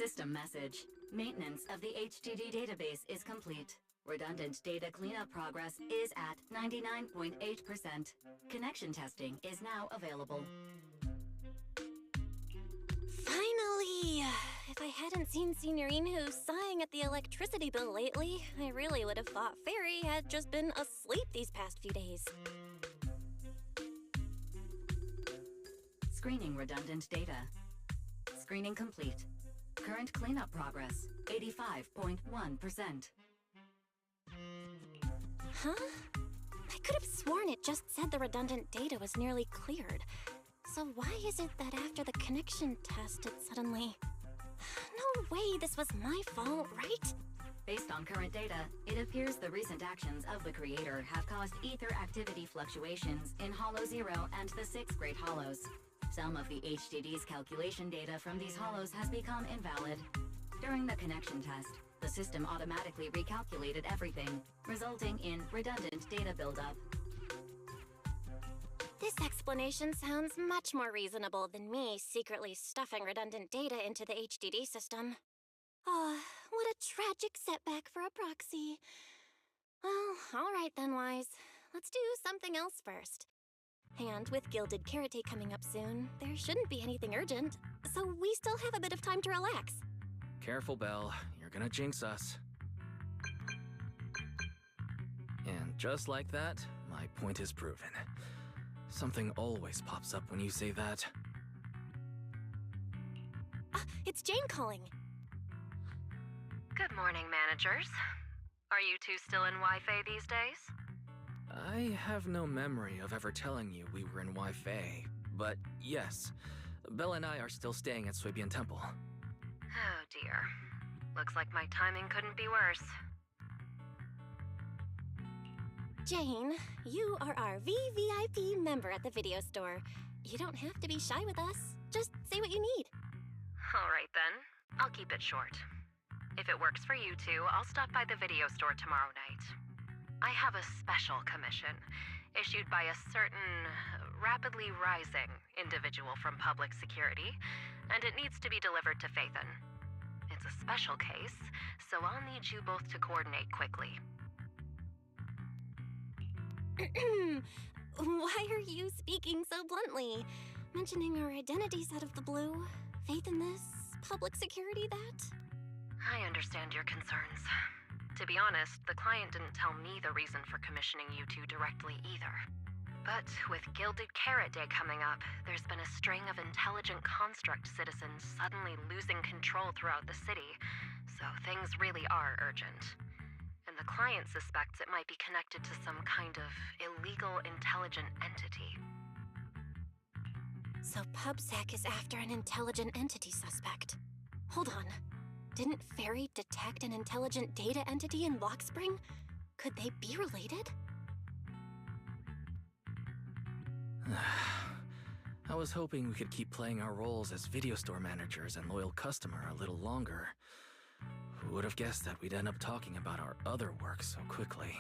System message. Maintenance of the HDD database is complete. Redundant data cleanup progress is at 99.8%. Connection testing is now available. Finally! If I hadn't seen Signorine sighing at the electricity bill lately, I really would have thought Fairy had just been asleep these past few days. Screening redundant data. Screening complete. Current cleanup progress, 85.1%. Huh? I could have sworn it just said the redundant data was nearly cleared. So why is it that after the connection test it suddenly... No way this was my fault, right? Based on current data, it appears the recent actions of the creator have caused ether activity fluctuations in Hollow 0 and the 6 Great Hollows. Some of the HDD's calculation data from these hollows has become invalid. During the connection test, the system automatically recalculated everything, resulting in redundant data buildup. This explanation sounds much more reasonable than me secretly stuffing redundant data into the HDD system. Oh, what a tragic setback for a proxy. Well, alright then, Wise. Let's do something else first. And with Gilded Carrot Day coming up soon, there shouldn't be anything urgent, so we still have a bit of time to relax. Careful, Belle. You're gonna jinx us. And just like that, my point is proven. Something always pops up when you say that. It's Jane calling. Good morning, managers. Are you two still in Wi-Fi these days? I have no memory of ever telling you we were in Wi-Fi, but yes, Belle and I are still staying at Suibian Temple. Oh dear. Looks like my timing couldn't be worse. Jane, you are our VVIP member at the video store. You don't have to be shy with us. Just say what you need. Alright then, I'll keep it short. If it works for you two, I'll stop by the video store tomorrow night. I have a special commission, issued by a certain rapidly rising individual from public security, and it needs to be delivered to Phaethon. It's a special case, so I'll need you both to coordinate quickly. Why are you speaking so bluntly? Mentioning our identities out of the blue? Faith in this? Public security that? I understand your concerns. To be honest, the client didn't tell me the reason for commissioning you two directly either. But with Gilded Carrot Day coming up, there's been a string of intelligent construct citizens suddenly losing control throughout the city, so things really are urgent. And the client suspects it might be connected to some kind of illegal intelligent entity. So PubSec is after an intelligent entity suspect. Hold on. Didn't Fairy detect an intelligent data entity in Blockspring? Could they be related? I was hoping we could keep playing our roles as video store managers and loyal customer a little longer. Who would have guessed that we'd end up talking about our other work so quickly?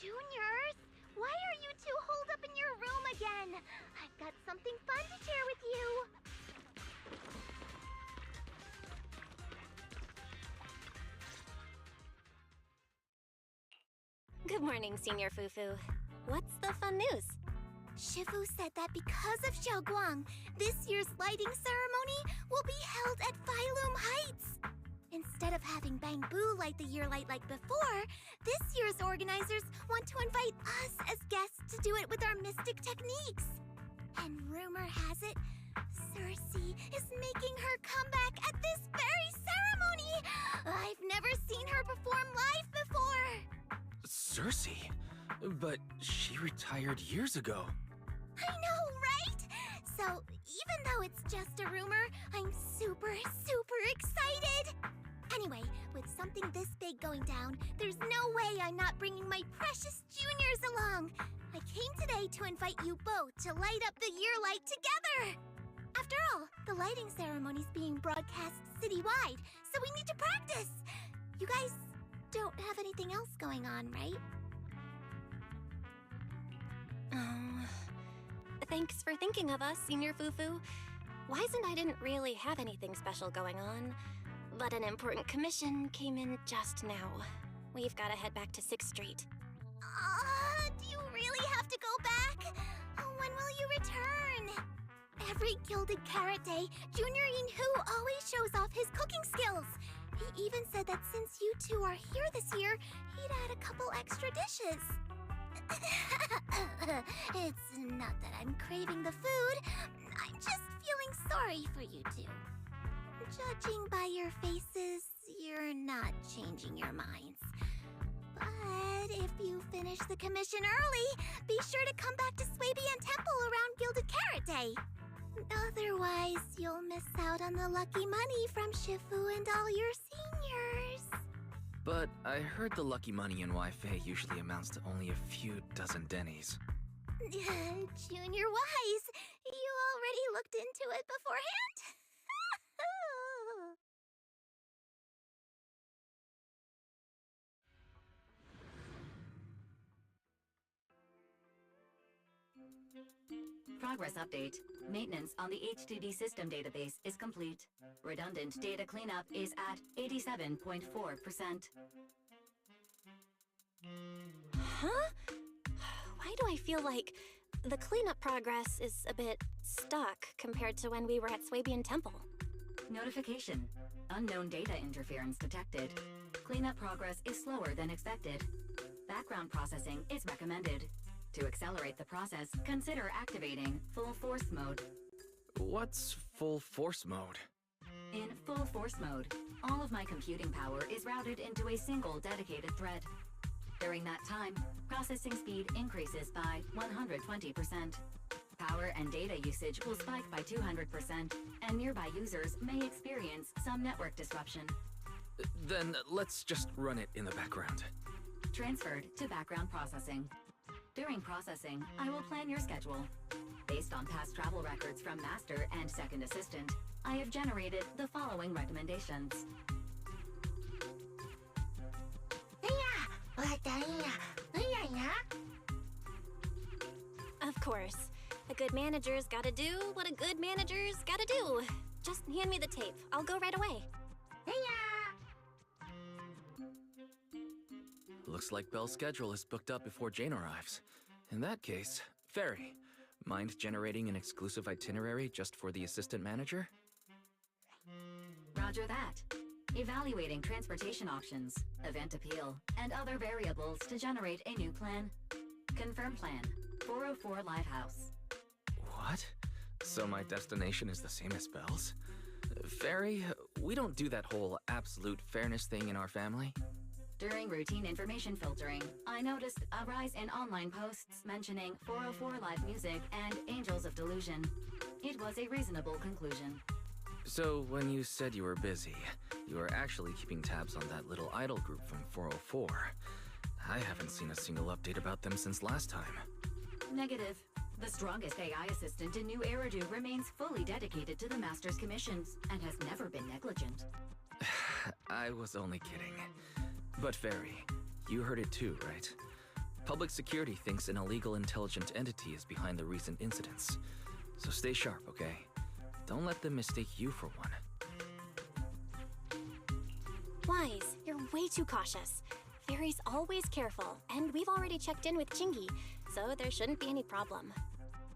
Juniors, why are you two holed up in your room again? I've got something fun to share with you. Good morning, Senior Fufu. What's the fun news? Shifu said that because of Xiaoguang, this year's lighting ceremony will be held at Phylum Heights. Instead of having Bangbu light the year light like before, this year's organizers want to invite us as guests to do it with our mystic techniques. And rumor has it, Cersei is making her comeback at this very ceremony! I've never seen her perform live before! Cersei? But she retired years ago. I know, right? So, even though it's just a rumor, I'm super excited! Anyway, with something this big going down, there's no way I'm not bringing my precious juniors along! I came today to invite you both to light up the year light together! After all, the lighting ceremony's being broadcast citywide, so we need to practice! You guys don't have anything else going on, right? Thanks for thinking of us, Senior Fufu. Wise and I didn't really have anything special going on, but an important commission came in just now. We've got to head back to 6th Street. Do you really have to go back? When will you return? Every Gilded Carrot Day, Junior Yinhu always shows off his cooking skills. He even said that since you two are here this year, he'd add a couple extra dishes. It's not that I'm craving the food. I'm just feeling sorry for you two. Judging by your faces, you're not changing your minds. But if you finish the commission early, be sure to come back to Swabian Temple around Gilded Carrot Day. Otherwise, you'll miss out on the lucky money from Shifu and all your seniors. But I heard the lucky money in Wi-Fi usually amounts to only a few dozen dennies. Junior Wise, you already looked into it beforehand? Progress update. Maintenance on the HDD system database is complete. Redundant data cleanup is at 87.4%. Huh? Why do I feel like the cleanup progress is a bit stuck compared to when we were at Swabian Temple? Notification. Unknown data interference detected. Cleanup progress is slower than expected. Background processing is recommended. To accelerate the process, consider activating Full Force Mode. What's Full Force Mode? In Full Force Mode, all of my computing power is routed into a single dedicated thread. During that time, processing speed increases by 120%. Power and data usage will spike by 200%, and nearby users may experience some network disruption. Then let's just run it in the background. Transferred to background processing. During processing, I will plan your schedule. Based on past travel records from Master and Second Assistant, I have generated the following recommendations. Of course. A good manager's gotta do what a good manager's gotta do. Just hand me the tape. I'll go right away. Looks like Belle's schedule is booked up before Jane arrives. In that case, Fairy, mind generating an exclusive itinerary just for the assistant manager? Roger that. Evaluating transportation options, event appeal, and other variables to generate a new plan. Confirm plan. 404 Lighthouse. What? So my destination is the same as Belle's? Fairy, we don't do that whole absolute fairness thing in our family. During routine information filtering, I noticed a rise in online posts mentioning 404 Live Music and Angels of Delusion. It was a reasonable conclusion. So when you said you were busy, you were actually keeping tabs on that little idol group from 404. I haven't seen a single update about them since last time. Negative. The strongest AI assistant in New Eridu remains fully dedicated to the Master's commissions and has never been negligent. I was only kidding. But Fairy, you heard it too, right? Public security thinks an illegal intelligent entity is behind the recent incidents. So stay sharp, okay? Don't let them mistake you for one. Wise, you're way too cautious. Fairy's always careful, and we've already checked in with Chingy, so there shouldn't be any problem.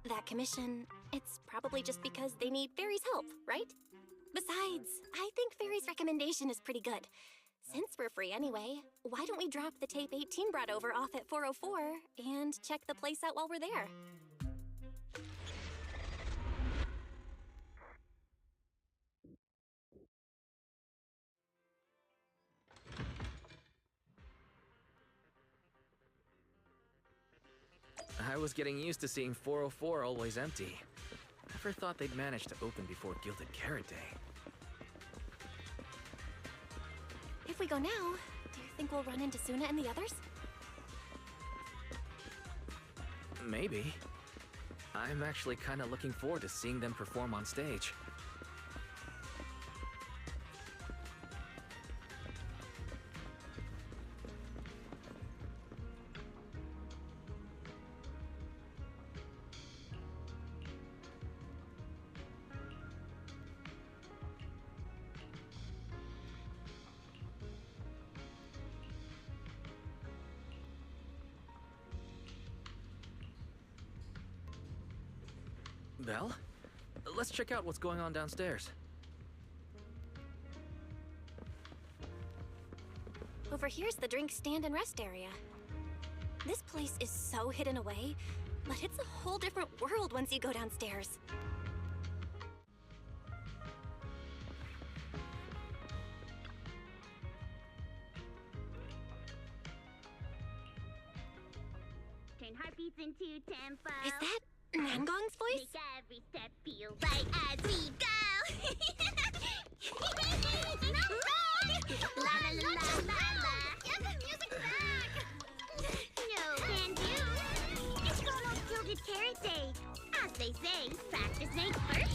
That commission, it's probably just because they need Fairy's help, right? Besides, I think Fairy's recommendation is pretty good. Since we're free anyway, why don't we drop the tape 18 brought over off at 404 and check the place out while we're there? I was getting used to seeing 404 always empty. Never thought they'd manage to open before Gilded Carrot Day. If we go now, do you think we'll run into Suna and the others? Maybe. I'm actually kind of looking forward to seeing them perform on stage. Belle, let's check out what's going on downstairs. Over here's the drink stand and rest area. This place is so hidden away, but it's a whole different world once you go downstairs. Turn heartbeats into tempo. Is that Nangong's voice? Make every step feel right as we go. La la la la la. Get the music back. No can do. It's almost Gilded Carrot Day. As they say, practice makes perfect.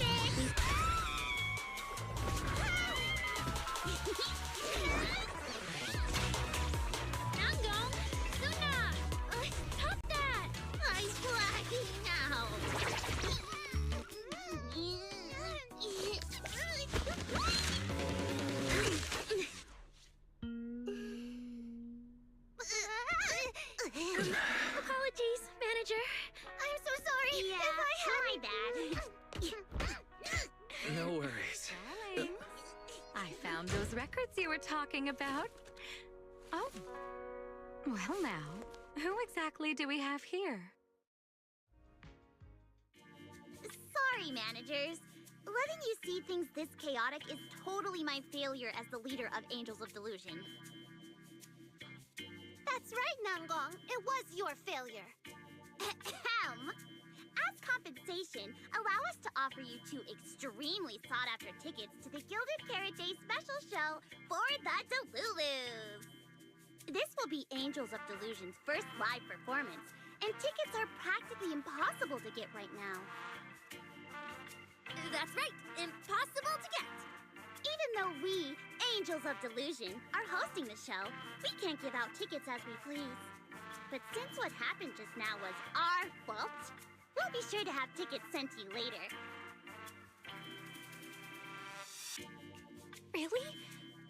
Nangong, Suna, stop that! I'm blacking out. Apologies, manager. I'm so sorry. Yeah, If I had No worries. Darling, I found those records you were talking about. Oh. Well now, who exactly do we have here? Sorry, managers. Letting you see things this chaotic is totally my failure as the leader of Angels of Delusion. That's right, Nangong. It was your failure. Ahem. As compensation, allow us to offer you 2 extremely sought-after tickets to the Gilded Carrot Day special show for the Delulus. This will be Angels of Delusion's first live performance, and tickets are practically impossible to get right now. That's right, impossible to get. Even though we, Angels of Delusion, are hosting the show, we can't give out tickets as we please. But since what happened just now was our fault, we'll be sure to have tickets sent to you later. Really?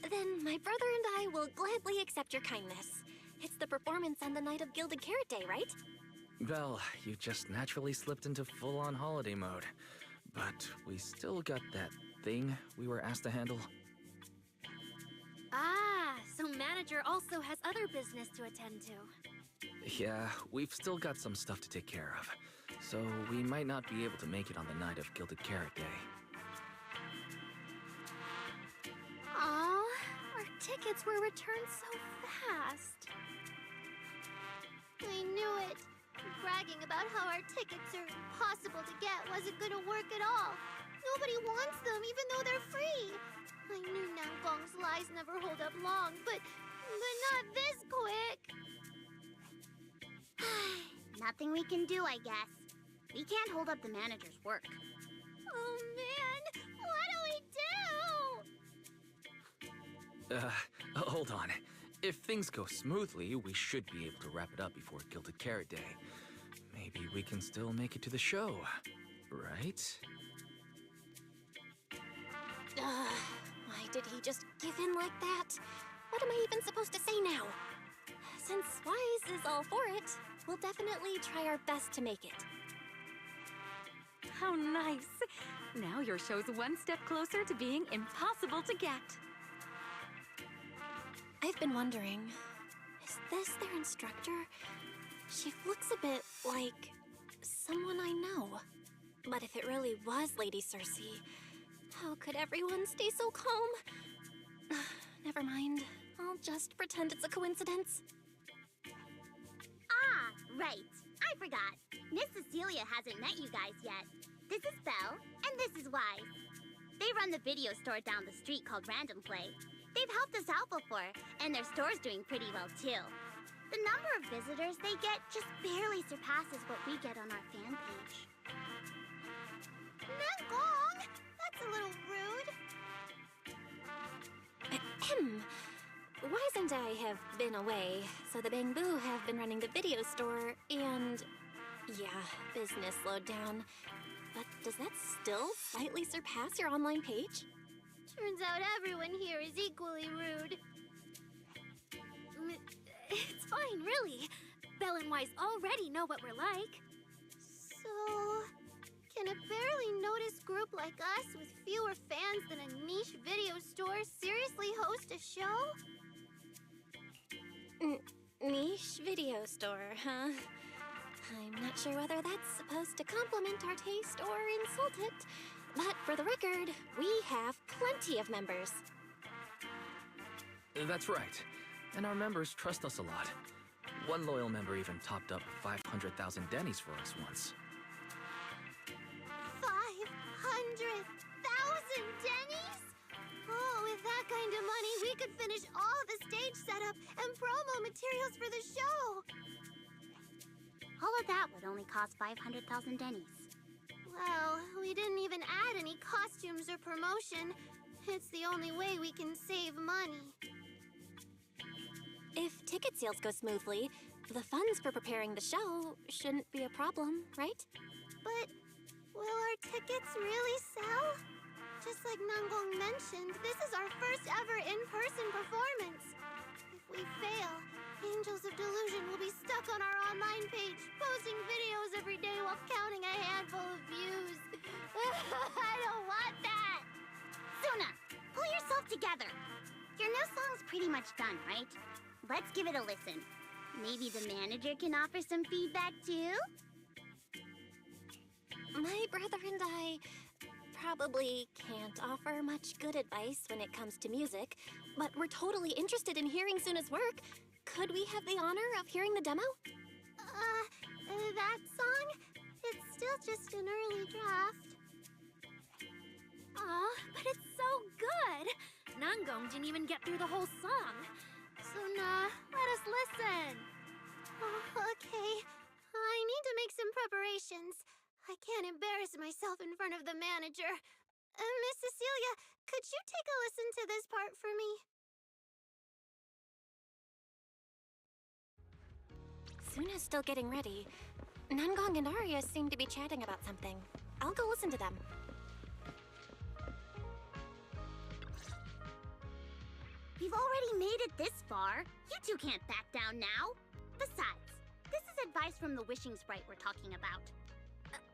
Then my brother and I will gladly accept your kindness. It's the performance on the night of Gilded Carrot Day, right? Belle, you just naturally slipped into full-on holiday mode. But we still got that thing we were asked to handle. Ah, so manager also has other business to attend to. Yeah, we've still got some stuff to take care of. So we might not be able to make it on the night of Gilded Carrot Day. Aw, our tickets were returned so fast. I knew it. Bragging about how our tickets are impossible to get wasn't gonna work at all. Nobody wants them, even though they're free. I knew Nangong's lies never hold up long, but not this quick. Nothing we can do, I guess. We can't hold up the manager's work. Oh man, what do we do? Hold on. If things go smoothly, we should be able to wrap it up before Gilded Carrot Day. Maybe we can still make it to the show, right? Why did he just give in like that? What am I even supposed to say now? Since Wise is all for it, we'll definitely try our best to make it. How nice. Now your show's one step closer to being impossible to get. I've been wondering, is this their instructor? She looks a bit like someone I know. But if it really was Lady Cersei, how could everyone stay so calm? Never mind. I'll just pretend it's a coincidence. Ah, right. I forgot. Miss Cecilia hasn't met you guys yet. This is Belle, and this is Wise. They run the video store down the street called Random Play. They've helped us out before, and their store's doing pretty well too. The number of visitors they get just barely surpasses what we get on our fan page. Nangong! That's a little rude. Ahem. Wise and I have been away, so the Bamboo have been running the video store, and yeah, business slowed down. But does that still slightly surpass your online page? Turns out everyone here is equally rude. It's fine, really. Belle and Wise already know what we're like. So, can a barely noticed group like us with fewer fans than a niche video store seriously host a show? Niche video store, huh? I'm not sure whether that's supposed to compliment our taste or insult it. But for the record, we have plenty of members. That's right. And our members trust us a lot. One loyal member even topped up 500,000 dennies for us once. 500,000 dennies? Oh, with that kind of money, we could finish all the stage setup and promo materials for the show. All of that would only cost 500,000 dennies. Well, we didn't even add any costumes or promotion. It's the only way we can save money. If ticket sales go smoothly, the funds for preparing the show shouldn't be a problem, right? But will our tickets really sell? Just like Nangong mentioned, this is our first ever in-person performance. If we fail, Angels of Delusion will be stuck on our online page, posting videos every day while counting a handful of views. I don't want that! Suna, pull yourself together. Your new song's pretty much done, right? Let's give it a listen. Maybe the manager can offer some feedback too? My brother and I probably can't offer much good advice when it comes to music, but we're totally interested in hearing Suna's work. Could we have the honor of hearing the demo? That song? It's still just an early draft. Aw, but it's so good! Nangong didn't even get through the whole song. Suna, let us listen. Oh, okay. I need to make some preparations. I can't embarrass myself in front of the manager. Miss Cecilia, could you take a listen to this part for me? Suna's still getting ready. Nangong and Arya seem to be chatting about something. I'll go listen to them. We've already made it this far. You two can't back down now. Besides, this is advice from the wishing sprite we're talking about.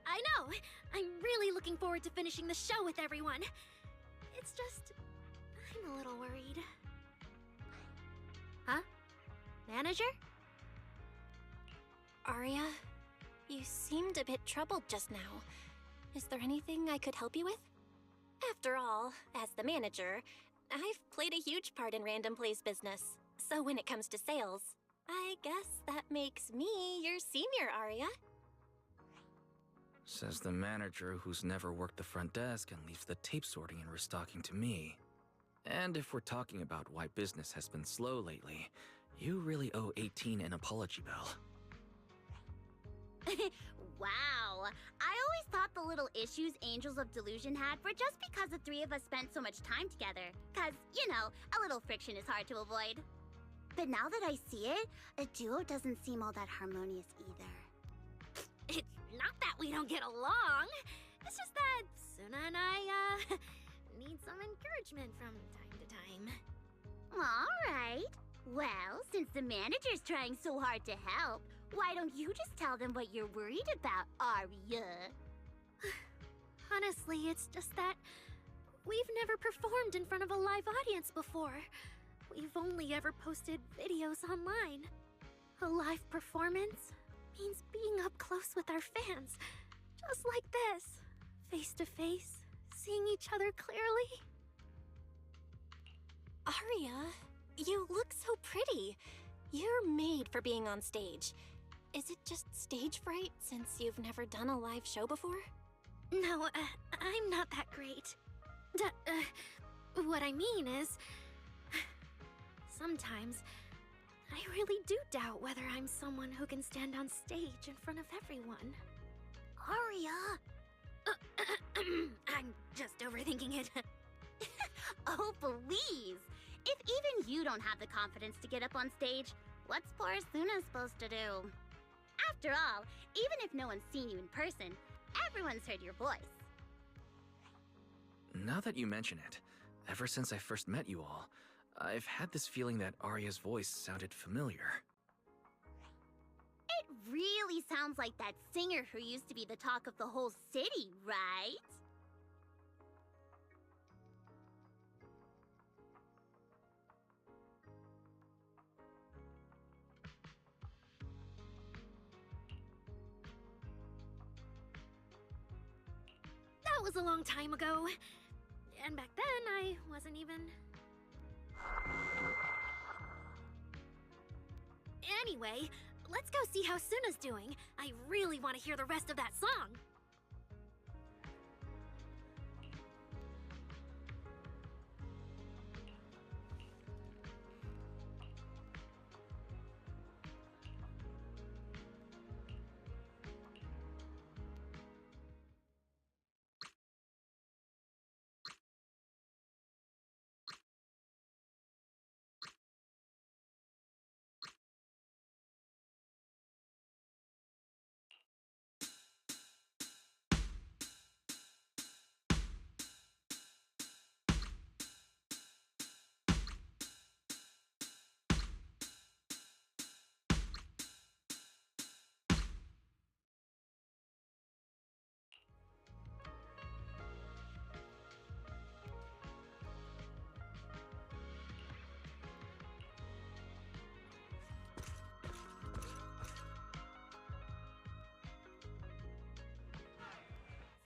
I know! I'm really looking forward to finishing the show with everyone. It's just... I'm a little worried. Huh? Manager? Arya, you seemed a bit troubled just now. Is there anything I could help you with? After all, as the manager, I've played a huge part in Random Play's business. So when it comes to sales, I guess that makes me your senior, Arya. Says the manager who's never worked the front desk and leaves the tape sorting and restocking to me. And if we're talking about why business has been slow lately, you really owe 18 an apology, Belle. Wow! I always thought the little issues Angels of Delusion had were just because the three of us spent so much time together. Cause, you know, a little friction is hard to avoid. But now that I see it, a duo doesn't seem all that harmonious either. It's not that we don't get along. It's just that Suna and I, need some encouragement from time to time. Alright. Well, since the manager's trying so hard to help, why don't you just tell them what you're worried about, Arya? Honestly, it's just that we've never performed in front of a live audience before. We've only ever posted videos online. A live performance means being up close with our fans, just like this, face to face, seeing each other clearly. Arya, you look so pretty. You're made for being on stage. Is it just stage fright since you've never done a live show before? No, I'm not that great. What I mean is, sometimes I really do doubt whether I'm someone who can stand on stage in front of everyone. Arya! I'm just overthinking it. Oh, please! If even you don't have the confidence to get up on stage, what's poor Suna supposed to do? After all, even if no one's seen you in person, everyone's heard your voice. Now that you mention it, ever since I first met you all, I've had this feeling that Arya's voice sounded familiar. It really sounds like that singer who used to be the talk of the whole city, right? That was a long time ago. And back then, I wasn't even... Anyway, let's go see how Suna's doing. I really want to hear the rest of that song.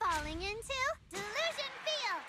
Falling into Delusion Field!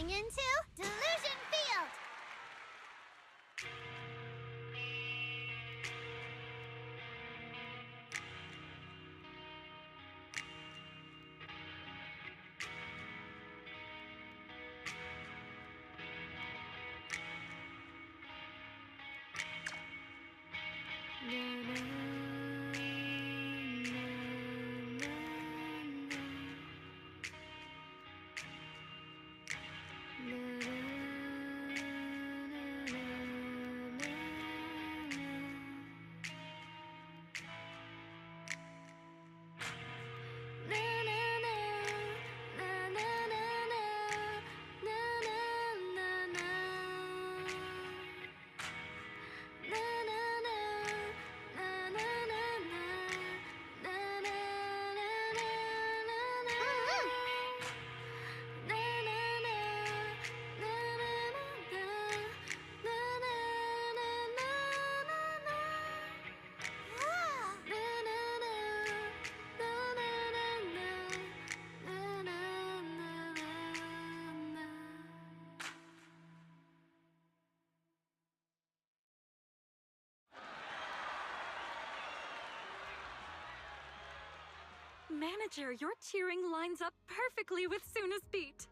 going into Delusion Field! Manager, your cheering lines up perfectly with Suna's beat.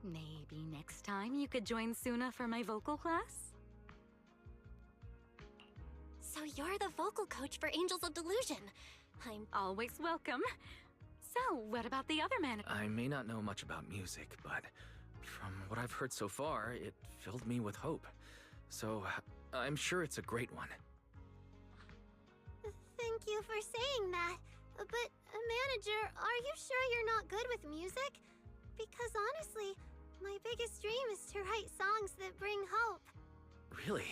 Maybe next time you could join Suna for my vocal class? So you're the vocal coach for Angels of Delusion. I'm Always welcome. So, what about the other manager? I may not know much about music, but from what I've heard so far, it filled me with hope. So, I'm sure it's a great one. Thank you for saying that. But, manager, are you sure you're not good with music? Because honestly, my biggest dream is to write songs that bring hope. Really?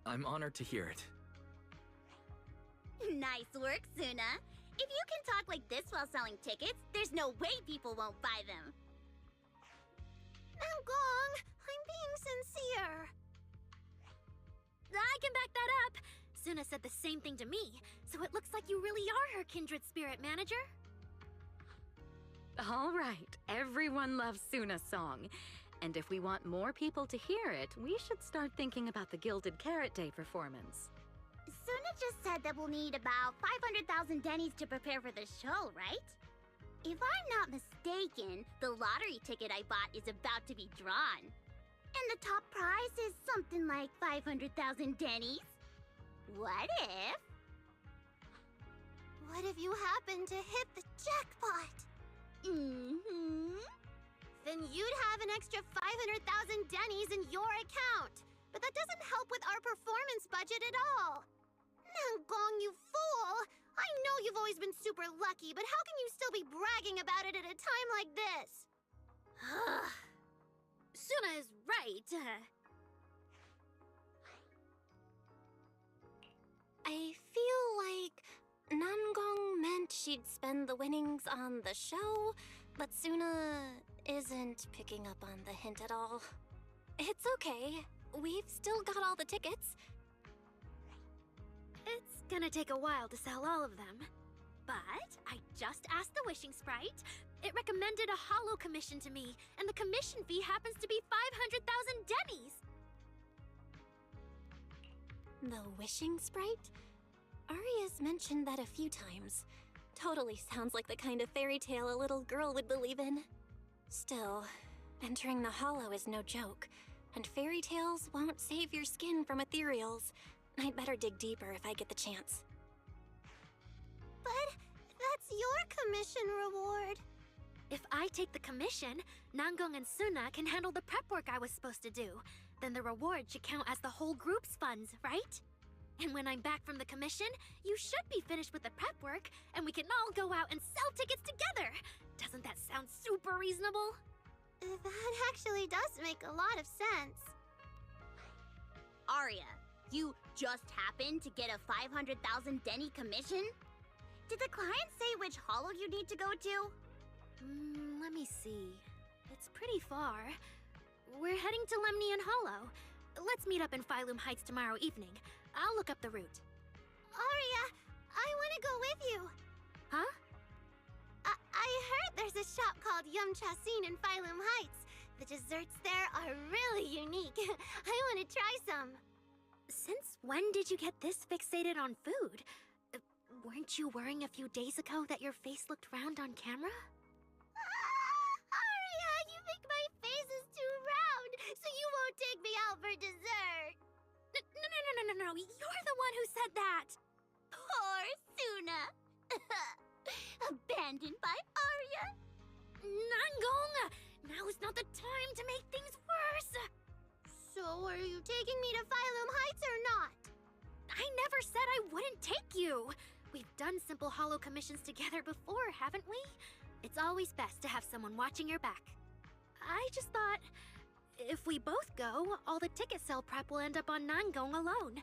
I'm honored to hear it. Nice work, Suna. If you can talk like this while selling tickets, there's no way people won't buy them. Gong, I'm being sincere. I can back that up. Suna said the same thing to me, so it looks like you really are her kindred spirit, manager. All right, everyone loves Suna's song. And if we want more people to hear it, we should start thinking about the Gilded Carrot Day performance. Suna just said that we'll need about 500,000 dennies to prepare for the show, right? If I'm not mistaken, the lottery ticket I bought is about to be drawn. And the top prize is something like 500,000 dennies. What if... What if you happen to hit the jackpot? Then you'd have an extra 500,000 dennies in your account. But that doesn't help with our performance budget at all. Gong, you fool! I know you've always been super lucky, but how can you still be bragging about it at a time like this? Suna is right. I feel like Nangong meant she'd spend the winnings on the show, but Suna isn't picking up on the hint at all. It's okay. We've still got all the tickets. It's gonna take a while to sell all of them. But I just asked the Wishing Sprite. It recommended a holo commission to me, and the commission fee happens to be 500,000 dennies. The Wishing Sprite? Aria's mentioned that a few times. Totally sounds like the kind of fairy tale a little girl would believe in. Still, entering the holo is no joke, and fairy tales won't save your skin from ethereals. I'd better dig deeper if I get the chance. But that's your commission reward. If I take the commission, Nangong and Suna can handle the prep work I was supposed to do. Then the reward should count as the whole group's funds, right? And when I'm back from the commission, you should be finished with the prep work, and we can all go out and sell tickets together. Doesn't that sound super reasonable? That actually does make a lot of sense. Aria, you just happened to get a 500,000 denny commission? Did the client say which holo you need to go to? Let me see. It's pretty far. We're heading to Lemnian Hollow. Let's meet up in Phylum Heights tomorrow evening. I'll look up the route. Aria, I want to go with you. Huh? I heard there's a shop called Yum Chasin in Phylum Heights. The desserts there are really unique. I want to try some. Since when did you get this fixated on food? Weren't you worrying a few days ago that your face looked round on camera? Aria, you think my face is too round, so you won't take me out for dessert. No. You're the one who said that. Poor Suna. Abandoned by Aria. Nangong! Now's not the time to make things worse. So are you taking me to Phylum Heights or not? I never said I wouldn't take you. We've done simple holo commissions together before, haven't we? It's always best to have someone watching your back. I just thought, if we both go, all the ticket sale prep will end up on Nangong alone.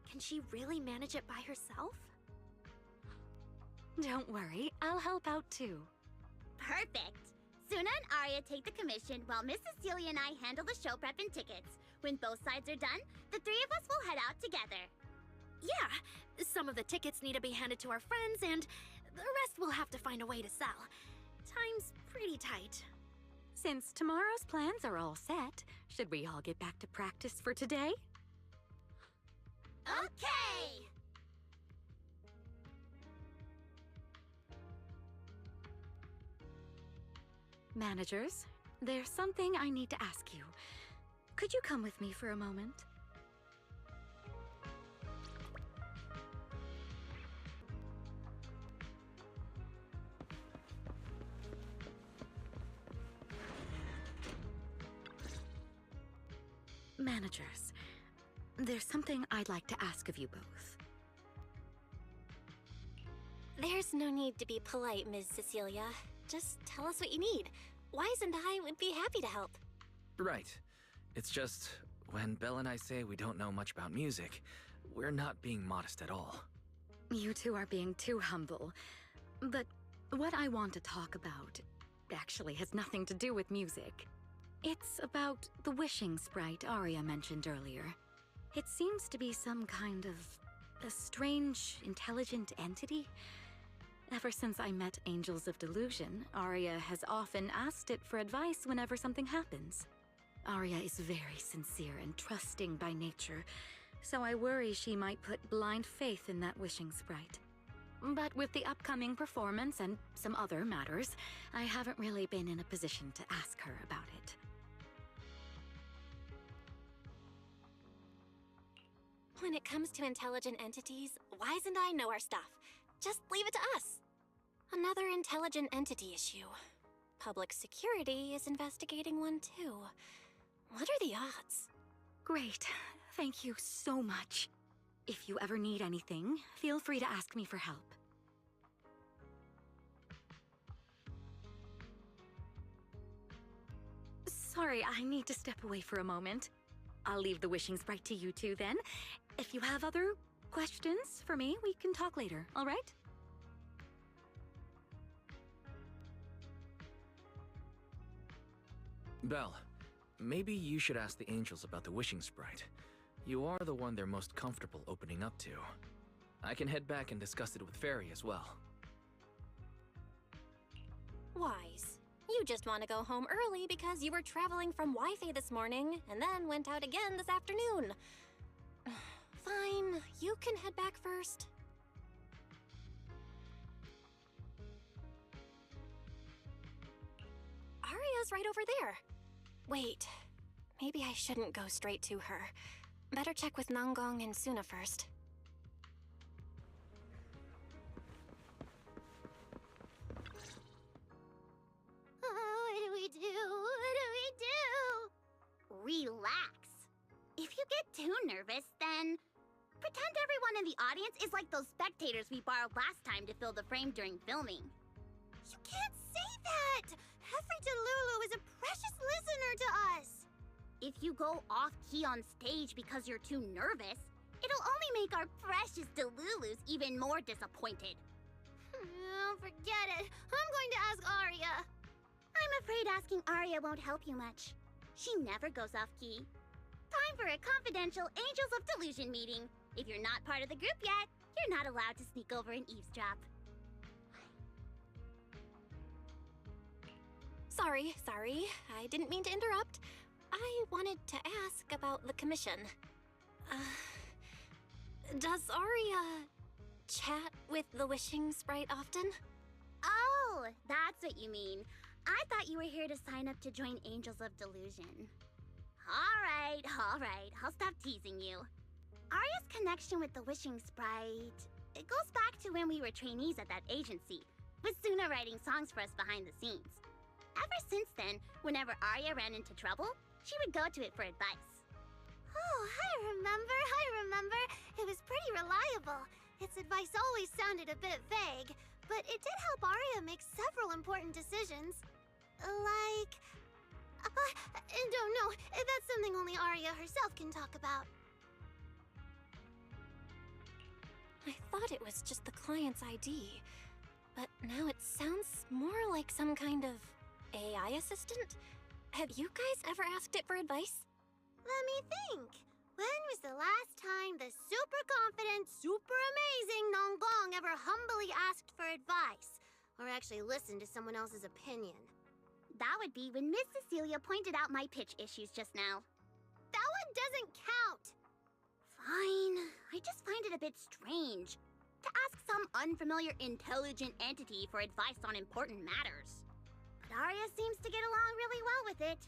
Can she really manage it by herself? Don't worry, I'll help out too. Perfect. Suna and Arya take the commission while Miss Cecilia and I handle the show prep and tickets. When both sides are done, the three of us will head out together. Yeah, some of the tickets need to be handed to our friends, and the rest we'll have to find a way to sell. Time's pretty tight. Since tomorrow's plans are all set, should we all get back to practice for today? Okay! Managers, there's something I need to ask you. Could you come with me for a moment? Managers, there's something I'd like to ask of you both. There's no need to be polite, Ms. Cecilia. Just tell us what you need. Wise and I would be happy to help. Right. It's just, when Belle and I say we don't know much about music, we're not being modest at all. You two are being too humble. But what I want to talk about actually has nothing to do with music. It's about the wishing sprite Arya mentioned earlier. It seems to be some kind of a strange, intelligent entity. Ever since I met Angels of Delusion, Arya has often asked it for advice whenever something happens. Arya is very sincere and trusting by nature, so I worry she might put blind faith in that wishing sprite. But with the upcoming performance and some other matters, I haven't really been in a position to ask her about it. When it comes to intelligent entities, Wise and I know our stuff. Just leave it to us. Another intelligent entity issue. Public security is investigating one too. What are the odds? Great. Thank you so much. If you ever need anything, feel free to ask me for help. Sorry, I need to step away for a moment. I'll leave the wishing sprite to you two then. If you have other questions for me, we can talk later, all right? Belle, maybe you should ask the angels about the wishing sprite. You are the one they're most comfortable opening up to. I can head back and discuss it with Fairy as well. Wise, you just want to go home early because you were traveling from Wi-Fi this morning and then went out again this afternoon. Fine, you can head back first. Arya's right over there. Wait, maybe I shouldn't go straight to her. Better check with Nangong and Suna first. What do we do? What do we do? Relax. If you get too nervous, then pretend everyone in the audience is like those spectators we borrowed last time to fill the frame during filming. You can't say that! Hefri Delulu is a precious listener to us! If you go off-key on stage because you're too nervous, it'll only make our precious Delulus even more disappointed. Forget it. I'm going to ask Arya. I'm afraid asking Arya won't help you much. She never goes off-key. Time for a confidential Angels of Delusion meeting. If you're not part of the group yet, you're not allowed to sneak over and eavesdrop. Sorry. I didn't mean to interrupt. I wanted to ask about the commission. Does Aria chat with the wishing sprite often? Oh, that's what you mean. I thought you were here to sign up to join Angels of Delusion. All right. I'll stop teasing you. Aria's connection with the wishing sprite, it goes back to when we were trainees at that agency, with Suna writing songs for us behind the scenes. Ever since then, whenever Aria ran into trouble, she would go to it for advice. Oh, I remember. It was pretty reliable. Its advice always sounded a bit vague, but it did help Aria make several important decisions. Like... don't know. That's something only Aria herself can talk about. I thought it was just the client's ID, but now it sounds more like some kind of AI assistant? Have you guys ever asked it for advice? Let me think. When was the last time the super confident, super amazing Nongong ever humbly asked for advice? Or actually listened to someone else's opinion? That would be when Miss Cecilia pointed out my pitch issues just now. That one doesn't count! Fine. I just find it a bit strange to ask some unfamiliar intelligent entity for advice on important matters. But Aria seems to get along really well with it.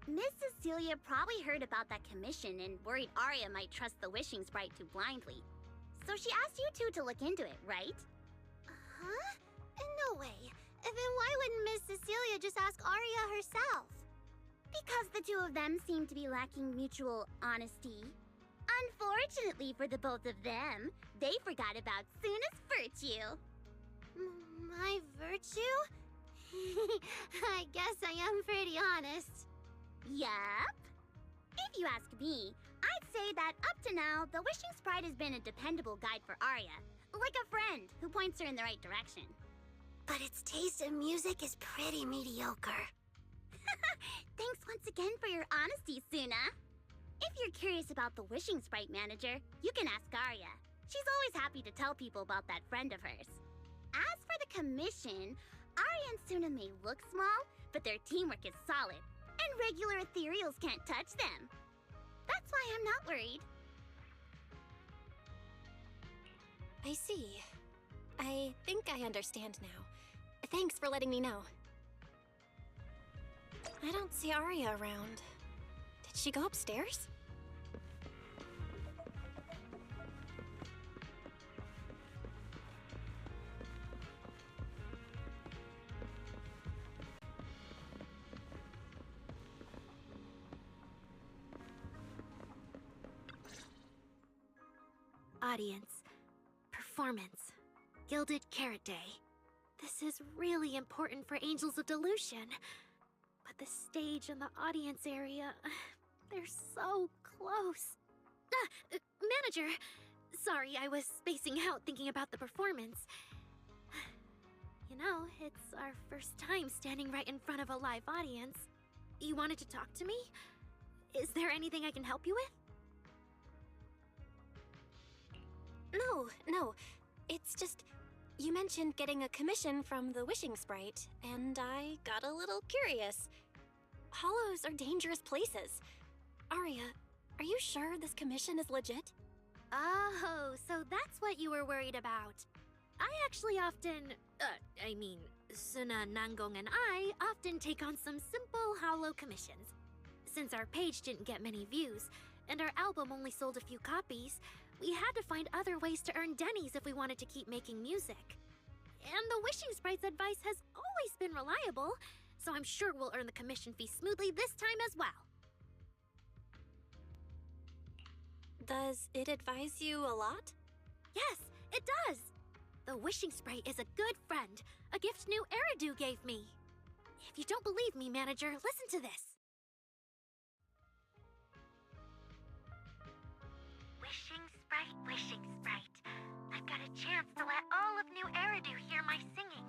Miss Cecilia probably heard about that commission and worried Aria might trust the wishing sprite too blindly. So she asked you two to look into it, right? Huh? No way. Then why wouldn't Miss Cecilia just ask Aria herself? Because the two of them seem to be lacking mutual honesty. Unfortunately for the both of them, they forgot about Suna's virtue. My virtue? I guess I am pretty honest. Yup. If you ask me, I'd say that up to now, the wishing sprite has been a dependable guide for Aria, like a friend who points her in the right direction. But its taste in music is pretty mediocre. Thanks once again for your honesty, Suna. If you're curious about the wishing sprite manager, you can ask Aria. She's always happy to tell people about that friend of hers. As for the commission, Aria and Suna may look small, but their teamwork is solid, and regular ethereals can't touch them. That's why I'm not worried. I see. I think I understand now. Thanks for letting me know. I don't see Aria around. Did she go upstairs? Audience. Performance. Gilded Carrot Day. This is really important for Angels of Delusion. But the stage and the audience area, they're so close. Manager! Sorry, I was spacing out thinking about the performance. You know, it's our first time standing right in front of a live audience. You wanted to talk to me? Is there anything I can help you with? No. It's just, you mentioned getting a commission from the wishing sprite, and I got a little curious. Hollows are dangerous places. Aria, are you sure this commission is legit? Oh, so that's what you were worried about. I actually often, Suna, Nangong, and I often take on some simple hollow commissions. Since our page didn't get many views, and our album only sold a few copies, we had to find other ways to earn dennies if we wanted to keep making music. And the wishing sprite's advice has always been reliable, so I'm sure we'll earn the commission fee smoothly this time as well. Does it advise you a lot? Yes, it does! The wishing sprite is a good friend, a gift new Eridu gave me. If you don't believe me, manager, listen to this. Wishing sprite. I've got a chance to let all of New Eridu hear my singing,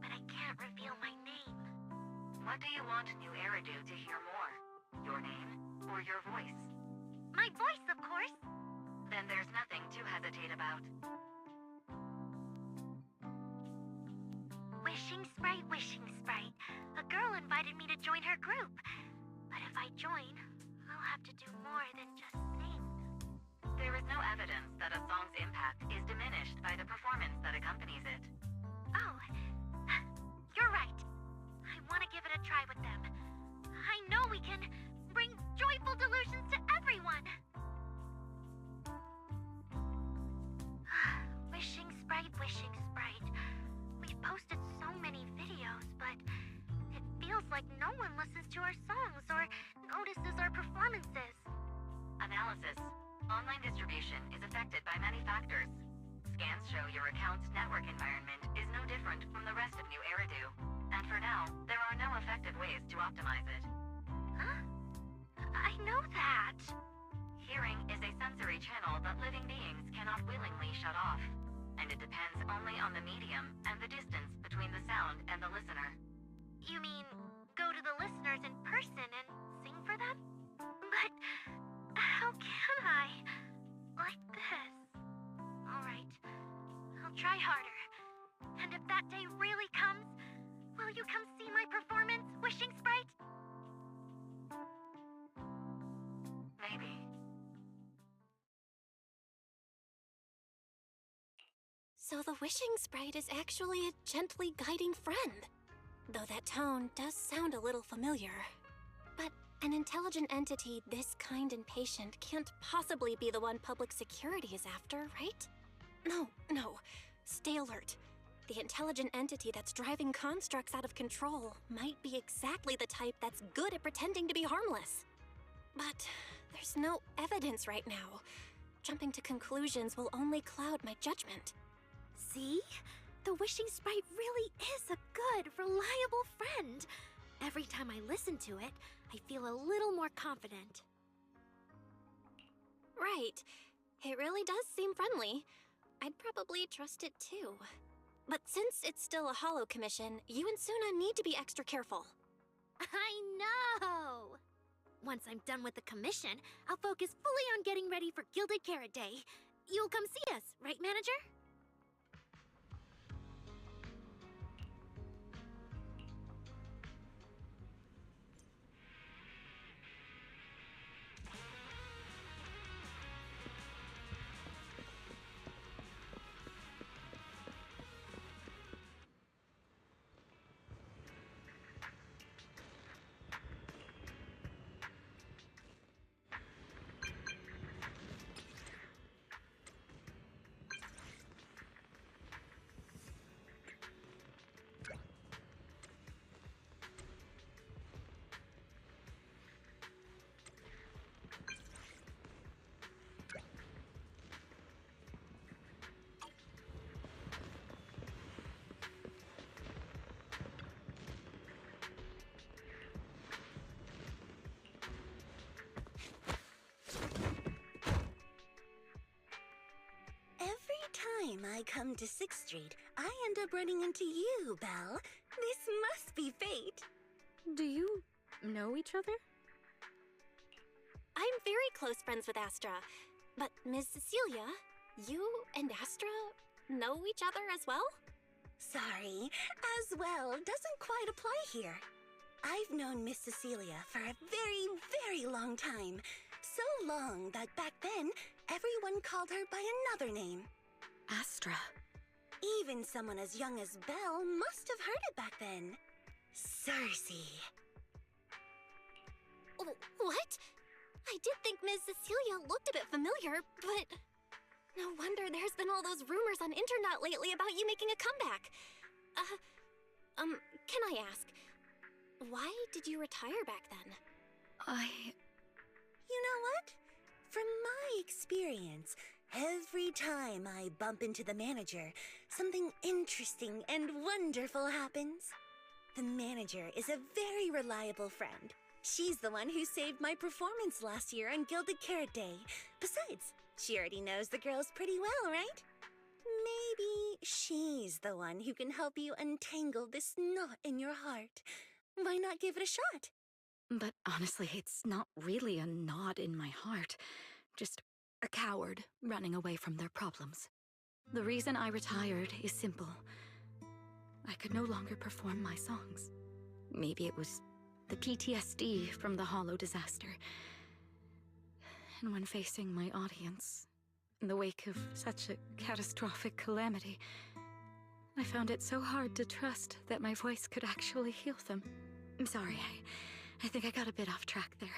but I can't reveal my name. What do you want New Eridu to hear more? Your name or your voice? My voice, of course. Then there's nothing to hesitate about. Wishing sprite, a girl invited me to join her group. But if I join, I'll have to do more than just sing. There is no evidence that a song's impact is diminished by the performance that accompanies it. Oh, you're right. I want to give it a try with them. I know we can bring joyful delusions to everyone. Wishing Sprite. We've posted so many videos, but it feels like no one listens to our songs or notices our performances. Analysis. Online distribution is affected by many factors. Scans show your account's network environment is no different from the rest of New Eridu. And for now, there are no effective ways to optimize it. Huh? I know that. Hearing is a sensory channel that living beings cannot willingly shut off. And it depends only on the medium and the distance between the sound and the listener. You mean go to the listeners in person and sing for them? But how can I? Like this. Alright, I'll try harder. And if that day really comes, will you come see my performance, Wishing Sprite? Maybe. So the Wishing Sprite is actually a gently guiding friend. Though that tone does sound a little familiar. But an intelligent entity this kind and patient can't possibly be the one public security is after, right? No. Stay alert. The intelligent entity that's driving constructs out of control might be exactly the type that's good at pretending to be harmless. But there's no evidence right now. Jumping to conclusions will only cloud my judgment. See? The Wishing Sprite really is a good, reliable friend. Every time I listen to it, I feel a little more confident. Right. It really does seem friendly. I'd probably trust it too. But since it's still a holo commission, you and Suna need to be extra careful. I know! Once I'm done with the commission, I'll focus fully on getting ready for Gilded Carrot Day. You'll come see us, right, Manager? Time I come to 6th Street, I end up running into you, Belle. This must be fate. Do you know each other? I'm very close friends with Astra. But Ms. Cecilia, you and Astra know each other as well? Sorry, as well doesn't quite apply here. I've known Miss Cecilia for a very, very long time. So long that back then, everyone called her by another name. Astra. Even someone as young as Belle must have heard it back then. Cersei. What? I did think Ms. Cecilia looked a bit familiar, but... No wonder there's been all those rumors on internet lately about you making a comeback. Can I ask, why did you retire back then? You know what? From my experience, every time I bump into the manager, something interesting and wonderful happens. The manager is a very reliable friend. She's the one who saved my performance last year on Gilded Carrot Day. Besides, she already knows the girls pretty well, right? Maybe she's the one who can help you untangle this knot in your heart. Why not give it a shot? But honestly, it's not really a knot in my heart. Just a coward running away from their problems. The reason I retired is simple. I could no longer perform my songs. Maybe it was the PTSD from the Hollow disaster. And when facing my audience, in the wake of such a catastrophic calamity, I found it so hard to trust that my voice could actually heal them. I'm sorry, I think I got a bit off track there.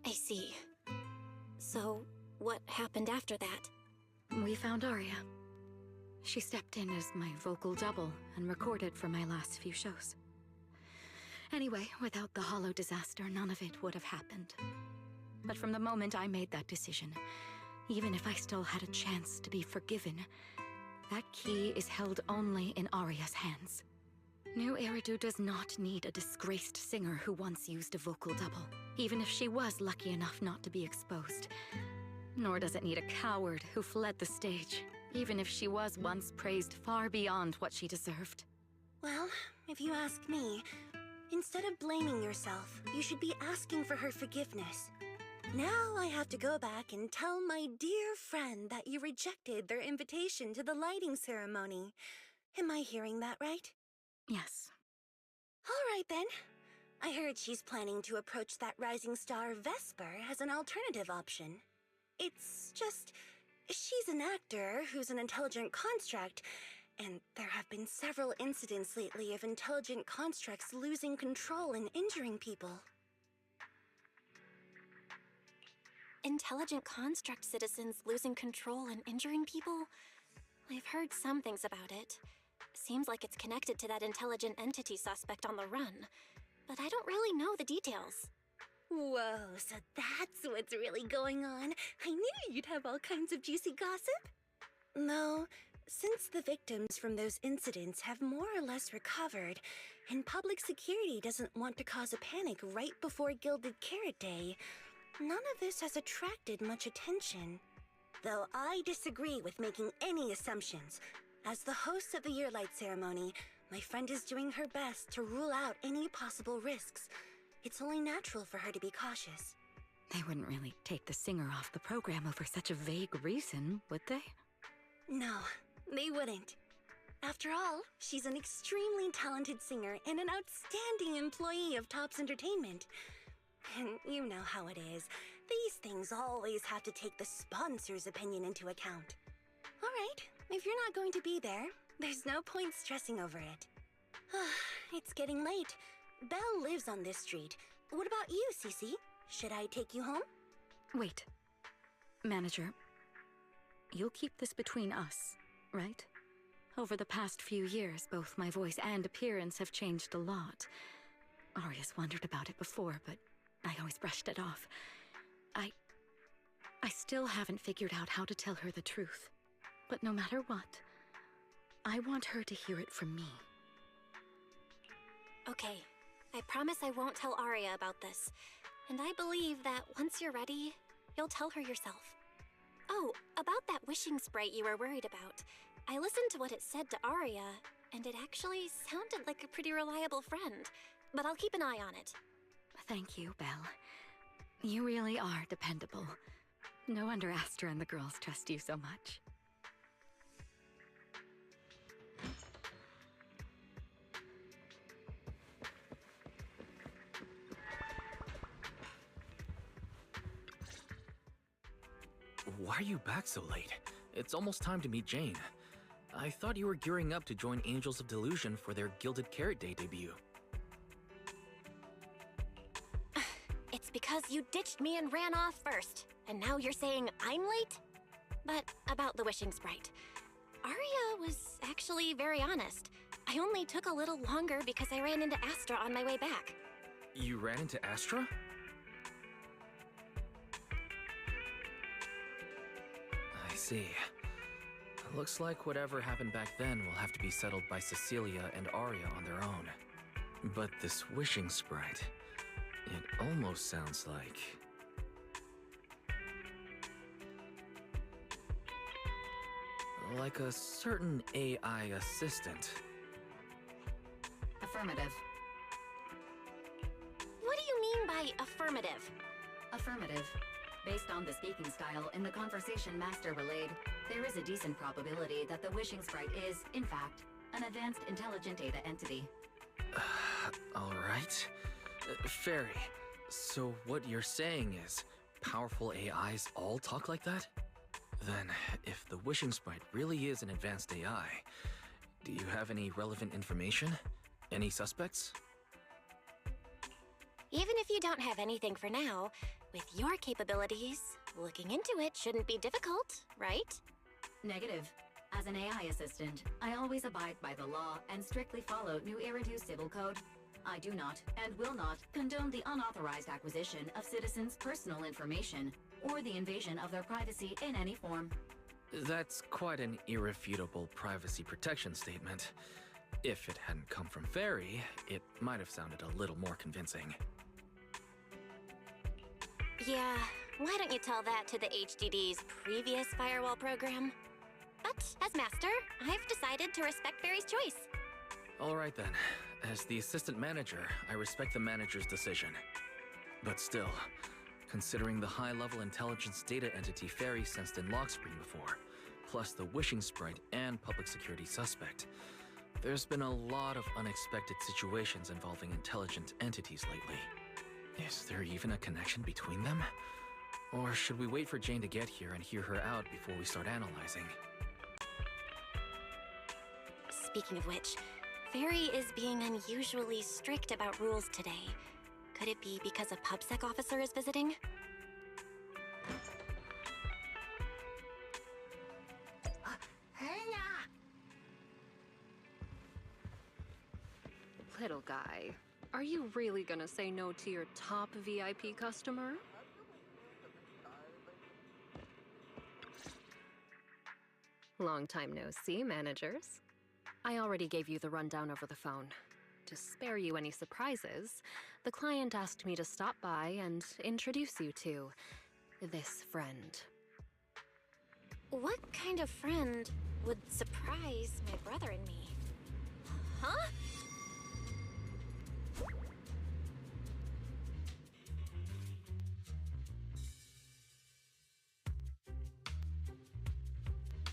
I see. So, what happened after that? We found Aria. She stepped in as my vocal double and recorded for my last few shows. Anyway, without the Hollow disaster, none of it would have happened. But from the moment I made that decision, even if I still had a chance to be forgiven, that key is held only in Aria's hands. New Eridu does not need a disgraced singer who once used a vocal double, even if she was lucky enough not to be exposed. Nor does it need a coward who fled the stage, even if she was once praised far beyond what she deserved. Well, if you ask me, instead of blaming yourself, you should be asking for her forgiveness. Now I have to go back and tell my dear friend that you rejected their invitation to the lighting ceremony. Am I hearing that right? Yes. All right then. I heard she's planning to approach that rising star Vesper as an alternative option. It's just, she's an actor who's an intelligent construct, and there have been several incidents lately of intelligent constructs losing control and injuring people. Intelligent construct citizens losing control and injuring people? I've heard some things about it. Seems like it's connected to that intelligent entity suspect on the run, but I don't really know the details. Whoa, so that's what's really going on. I knew you'd have all kinds of juicy gossip. No, since the victims from those incidents have more or less recovered, and public security doesn't want to cause a panic right before Gilded Carrot Day, none of this has attracted much attention. Though I disagree with making any assumptions. As the host of the Yearlight ceremony, my friend is doing her best to rule out any possible risks. It's only natural for her to be cautious. They wouldn't really take the singer off the program over such a vague reason, would they? No, they wouldn't. After all, she's an extremely talented singer and an outstanding employee of Topps Entertainment. And you know how it is. These things always have to take the sponsor's opinion into account. All right, if you're not going to be there, there's no point stressing over it. It's getting late. Belle lives on this street. What about you, Cece? Should I take you home? Wait. Manager, you'll keep this between us, right? Over the past few years, both my voice and appearance have changed a lot. Aria's wondered about it before, but I always brushed it off. I still haven't figured out how to tell her the truth. But no matter what, I want her to hear it from me. Okay, I promise I won't tell Aria about this. And I believe that once you're ready, you'll tell her yourself. Oh, about that wishing sprite you were worried about. I listened to what it said to Aria, and it actually sounded like a pretty reliable friend. But I'll keep an eye on it. Thank you, Belle. You really are dependable. No wonder Astra and the girls trust you so much. Why are you back so late? It's almost time to meet Jane. I thought you were gearing up to join Angels of Delusion for their Gilded Carrot Day debut. It's because you ditched me and ran off first, and now you're saying I'm late? But about the wishing sprite. Aria was actually very honest. I only took a little longer because I ran into Astra on my way back. You ran into Astra? I see. Looks like whatever happened back then will have to be settled by Cecilia and Aria on their own. But this wishing sprite, it almost sounds like a certain AI assistant. Affirmative. What do you mean by affirmative? Affirmative. Based on the speaking style in the conversation Master relayed, there is a decent probability that the wishing sprite is, in fact, an advanced intelligent data entity. Alright. Fairy, so what you're saying is powerful AIs all talk like that? Then, if the Wishing Sprite really is an advanced AI, do you have any relevant information? Any suspects? Even if you don't have anything for now, with your capabilities, looking into it shouldn't be difficult, right? Negative. As an AI assistant, I always abide by the law and strictly follow New Eridu Civil Code. I do not, and will not, condone the unauthorized acquisition of citizens' personal information, or the invasion of their privacy in any form. That's quite an irrefutable privacy protection statement. If it hadn't come from Fairy, it might have sounded a little more convincing. Yeah, why don't you tell that to the HDD's previous firewall program? But as master, I've decided to respect Fairy's choice. Alright then. As the assistant manager, I respect the manager's decision. But still, considering the high-level intelligence data entity Fairy sensed in lock screen before, plus the Wishing Sprite and public security suspect, there's been a lot of unexpected situations involving intelligent entities lately. Is there even a connection between them? Or should we wait for Jane to get here and hear her out before we start analyzing? Speaking of which, Fairy is being unusually strict about rules today. Could it be because a PubSec officer is visiting? Little guy, are you really gonna say no to your top VIP customer? Long time no see, managers. I already gave you the rundown over the phone. To spare you any surprises, the client asked me to stop by and introduce you to this friend. What kind of friend would surprise my brother and me? Huh?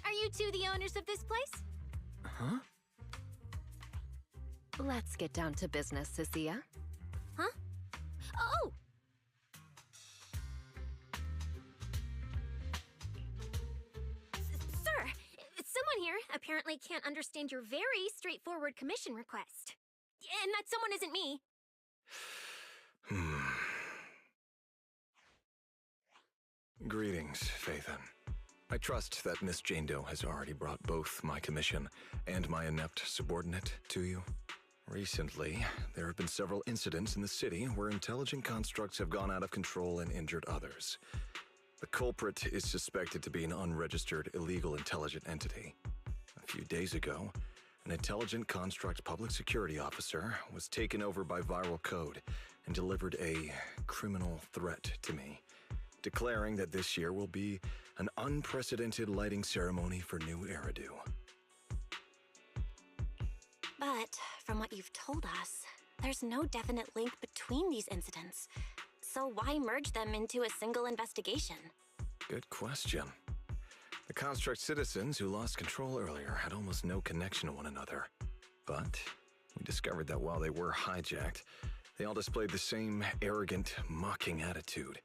Are you two the owners of this place? Huh? Let's get down to business, Cecilia. Huh? Oh! Sir, someone here apparently can't understand your very straightforward commission request. And that someone isn't me. Greetings, Phaethon. I trust that Miss Jane Doe has already brought both my commission and my inept subordinate to you. Recently, there have been several incidents in the city where intelligent constructs have gone out of control and injured others. The culprit is suspected to be an unregistered illegal intelligent entity. A few days ago, an intelligent construct public security officer was taken over by viral code and delivered a criminal threat to me, declaring that this year will be an unprecedented lighting ceremony for New Eridu. But from what you've told us, there's no definite link between these incidents. So why merge them into a single investigation? Good question. The construct citizens who lost control earlier had almost no connection to one another. But we discovered that while they were hijacked, they all displayed the same arrogant, mocking attitude,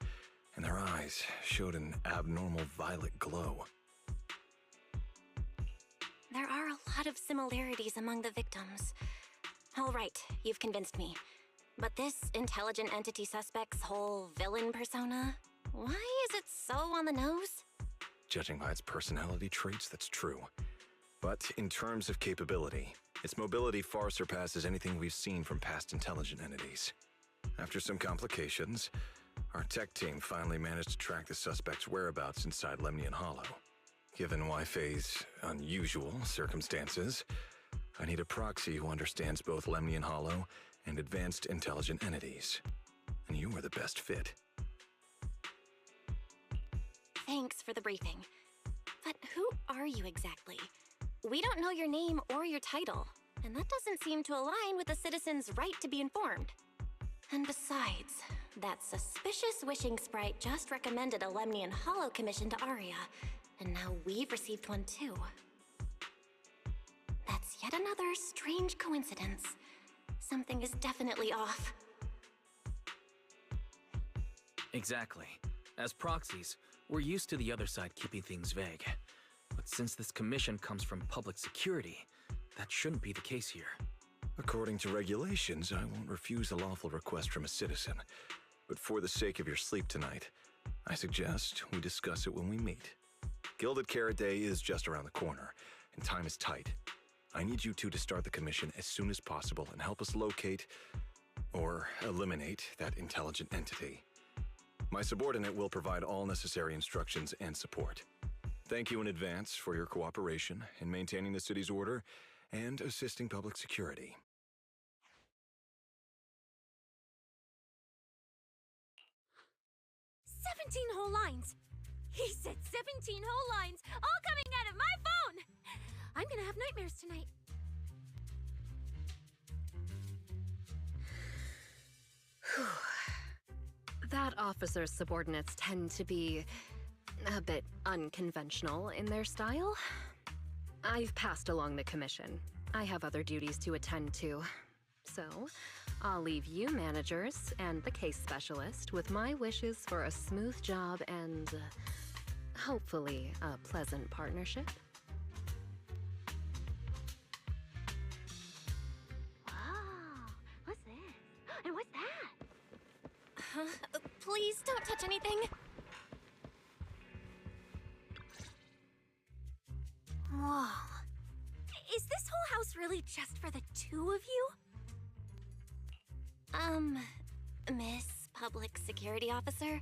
and their eyes showed an abnormal violet glow. There are a lot of similarities among the victims. All right, you've convinced me. But this intelligent entity suspect's whole villain persona, why is it so on the nose? Judging by its personality traits, that's true. But in terms of capability, its mobility far surpasses anything we've seen from past intelligent entities. After some complications, our tech team finally managed to track the suspect's whereabouts inside Lemnian Hollow. Given Wi-Fi's unusual circumstances, I need a proxy who understands both Lemnian Hollow and advanced intelligent entities. And you were the best fit. Thanks for the briefing. But who are you exactly? We don't know your name or your title, and that doesn't seem to align with the citizens' right to be informed. And besides, that suspicious wishing sprite just recommended a Lemnian Hollow commission to Aria, and now we've received one too. That It's yet another strange coincidence. Something is definitely off. Exactly. As proxies, we're used to the other side keeping things vague. But since this commission comes from public security, that shouldn't be the case here. According to regulations, I won't refuse a lawful request from a citizen. But for the sake of your sleep tonight, I suggest we discuss it when we meet. Gilded Carrot Day is just around the corner, and time is tight. I need you two to start the commission as soon as possible and help us locate or eliminate that intelligent entity. My subordinate will provide all necessary instructions and support. Thank you in advance for your cooperation in maintaining the city's order and assisting public security. "17 whole lines! He said 17 whole lines, all coming out of my phone! I'm gonna have nightmares tonight." That officer's subordinates tend to be a bit unconventional in their style. I've passed along the commission. I have other duties to attend to. So, I'll leave you managers and the case specialist with my wishes for a smooth job and, hopefully, a pleasant partnership. Wow, what's this? And what's that? Please don't touch anything. Whoa. Is this whole house really just for the two of you? Miss Public Security Officer,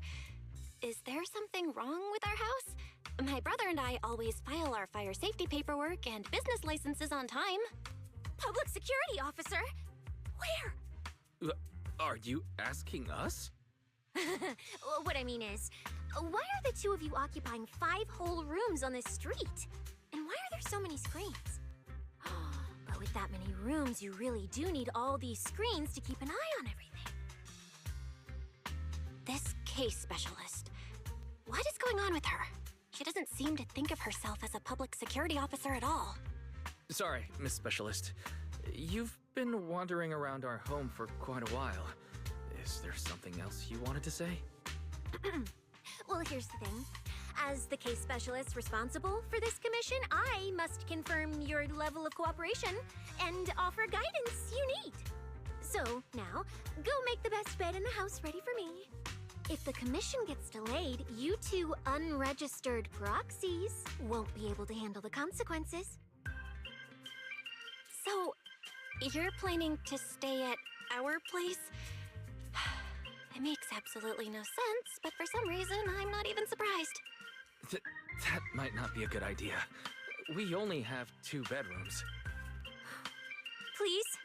is there something wrong with our house? My brother and I always file our fire safety paperwork and business licenses on time. Public Security Officer? Where? Are you asking us? What I mean is, why are the two of you occupying 5 whole rooms on this street? And why are there so many screens? But with that many rooms, you really do need all these screens to keep an eye on everything. This case specialist. What is going on with her? She doesn't seem to think of herself as a public security officer at all. Sorry, Miss Specialist. You've been wandering around our home for quite a while. Is there something else you wanted to say? Well, here's the thing. As the case specialist responsible for this commission, I must confirm your level of cooperation and offer guidance you need. So, now, go make the best bed in the house ready for me. If the commission gets delayed, you two unregistered proxies won't be able to handle the consequences. So, you're planning to stay at our place? It makes absolutely no sense, but for some reason, I'm not even surprised. That might not be a good idea. We only have 2 bedrooms. Please?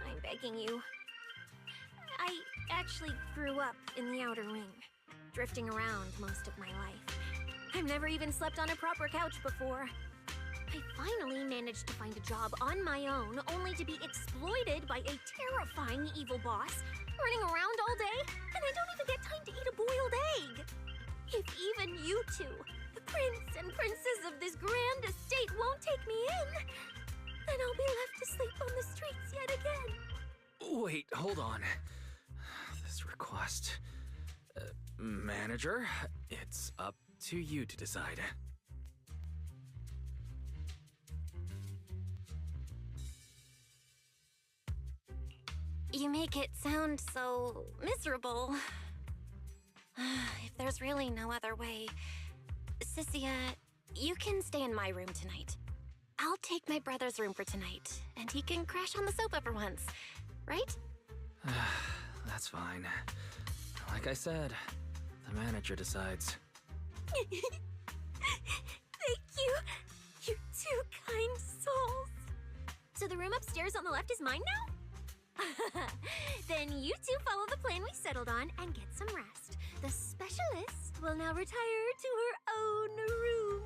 I'm begging you. I actually grew up in the Outer Ring, drifting around most of my life. I've never even slept on a proper couch before. I finally managed to find a job on my own, only to be exploited by a terrifying evil boss, running around all day, and I don't even get time to eat a boiled egg. If even you two, the prince and princess of this grand estate, won't take me in, then I'll be left to sleep on the streets yet again. Wait, hold on. This request... manager, it's up to you to decide. You make it sound so miserable. If there's really no other way, Cynthia, you can stay in my room tonight. I'll take my brother's room for tonight, and he can crash on the sofa for once, right? That's fine. Like I said, the manager decides. Thank you, you two kind souls. So the room upstairs on the left is mine now? Then you two follow the plan we settled on and get some rest. The specialist will now retire to her own room.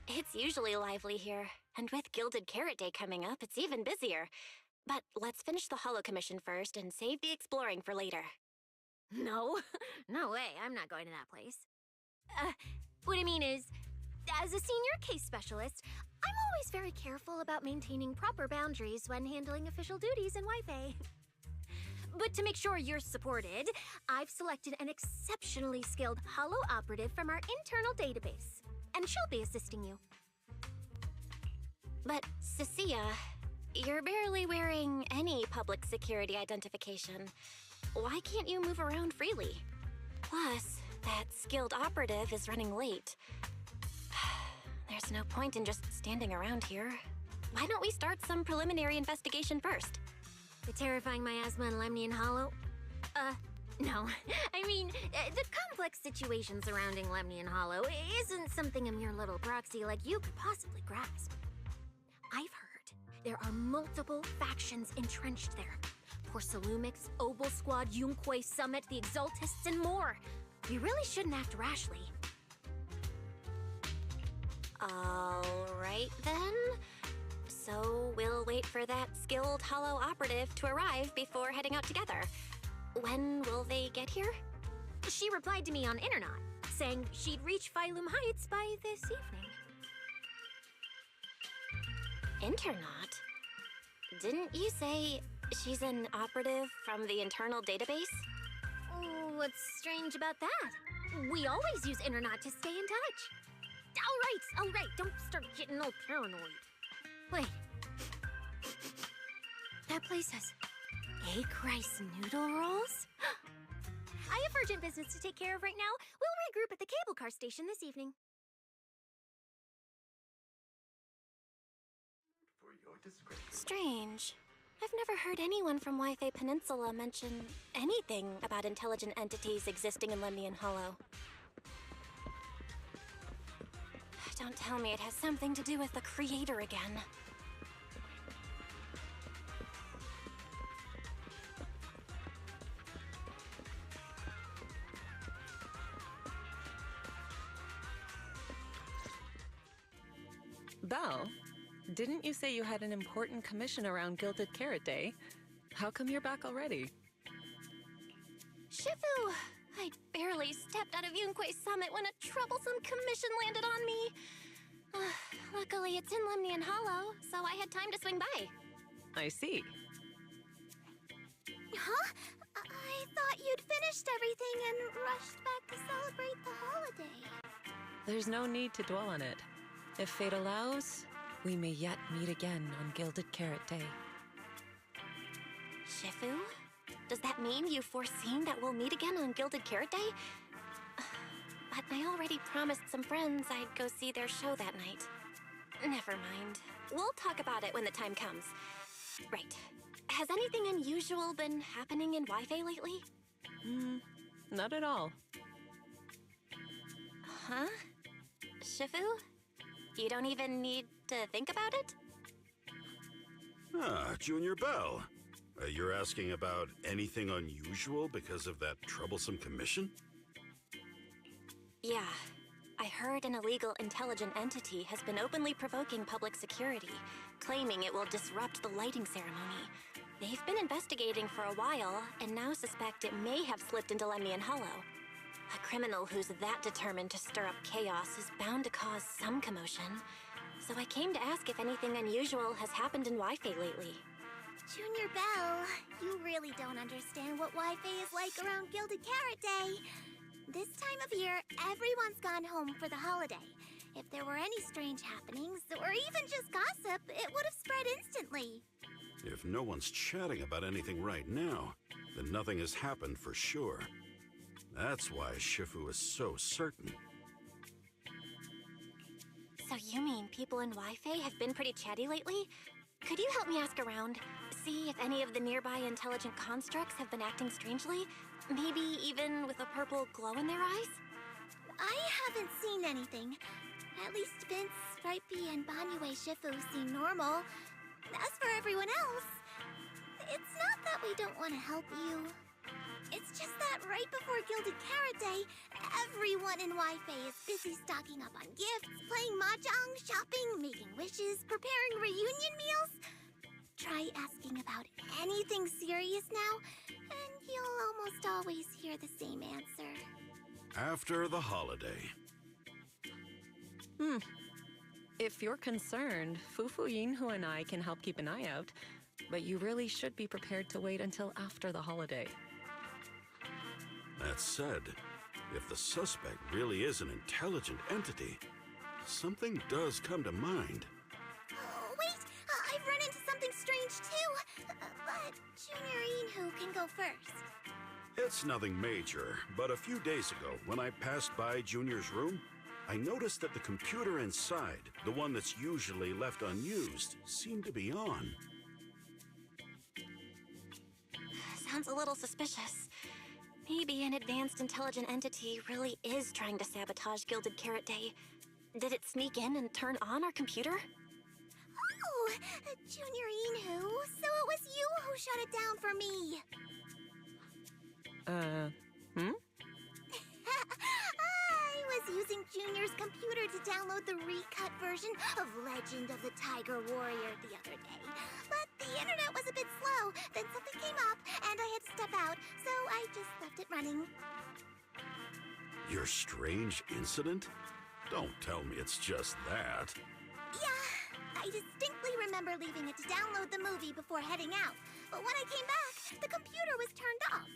It's usually lively here, and with Gilded Carrot Day coming up, it's even busier. But let's finish the holo commission first and save the exploring for later. No, no way, I'm not going to that place. What I mean is, as a senior case specialist, I'm always very careful about maintaining proper boundaries when handling official duties in Wi-Fi. But to make sure you're supported, I've selected an exceptionally skilled holo operative from our internal database, and she'll be assisting you. But, Cecilia, you're barely wearing any public security identification. Why can't you move around freely? Plus, that skilled operative is running late. There's no point in just standing around here. Why don't we start some preliminary investigation first? The terrifying miasma in Lemnian Hollow? No. I mean, the complex situation surrounding Lemnian Hollow isn't something a mere little proxy like you could possibly grasp. I've heard there are multiple factions entrenched there. Porcelumix, Obel Squad, Yunque Summit, the Exaltists, and more. We really shouldn't act rashly. All right, then. So we'll wait for that skilled holo operative to arrive before heading out together. When will they get here? She replied to me on Internet, saying she'd reach Phylum Heights by this evening. Internet? Didn't you say she's an operative from the internal database? What's strange about that? We always use Internet to stay in touch. All right, don't start getting all paranoid. Wait. That place has egg rice noodle rolls? I have urgent business to take care of right now. We'll regroup at the cable car station this evening. Strange. I've never heard anyone from Wi-Fi Peninsula mention anything about intelligent entities existing in Lemnian Hollow. Don't tell me it has something to do with the creator again. Belle, didn't you say you had an important commission around Gilded Carrot Day? How come you're back already? Shifu! I barely stepped out of Yunque Summit when a troublesome commission landed on me. Luckily, it's in Lemnian Hollow, so I had time to swing by. I see. Huh? I thought you'd finished everything and rushed back to celebrate the holiday. There's no need to dwell on it. If fate allows, we may yet meet again on Gilded Carrot Day. Shifu? Does that mean you've foreseen that we'll meet again on Gilded Carrot Day? But I already promised some friends I'd go see their show that night. Never mind. We'll talk about it when the time comes. Right. Has anything unusual been happening in Wi-Fi lately? Not at all. Huh? Shifu? You don't even need to think about it? Junior Belle. You're asking about anything unusual because of that troublesome commission? Yeah. I heard an illegal intelligent entity has been openly provoking public security, claiming it will disrupt the lighting ceremony. They've been investigating for a while, and now suspect it may have slipped into Lemnian Hollow. A criminal who's that determined to stir up chaos is bound to cause some commotion. So I came to ask if anything unusual has happened in Wi-Fi lately. Junior Belle, you really don't understand what Wi-Fi is like around Gilded Carrot Day. This time of year, everyone's gone home for the holiday. If there were any strange happenings, or even just gossip, it would have spread instantly. If no one's chatting about anything right now, then nothing has happened for sure. That's why Shifu is so certain. So you mean people in Wi-Fi have been pretty chatty lately? Could you help me ask around? See if any of the nearby intelligent constructs have been acting strangely? Maybe even with a purple glow in their eyes? I haven't seen anything. At least Vince, Stripey, and Banyue Shifu seem normal. As for everyone else, it's not that we don't want to help you. It's just that right before Gilded Carrot Day, everyone in Wi-Fi is busy stocking up on gifts, playing mahjong, shopping, making wishes, preparing reunion meals. Try asking about anything serious now, and you'll almost always hear the same answer. After the holiday. If you're concerned, Fufu Yinhu and I can help keep an eye out, but you really should be prepared to wait until after the holiday. That said, if the suspect really is an intelligent entity, something does come to mind. Oh, wait! I've run into something strange too! But Junior Yinhu can go first. It's nothing major, but a few days ago, when I passed by Junior's room, I noticed that the computer inside, the one that's usually left unused, seemed to be on. Sounds a little suspicious. Maybe an advanced intelligent entity really is trying to sabotage Gilded Carrot Day. Did it sneak in and turn on our computer? Oh, Junior Yinhu, so it was you who shut it down for me. I was using Junior's computer to download the recut version of Legend of the Tiger Warrior the other day. But the internet was a bit slow, then something came up, and I had to step out, so I just left it running. Your strange incident? Don't tell me it's just that. Yeah, I distinctly remember leaving it to download the movie before heading out. But when I came back, the computer was turned off.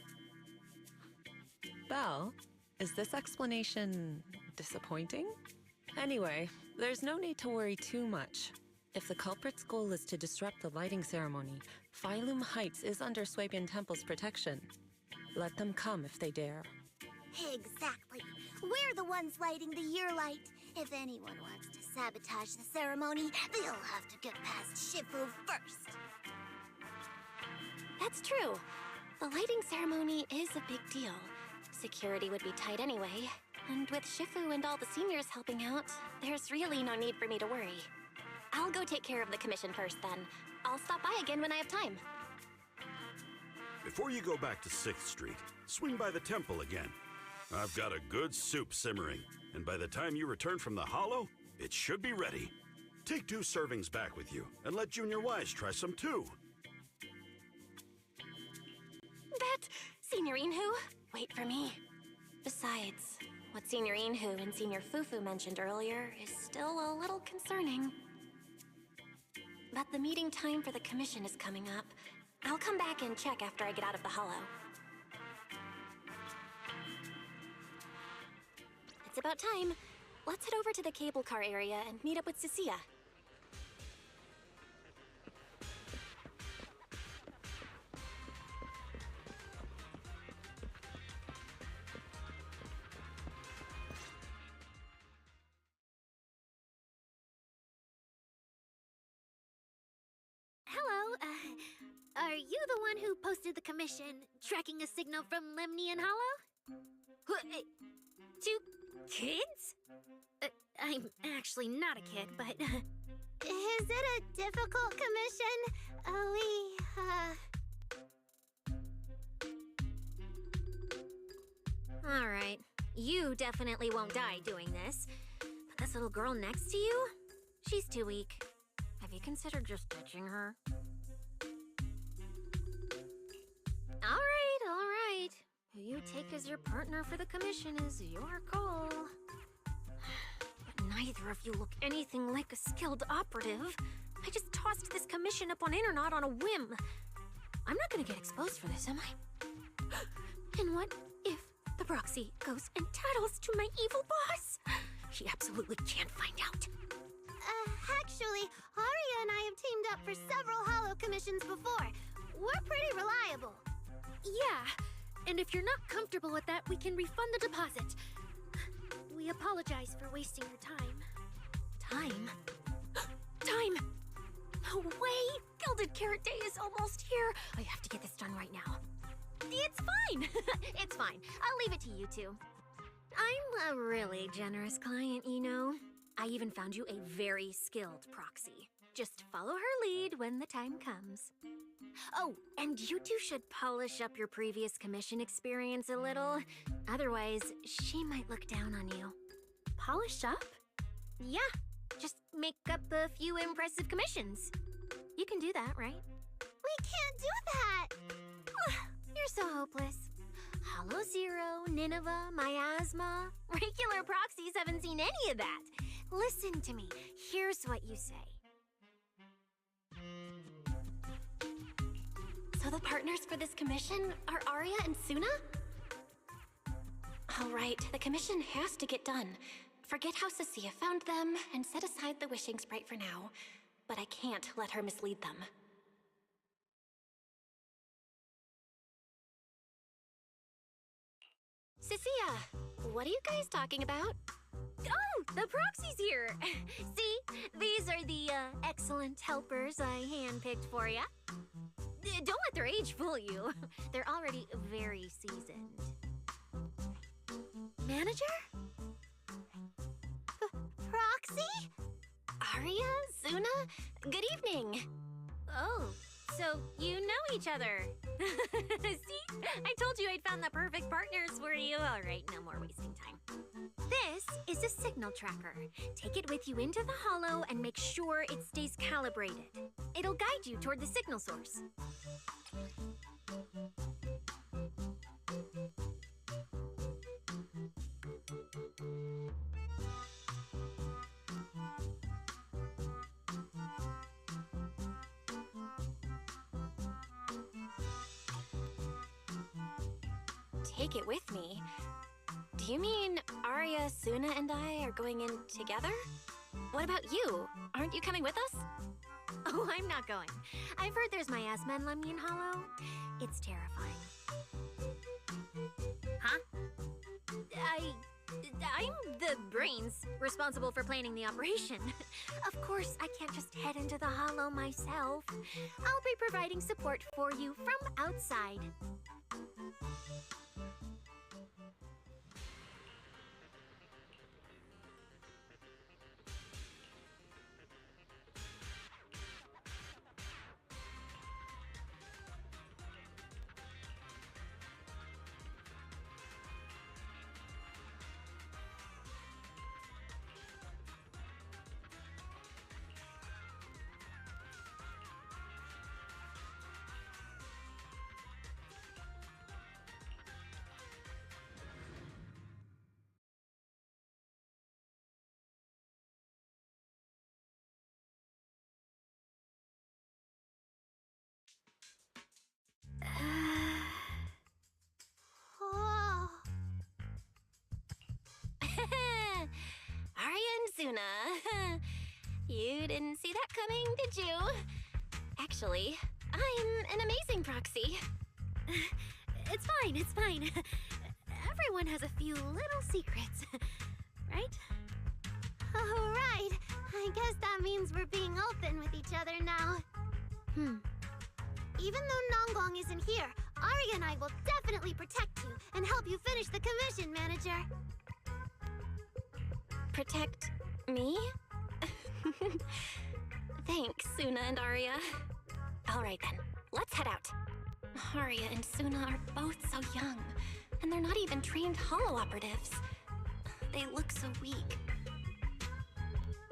Belle, is this explanation disappointing? Anyway, there's no need to worry too much. If the culprit's goal is to disrupt the lighting ceremony, Phylum Heights is under Swabian Temple's protection. Let them come if they dare. Exactly. We're the ones lighting the year light. If anyone wants to sabotage the ceremony, they'll have to get past Shifu first. That's true. The lighting ceremony is a big deal. Security would be tight anyway. And with Shifu and all the seniors helping out, there's really no need for me to worry. I'll go take care of the commission first then. I'll stop by again when I have time. Before you go back to 6th Street, swing by the temple again. I've got a good soup simmering, and by the time you return from the Hollow, it should be ready. Take 2 servings back with you, and let Junior Wise try some too. That, Senior Yinhu, wait for me. Besides, what Senior Yinhu and Senior Fufu mentioned earlier is still a little concerning. But the meeting time for the commission is coming up. I'll come back and check after I get out of the Hollow. It's about time. Let's head over to the cable car area and meet up with Cecilia. Hello, are you the one who posted the commission, tracking a signal from Lemnian Hollow? 2 kids? I'm actually not a kid, but... Is it a difficult commission? Alright, you definitely won't die doing this. But this little girl next to you? She's too weak. Have you considered just ditching her? Alright. Who you take as your partner for the commission is your call. But neither of you look anything like a skilled operative. I just tossed this commission up on Internet on a whim. I'm not gonna get exposed for this, am I? And what if the proxy goes and tattles to my evil boss? She absolutely can't find out. Actually, Aria and I have teamed up for several Hollow commissions before. We're pretty reliable. Yeah, and if you're not comfortable with that, we can refund the deposit. We apologize for wasting your time. Time? Time! No way! Gilded Carrot Day is almost here! I have to get this done right now. It's fine! It's fine. I'll leave it to you two. I'm a really generous client, you know. I even found you a very skilled proxy. Just follow her lead when the time comes. Oh, and you two should polish up your previous commission experience a little. Otherwise, she might look down on you. Polish up? Yeah, just make up a few impressive commissions. You can do that, right? We can't do that! You're so hopeless. Hollow Zero, Nineveh, Miasma. Regular proxies haven't seen any of that. Listen to me. Here's what you say. So the partners for this commission are Arya and Suna? All right, the commission has to get done. Forget how Cecilia found them, and set aside the wishing sprite for now. But I can't let her mislead them. Cecilia, what are you guys talking about? Oh, the proxy's here. See, these are the excellent helpers I handpicked for you. Don't let their age fool you. They're already very seasoned. Manager? Proxy? Arya? Suna? Good evening. Oh, so you know each other. See? I told you I'd found the perfect partners for you. All right, no more wasting time. This is a signal tracker. Take it with you into the hollow and make sure it stays calibrated. It'll guide you toward the signal source. Take it with me? Do you mean Arya, Suna, and I are going in together? What about you? Aren't you coming with us? Oh, I'm not going. I've heard there's miasma in Lemnian Hollow. It's terrifying. Huh? I'm the brains responsible for planning the operation. Of course, I can't just head into the Hollow myself. I'll be providing support for you from outside. Oh. Arya and Suna. You didn't see that coming, did you? Actually, I'm an amazing proxy. It's fine, it's fine. Everyone has a few little secrets, right? Oh, right. I guess that means we're being open with each other now. Even though Nonggong isn't here, Arya and I will definitely protect you and help you finish the commission, Manager. Protect me? Thanks, Suna and Arya. All right then, let's head out. Arya and Suna are both so young, and they're not even trained hollow operatives. They look so weak.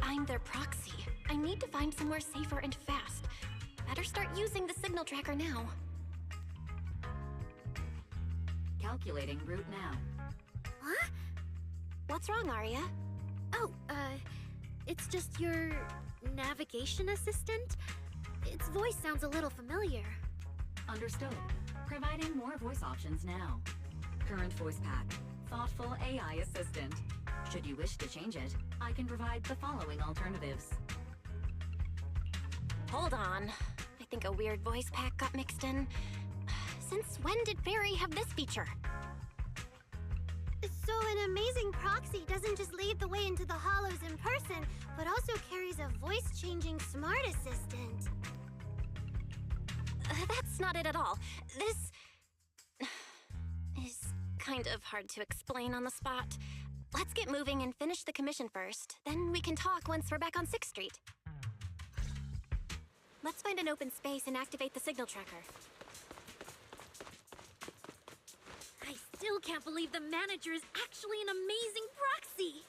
I'm their proxy. I need to find somewhere safer and fast. Better start using the signal tracker now. Calculating route now. Huh? What's wrong, Arya? Oh, it's just your navigation assistant. Its voice sounds a little familiar. Understood. Providing more voice options now. Current voice pack. Thoughtful AI assistant. Should you wish to change it, I can provide the following alternatives. Hold on. I think a weird voice pack got mixed in. Since when did Fairy have this feature? So an amazing proxy doesn't just lead the way into the hollows in person, but also carries a voice-changing smart assistant. That's not it at all. This is kind of hard to explain on the spot. Let's get moving and finish the commission first. Then we can talk once we're back on 6th Street. Let's find an open space and activate the signal tracker. I still can't believe the manager is actually an amazing proxy!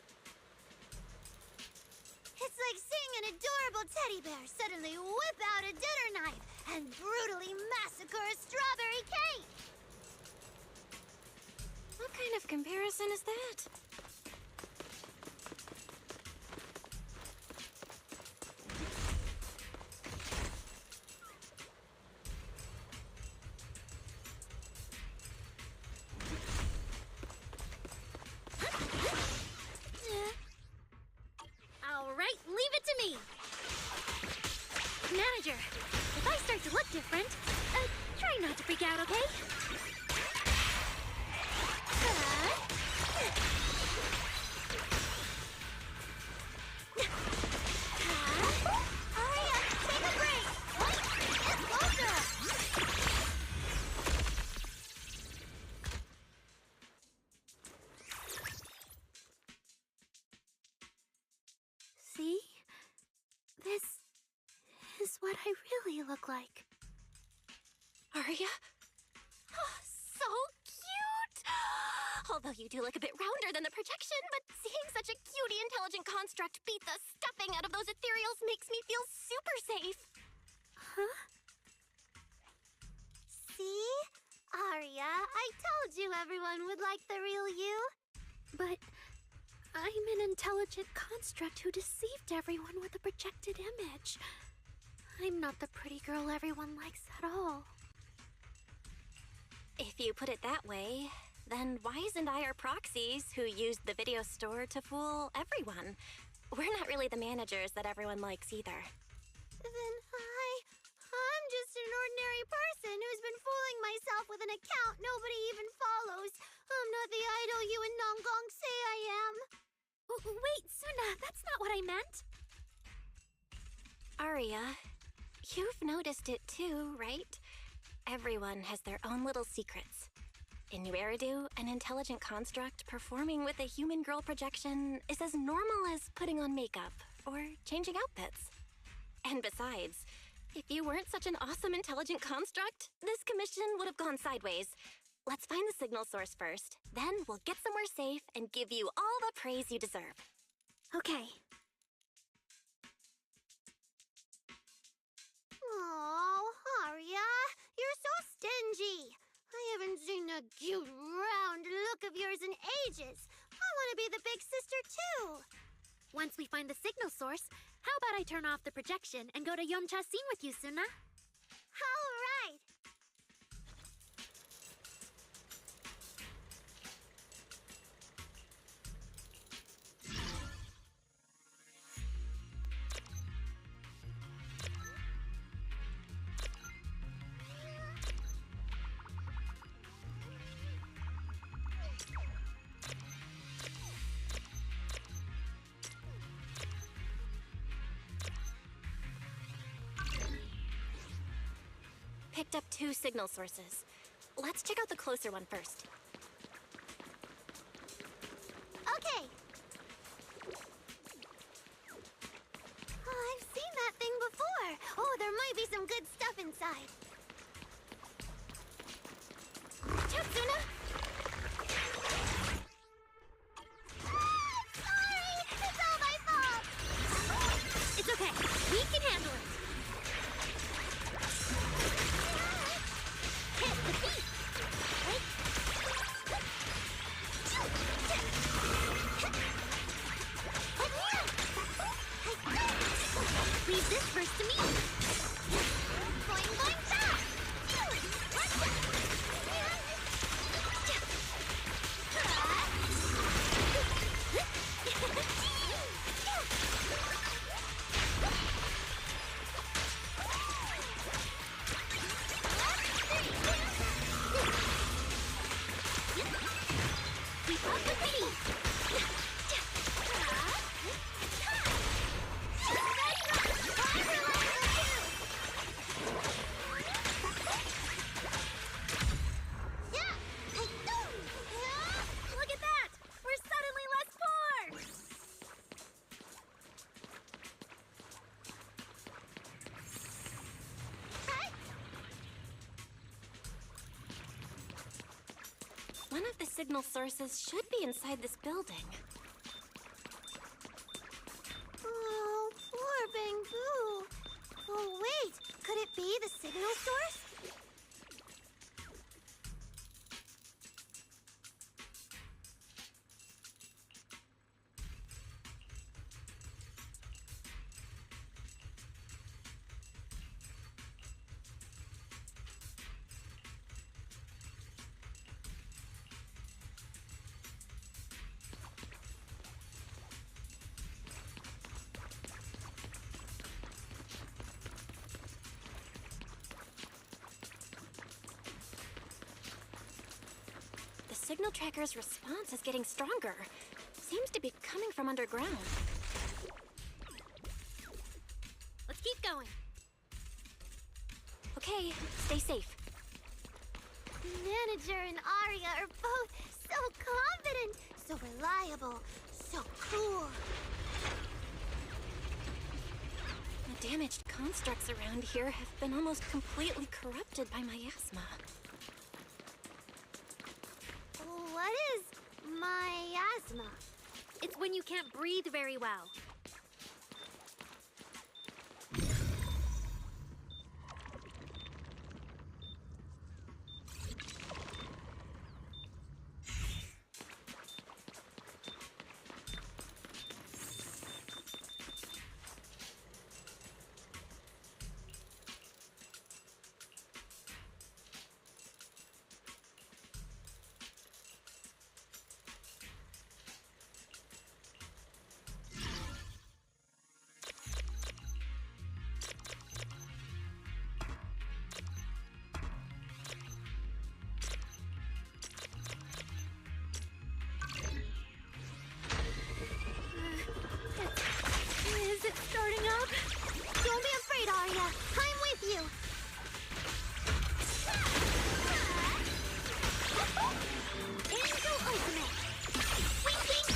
It's like seeing an adorable teddy bear suddenly whip out a dinner knife and brutally massacre a strawberry cake! What kind of comparison is that? Alright, leave it to me! Manager, if I start to look different, try not to freak out, okay? Aria, take a break! Get closer! See? This is what I really look like. Arya? Oh, so cute! Although you do look a bit rounder than the projection, but seeing such a cutie intelligent construct beat the stuffing out of those ethereals makes me feel super safe. Huh? See? Aria, I told you everyone would like the real you. But I'm an intelligent construct who deceived everyone with a projected image. I'm not the pretty girl everyone likes at all. If you put it that way, then why isn't I our proxies who used the video store to fool everyone? We're not really the managers that everyone likes either. Then I'm just an ordinary person who's been fooling myself with an account nobody even follows. I'm not the idol you and Nongong say I am. Wait, Suna, that's not what I meant. Arya, you've noticed it too, right? Everyone has their own little secrets. In New Eridu, an intelligent construct performing with a human girl projection is as normal as putting on makeup or changing outfits. And besides, if you weren't such an awesome intelligent construct, this commission would have gone sideways. Let's find the signal source first, then we'll get somewhere safe and give you all the praise you deserve. Okay. Oh, Aria, you're so stingy. I haven't seen that cute, round look of yours in ages. I want to be the big sister, too. Once we find the signal source, how about I turn off the projection and go to Yomcha scene with you, Suna? All right. Picked up 2 signal sources. Let's check out the closer one first. Okay. Oh, I've seen that thing before. Oh, there might be some good stuff inside. Chatsuna! Sorry! It's all my fault! It's okay. We can handle it. Hit the beat! Leave this first to me. Boing, boing, back! Keep up with me. I rely on you! signal sources should be inside this building. Oh, poor Bangoo. Oh, wait. Could it be the signal source? The signal tracker's response is getting stronger. Seems to be coming from underground. Let's keep going. Okay, stay safe. Manager and Arya are both so confident, so reliable, so cool. The damaged constructs around here have been almost completely corrupted by miasma. What is miasma? It's when you can't breathe very well. Is it starting up? Don't be afraid, Arya. I'm with you. Angel Ultimate. Winking.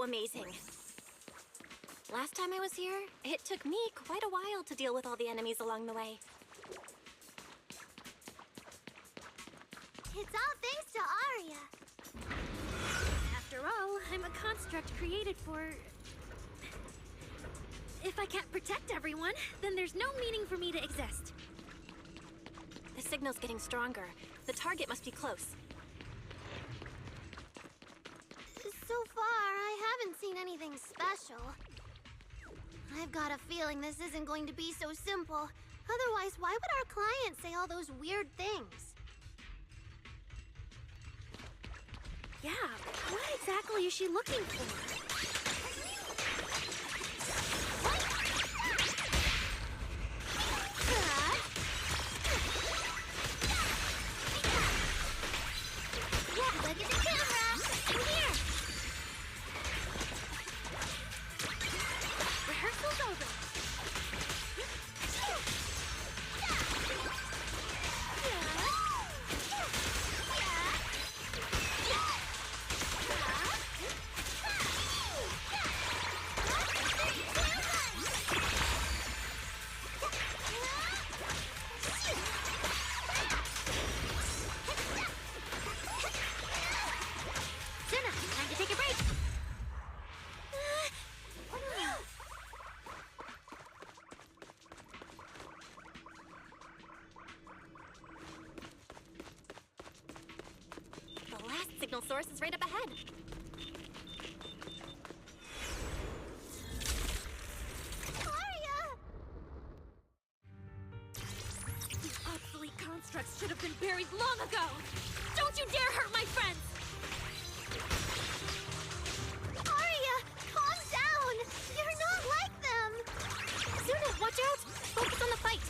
Amazing. Last time I was here, it took me quite a while to deal with all the enemies along the way. It's all thanks to Arya. After all, I'm a construct created for... If I can't protect everyone, then there's no meaning for me to exist. The signal's getting stronger. The target must be close. So far, I haven't seen anything special. I've got a feeling this isn't going to be so simple. Otherwise, why would our client say all those weird things? Yeah, what exactly is she looking for? Yeah, look at the camera! Here! Rehearsal's over. Time to take a break! The last signal source is right up ahead. Arya! These obsolete constructs should have been buried long ago! Don't you dare hurt my friends! Arya, calm down! You're not like them! Zuna, watch out! Focus on the fight!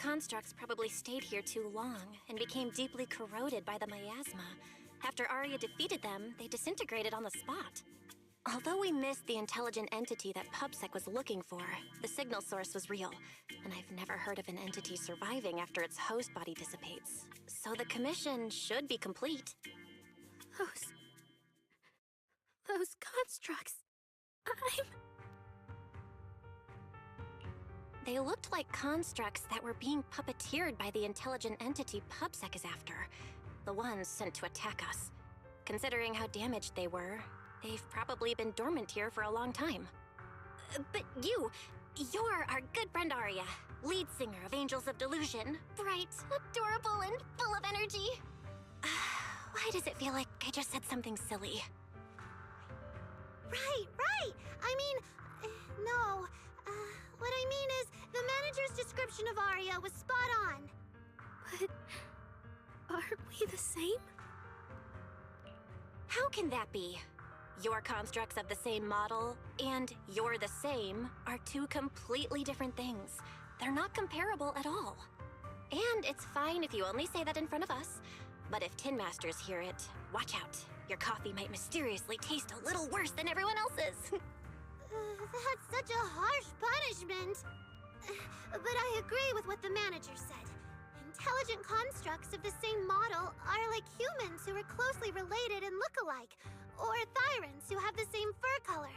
constructs probably stayed here too long and became deeply corroded by the miasma. After Arya defeated them, they disintegrated on the spot. Although we missed the intelligent entity that PubSec was looking for, the signal source was real, and I've never heard of an entity surviving after its host body dissipates. So the commission should be complete. Those constructs... They looked like constructs that were being puppeteered by the intelligent entity PubSec is after. The ones sent to attack us. Considering how damaged they were, they've probably been dormant here for a long time. But you're our good friend Arya, lead singer of Angels of Delusion. Bright, adorable, and full of energy. Why does it feel like I just said something silly? Right. I mean, no. What I mean is, the manager's description of Arya was spot on. But aren't we the same? How can that be? Your constructs of the same model and you're the same are two completely different things. They're not comparable at all. And it's fine if you only say that in front of us. But if Tin Masters hear it, watch out. Your coffee might mysteriously taste a little worse than everyone else's. That's such a harsh punishment. But I agree with what the manager said. Intelligent constructs of the same model are like humans who are closely related and look alike, or Thyrans who have the same fur color.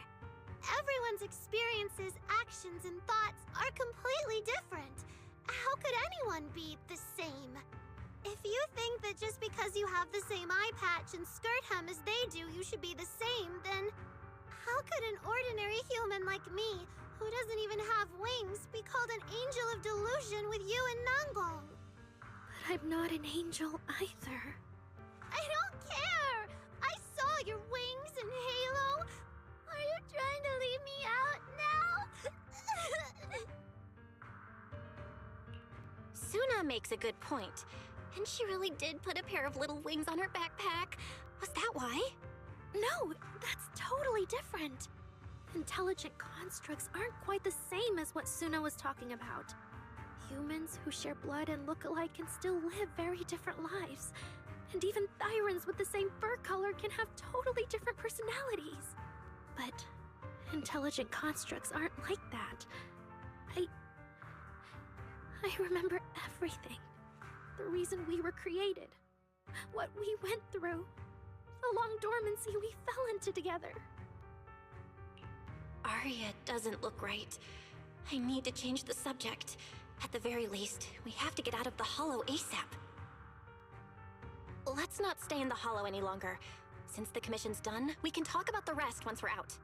Everyone's experiences, actions, and thoughts are completely different. How could anyone be the same? If you think that just because you have the same eye patch and skirt hem as they do, you should be the same, then how could an ordinary human like me, who doesn't even have wings, be called an angel of delusion with you and Nangbong? But I'm not an angel either. I don't care! I saw your wings and halo! Are you trying to leave me out now? Suna makes a good point. And she really did put a pair of little wings on her backpack. Was that why? No, that's totally different. Intelligent constructs aren't quite the same as what Suna was talking about. Humans who share blood and look alike can still live very different lives. And even Thyrans with the same fur color can have totally different personalities. But intelligent constructs aren't like that. I remember everything. The reason we were created. What we went through. The long dormancy we fell into together. Arya doesn't look right. I need to change the subject. At the very least, we have to get out of the Hollow ASAP. Let's not stay in the Hollow any longer. Since the commission's done, we can talk about the rest once we're out.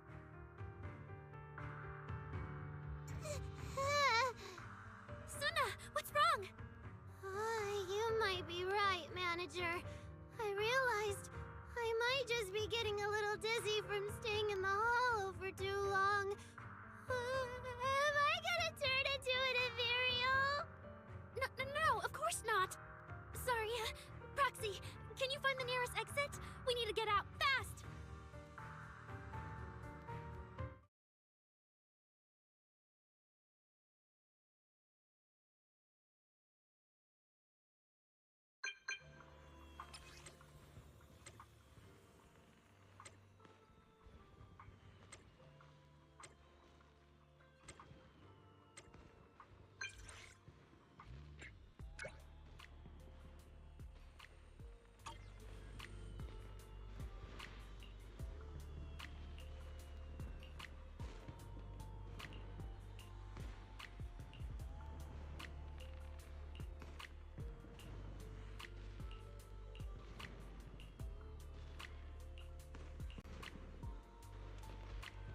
Suna, what's wrong? You might be right, Manager. I realized I might just be getting a little dizzy from staying in the Hollow for too long. Am I gonna turn into an ethereal? No, of course not. Sorry, Proxy, can you find the nearest exit? We need to get out fast.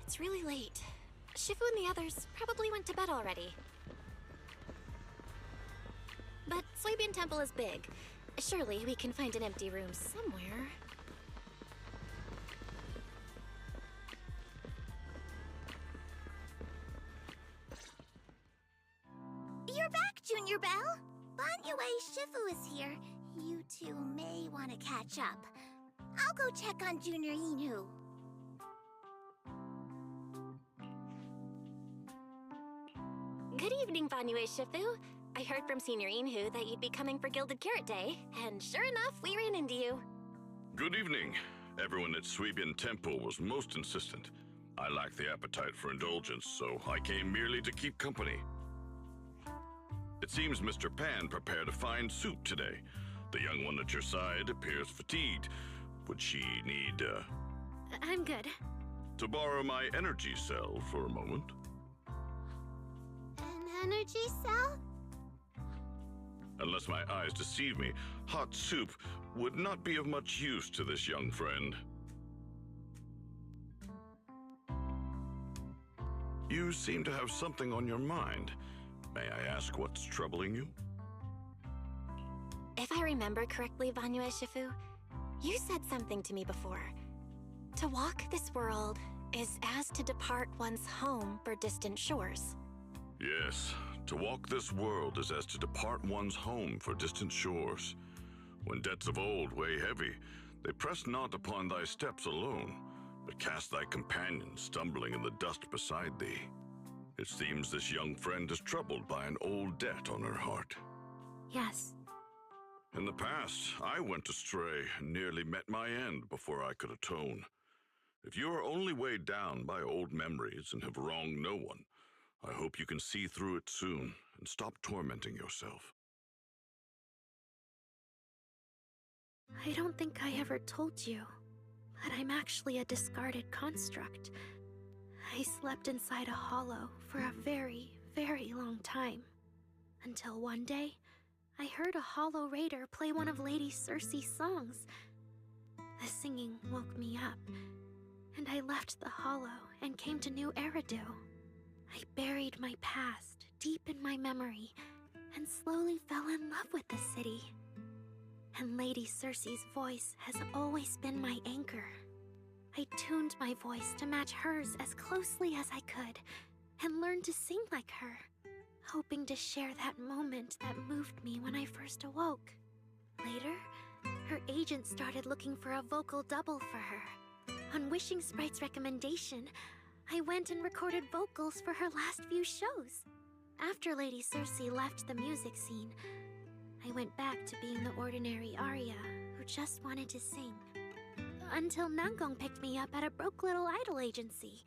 It's really late. Shifu and the others probably went to bed already. But Soybean Temple is big. Surely we can find an empty room somewhere. You're back, Junior Belle. Banyue Shifu is here. You two may want to catch up. I'll go check on Junior Inu. Good evening, Banyue Shifu. I heard from Senior Inhu that you'd be coming for Gilded Carrot Day, and sure enough, we ran into you. Good evening. Everyone at Suibian Temple was most insistent. I lack the appetite for indulgence, so I came merely to keep company. It seems Mr. Pan prepared a fine soup today. The young one at your side appears fatigued. Would she need, I'm good. to borrow my energy cell for a moment? An energy cell? Unless my eyes deceive me, hot soup would not be of much use to this young friend. You seem to have something on your mind. May I ask what's troubling you? If I remember correctly, Banyue Shifu, you said something to me before. To walk this world is as to depart one's home for distant shores. Yes, to walk this world is as to depart one's home for distant shores. When debts of old weigh heavy, they press not upon thy steps alone, but cast thy companion stumbling in the dust beside thee. It seems this young friend is troubled by an old debt on her heart. Yes. In the past, I went astray and nearly met my end before I could atone. If you are only weighed down by old memories and have wronged no one, I hope you can see through it soon and stop tormenting yourself. I don't think I ever told you, but I'm actually a discarded construct. I slept inside a hollow for a very, very long time. Until one day, I heard a hollow raider play one of Lady Circe's songs. The singing woke me up, and I left the hollow and came to New Eridu. I buried my past deep in my memory and slowly fell in love with the city. And Lady Circe's voice has always been my anchor. I tuned my voice to match hers as closely as I could and learned to sing like her, hoping to share that moment that moved me when I first awoke. Later, her agent started looking for a vocal double for her. On Wishing Sprite's recommendation, I went and recorded vocals for her last few shows. After Lady Circe left the music scene, I went back to being the ordinary Arya who just wanted to sing. Until Nangong picked me up at a broke little idol agency.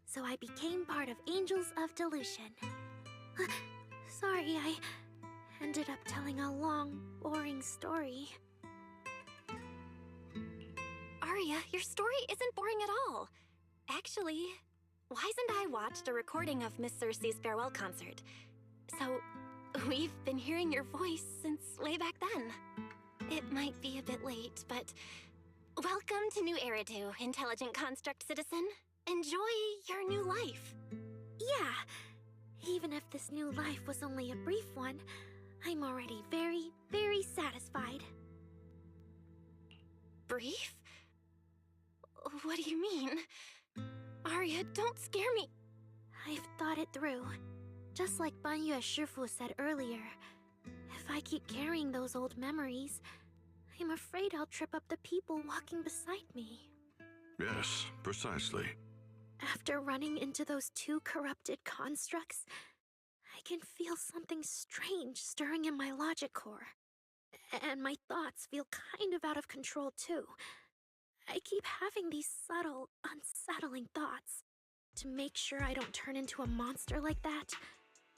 So I became part of Angels of Delusion. Sorry, I ended up telling a long, boring story. Arya, your story isn't boring at all. Actually, Wise and I watched a recording of Miss Circe's farewell concert. So, we've been hearing your voice since way back then. It might be a bit late, but welcome to New Eridu, intelligent construct citizen. Enjoy your new life. Yeah, even if this new life was only a brief one, I'm already very, very satisfied. Brief? What do you mean? Arya, don't scare me. I've thought it through. Just like Banyue Shifu said earlier, if I keep carrying those old memories, I'm afraid I'll trip up the people walking beside me. Yes, precisely. After running into those two corrupted constructs, I can feel something strange stirring in my logic core. And my thoughts feel kind of out of control too. I keep having these subtle, unsettling thoughts. To make sure I don't turn into a monster like that,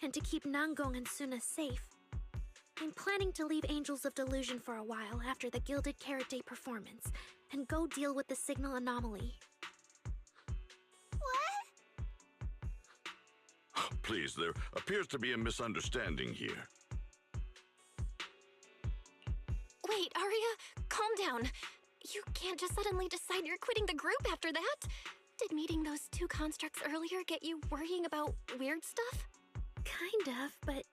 and to keep Nangong and Suna safe, I'm planning to leave Angels of Delusion for a while after the Gilded Carrot Day performance, and go deal with the signal anomaly. What? Please, there appears to be a misunderstanding here. Wait, Arya, calm down. You can't just suddenly decide you're quitting the group after that. Did meeting those two constructs earlier get you worrying about weird stuff? Kind of, but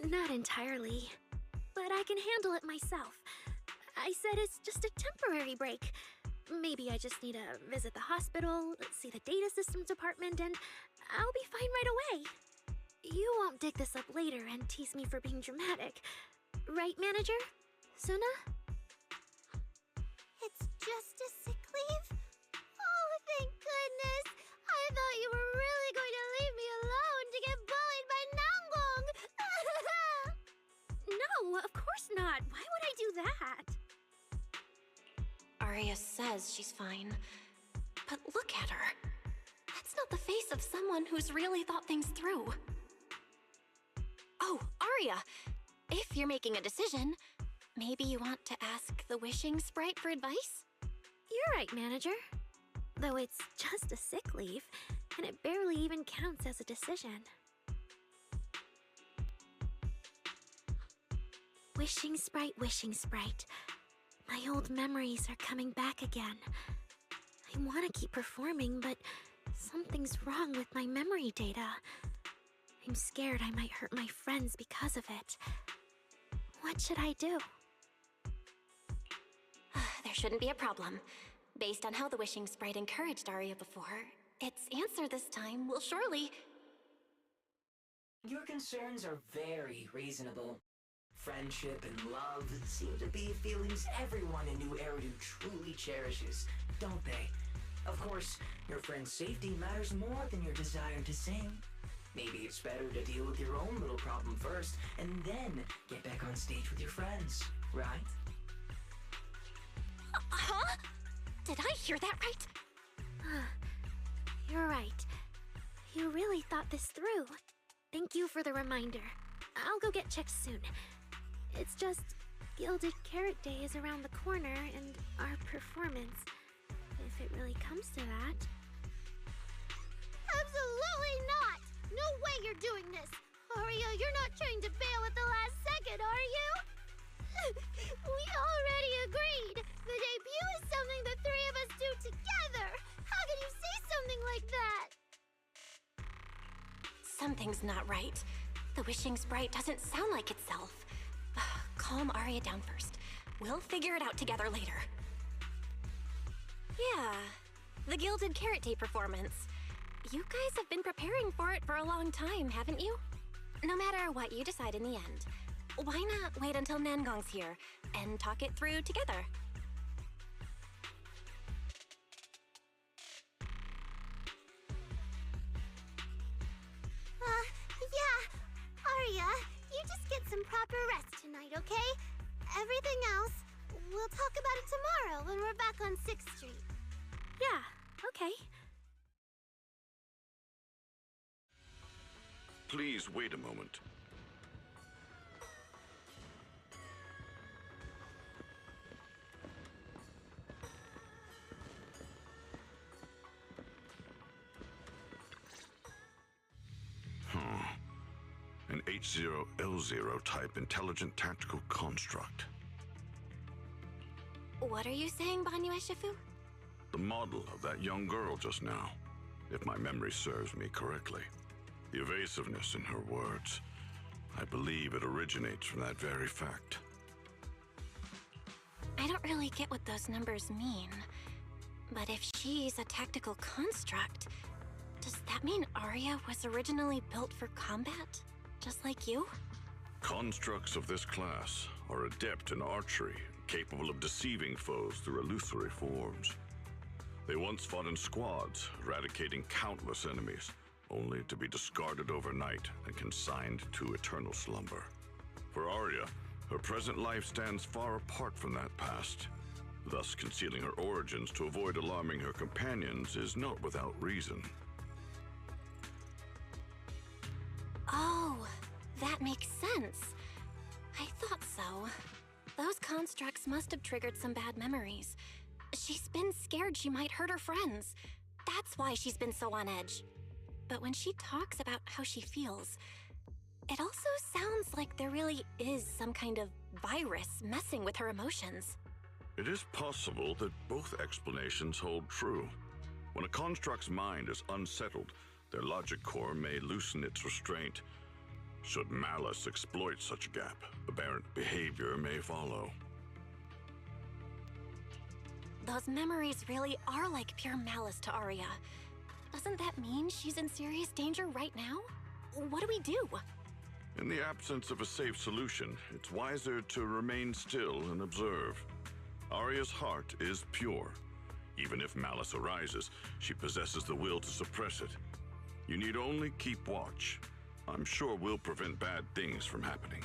not entirely. But I can handle it myself. I said it's just a temporary break. Maybe I just need to visit the hospital, see the data systems department, and I'll be fine right away. You won't dig this up later and tease me for being dramatic. Right, manager? Suna? It's just a sick leave? Oh, thank goodness! I thought you were really going to leave me alone to get bullied by Nangong! Arya says she's fine. But look at her. That's not the face of someone who's really thought things through. Oh, Arya! If you're making a decision, maybe you want to ask the wishing sprite for advice? You're right, Manager. Though it's just a sick leave, and it barely even counts as a decision. Wishing sprite, wishing sprite. My old memories are coming back again. I want to keep performing, but something's wrong with my memory data. I'm scared I might hurt my friends because of it. What should I do? There shouldn't be a problem. Based on how the wishing sprite encouraged Arya before, its answer this time will surely... Your concerns are very reasonable. Friendship and love seem to be feelings everyone in New Eridu truly cherishes, don't they? Of course, your friend's safety matters more than your desire to sing. Maybe it's better to deal with your own little problem first, and then get back on stage with your friends, right? Huh? Did I hear that right? You're right. You really thought this through. Thank you for the reminder. I'll go get checked soon. It's just, Gilded Carrot Day is around the corner, and our performance, if it really comes to that... Absolutely not! No way you're doing this! Arya, you're not trying to bail at the last second, are you? We already agreed! The debut is something the three of us do together! How can you say something like that? Something's not right. The wishing sprite doesn't sound like itself. Calm Arya down first. We'll figure it out together later. Yeah, the Gilded Carrot Day performance. You guys have been preparing for it for a long time, haven't you? No matter what you decide in the end, why not wait until Nangong's here and talk it through together? Yeah. Arya, you just get some proper rest tonight, okay? Everything else, we'll talk about it tomorrow when we're back on 6th Street. Yeah, okay. Please wait a moment. An H0L0 type intelligent tactical construct. What are you saying, Banyue Shifu? The model of that young girl just now, if my memory serves me correctly. The evasiveness in her words. I believe it originates from that very fact. I don't really get what those numbers mean. But if she's a tactical construct, does that mean Arya was originally built for combat? Just like you? Constructs of this class are adept in archery, capable of deceiving foes through illusory forms. They once fought in squads, eradicating countless enemies, only to be discarded overnight and consigned to eternal slumber. For Arya, her present life stands far apart from that past. Thus, concealing her origins to avoid alarming her companions is not without reason. Oh, that makes sense. I thought so. Those constructs must have triggered some bad memories. She's been scared she might hurt her friends. That's why she's been so on edge. But when she talks about how she feels, it also sounds like there really is some kind of virus messing with her emotions. It is possible that both explanations hold true. When a construct's mind is unsettled, their logic core may loosen its restraint. Should malice exploit such a gap, aberrant behavior may follow. Those memories really are like pure malice to Arya. Doesn't that mean she's in serious danger right now? What do we do? In the absence of a safe solution, it's wiser to remain still and observe. Arya's heart is pure. Even if malice arises, she possesses the will to suppress it. You need only keep watch. I'm sure we'll prevent bad things from happening.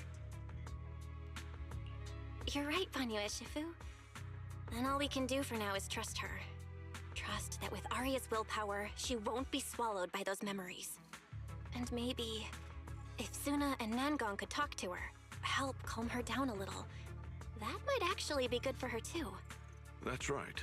You're right, Banyue Shifu. Then all we can do for now is trust her. Trust that with Arya's willpower, she won't be swallowed by those memories. And maybe, if Suna and Nangong could talk to her, help calm her down a little, that might actually be good for her too. That's right.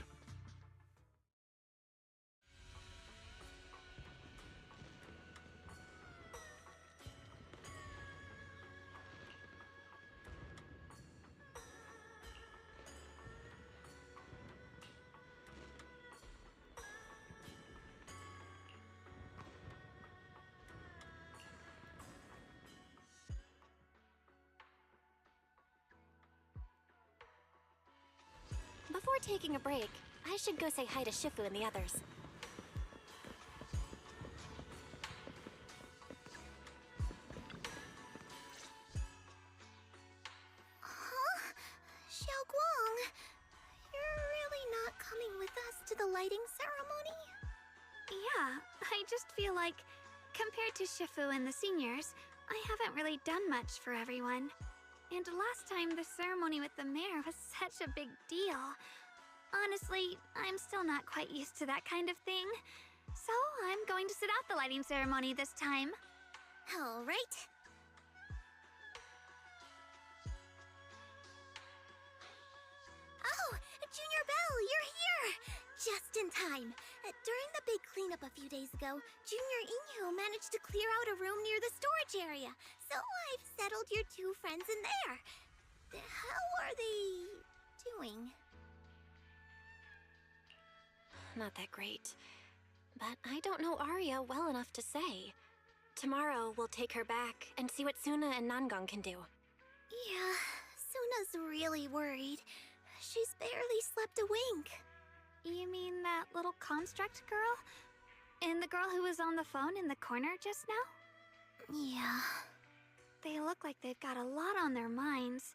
Before taking a break, I should go say hi to Shifu and the others. Huh? Xiaoguang, you're really not coming with us to the lighting ceremony? Yeah, I just feel like, compared to Shifu and the seniors, I haven't really done much for everyone. And last time, the ceremony with the mayor was such a big deal. Honestly, I'm still not quite used to that kind of thing. So I'm going to sit out the lighting ceremony this time. All right. Oh, Junior Belle, you're here! Just in time. During the big cleanup a few days ago, Junior Inyo managed to clear out a room near the storage area. So I've settled your two friends in there. How are they doing? Not that great. But I don't know Arya well enough to say. Tomorrow, we'll take her back and see what Suna and Nangong can do. Yeah, Suna's really worried. She's barely slept a wink. You mean that little construct girl? And the girl who was on the phone in the corner just now? Yeah. They look like they've got a lot on their minds.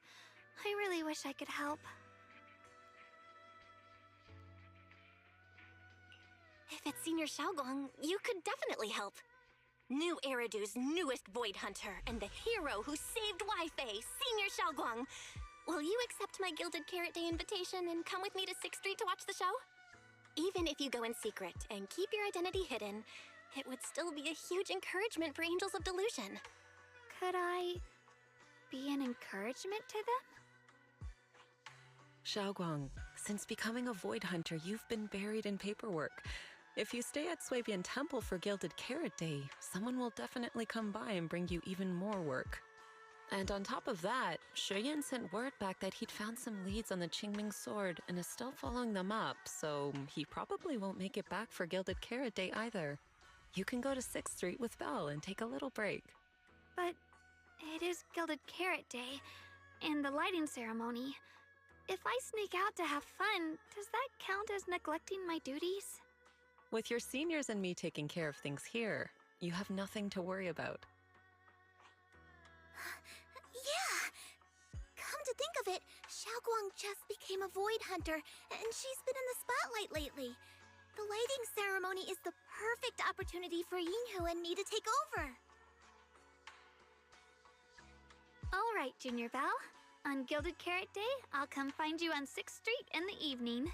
I really wish I could help. If it's Senior Xiaoguang, you could definitely help. New Eridu's newest Void Hunter and the hero who saved Wi-Fi, Senior Xiaoguang. Will you accept my Gilded Carrot Day invitation and come with me to 6th Street to watch the show? Even if you go in secret and keep your identity hidden, it would still be a huge encouragement for Angels of Delusion. Could I be an encouragement to them? Xiaoguang, since becoming a Void Hunter, you've been buried in paperwork. If you stay at Swabian Temple for Gilded Carrot Day, someone will definitely come by and bring you even more work. And on top of that, Shuyan sent word back that he'd found some leads on the Qingming sword and is still following them up, so he probably won't make it back for Gilded Carrot Day either. You can go to 6th Street with Belle and take a little break. But it is Gilded Carrot Day, and the lighting ceremony. If I sneak out to have fun, does that count as neglecting my duties? With your seniors and me taking care of things here, you have nothing to worry about. Yeah! Come to think of it, Xiaoguang just became a Void Hunter, and she's been in the spotlight lately. The lighting ceremony is the perfect opportunity for Yinhu and me to take over. All right, Junior Belle. On Gilded Carrot Day, I'll come find you on 6th Street in the evening.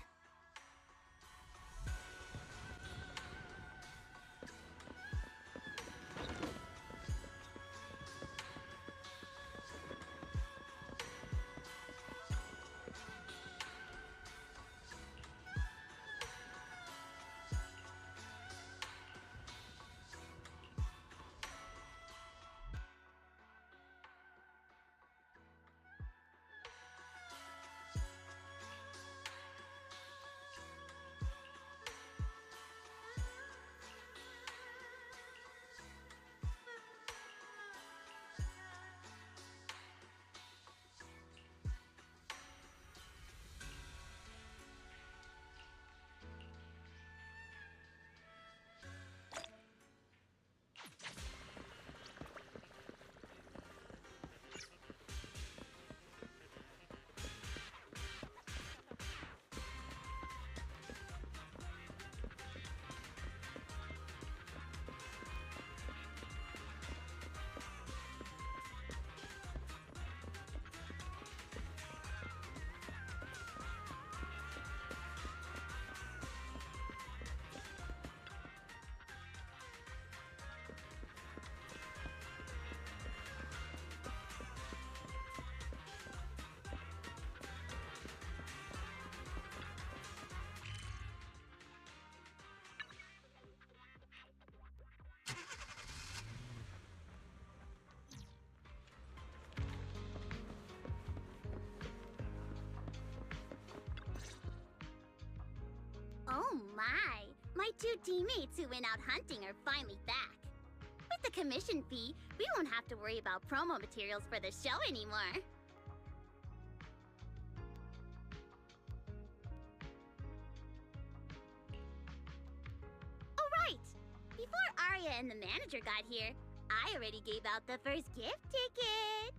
Oh my! My two teammates who went out hunting are finally back. With the commission fee, we won't have to worry about promo materials for the show anymore. Alright! Before Arya and the manager got here, I already gave out the first gift ticket!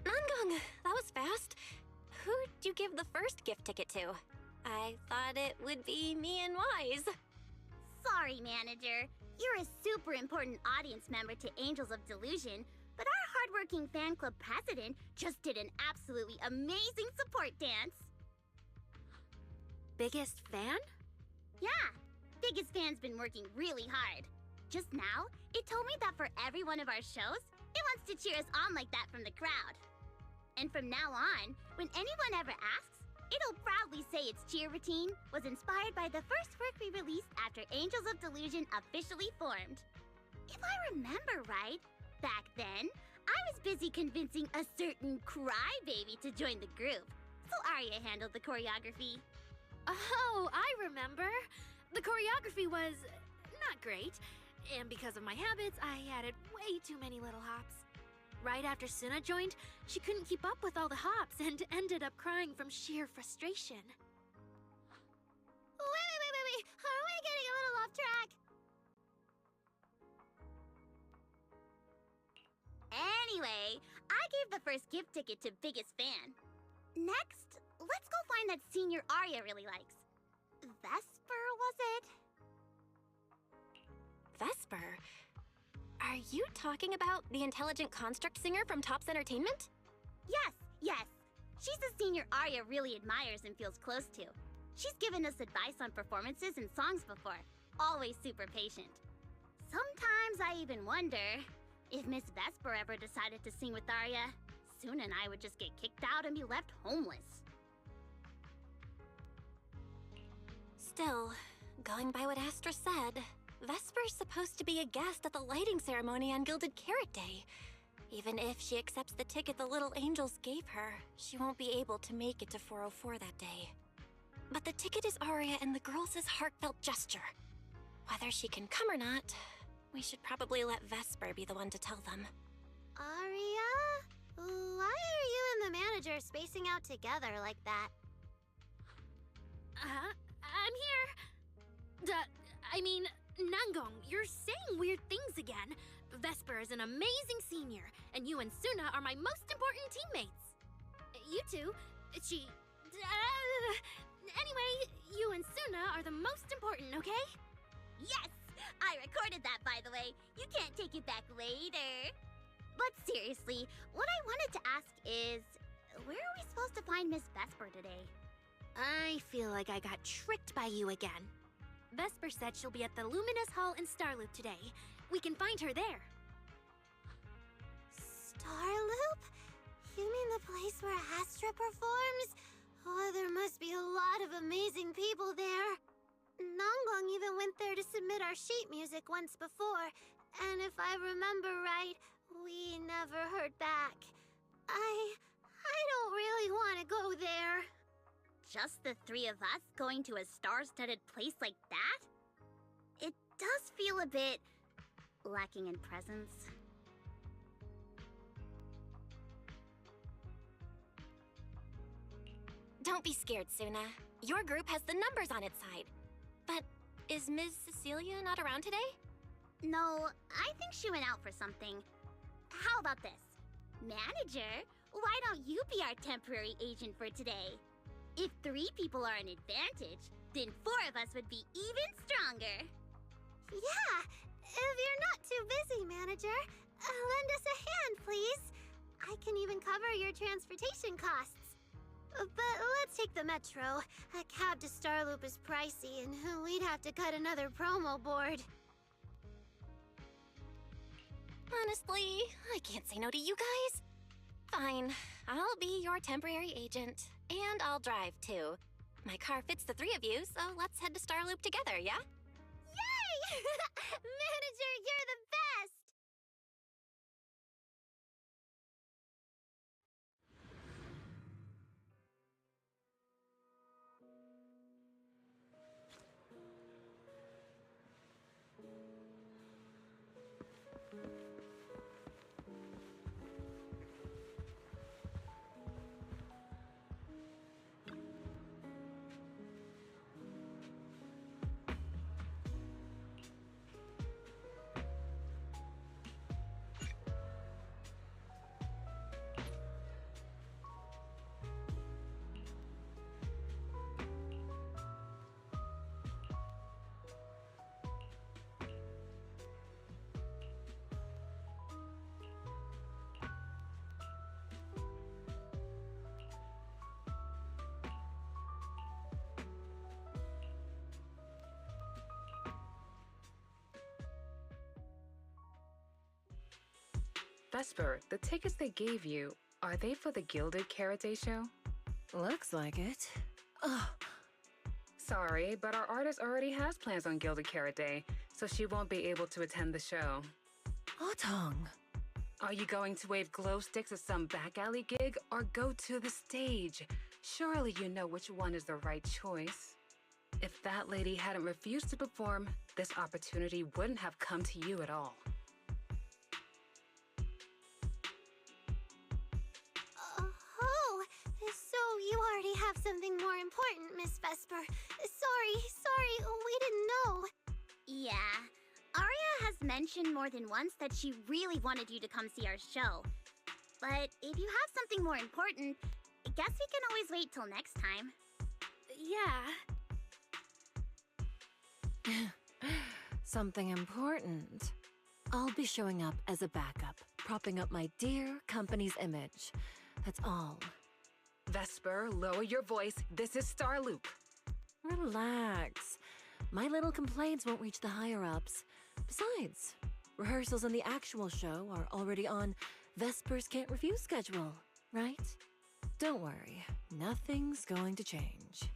Nangong, that was fast. Who'd you give the first gift ticket to? I thought it would be me and Wise. Sorry, manager. You're a super important audience member to Angels of Delusion, but our hardworking fan club president just did an absolutely amazing support dance. Biggest fan? Yeah, biggest fan's been working really hard. Just now, it told me that for every one of our shows, it wants to cheer us on like that from the crowd. And from now on, when anyone ever asks, it'll proudly say its cheer routine was inspired by the first work we released after Angels of Delusion officially formed. If I remember right, back then, I was busy convincing a certain crybaby to join the group, so Arya handled the choreography. Oh, I remember. The choreography was not great, and because of my habits, I added way too many little hops. Right after Suna joined, she couldn't keep up with all the hops and ended up crying from sheer frustration. Wait. Are we getting a little off track? Anyway, I gave the first gift ticket to Biggest Fan. Next, let's go find that senior Arya really likes. Vesper, was it? Vesper? Are you talking about the intelligent construct singer from Topps Entertainment? Yes. She's a senior Arya really admires and feels close to. She's given us advice on performances and songs before. Always super patient. Sometimes I even wonder if Miss Vesper ever decided to sing with Arya, Suna and I would just get kicked out and be left homeless. Still, going by what Astra said, Vesper's supposed to be a guest at the lighting ceremony on Gilded Carrot Day. Even if she accepts the ticket the little angels gave her, she won't be able to make it to 404 that day. But the ticket is Arya and the girls' heartfelt gesture. Whether she can come or not, we should probably let Vesper be the one to tell them. Arya? Why are you and the manager spacing out together like that? I'm here. Nangong, you're saying weird things again. Vesper is an amazing senior, and you and Suna are my most important teammates. You two, anyway, you and Suna are the most important, okay? Yes! I recorded that, by the way. You can't take it back later. But seriously, what I wanted to ask is, where are we supposed to find Miss Vesper today? I feel like I got tricked by you again. Vesper said she'll be at the Luminous Hall in Starloop today. We can find her there. Starloop? You mean the place where Astra performs? Oh, there must be a lot of amazing people there. Nangong even went there to submit our sheet music once before, and if I remember right, we never heard back. I don't really want to go there. Just the three of us going to a star-studded place like that? It does feel a bit lacking in presence. Don't be scared, Suna. Your group has the numbers on its side. But is Ms. Cecilia not around today? No, I think she went out for something. How about this? Manager, why don't you be our temporary agent for today? If 3 people are an advantage, then 4 of us would be even stronger. Yeah, if you're not too busy, manager, lend us a hand, please. I can even cover your transportation costs. But let's take the metro. A cab to Starloop is pricey, and we'd have to cut another promo board. Honestly, I can't say no to you guys. Fine, I'll be your temporary agent, and I'll drive too. My car fits the 3 of you, so let's head to Starloop together, yeah? Yay! Manager, you're the best! Vesper, the tickets they gave you, are they for the Gilded Karate show? Looks like it. Ugh. Sorry, but our artist already has plans on Gilded Karate, so she won't be able to attend the show. Otong. Are you going to wave glow sticks at some back alley gig or go to the stage? Surely you know which one is the right choice. If that lady hadn't refused to perform, this opportunity wouldn't have come to you at all. Oh, so you already have something more important, Miss Vesper. Sorry, we didn't know. Yeah. Arya has mentioned more than once that she really wanted you to come see our show. But if you have something more important, I guess we can always wait till next time. Yeah. Something important. I'll be showing up as a backup, propping up my dear company's image. That's all. Vesper, lower your voice. This is Starloop. Relax. My little complaints won't reach the higher-ups. Besides, rehearsals and the actual show are already on Vesper's Can't Refuse schedule, right? Don't worry, nothing's going to change.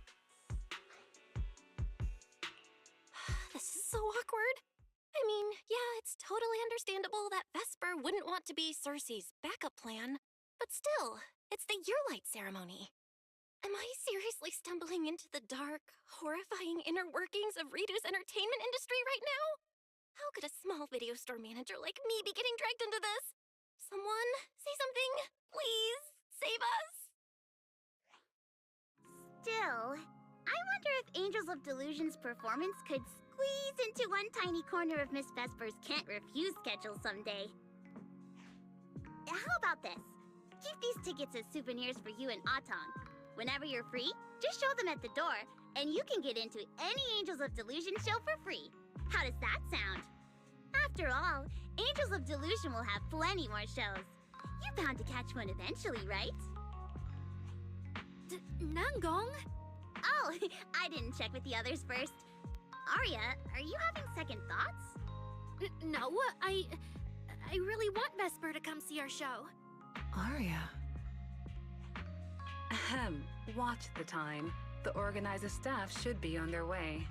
This is so awkward. I mean, yeah, it's totally understandable that Vesper wouldn't want to be Cersei's backup plan. But still, it's the Yearlight ceremony. Am I seriously stumbling into the dark, horrifying inner workings of Ridu's entertainment industry right now? How could a small video store manager like me be getting dragged into this? Someone, say something. Please, save us. Still, I wonder if Angels of Delusion's performance could squeeze into one tiny corner of Miss Vesper's Can't Refuse schedule someday. How about this? Keep these tickets as souvenirs for you and Otong. Whenever you're free, just show them at the door, and you can get into any Angels of Delusion show for free. How does that sound? After all, Angels of Delusion will have plenty more shows. You're bound to catch one eventually, right? Nangong? Oh, I didn't check with the others first. Arya, are you having second thoughts? No, I really want Vesper to come see our show. Arya. Ahem. Watch the time. The organizer staff should be on their way.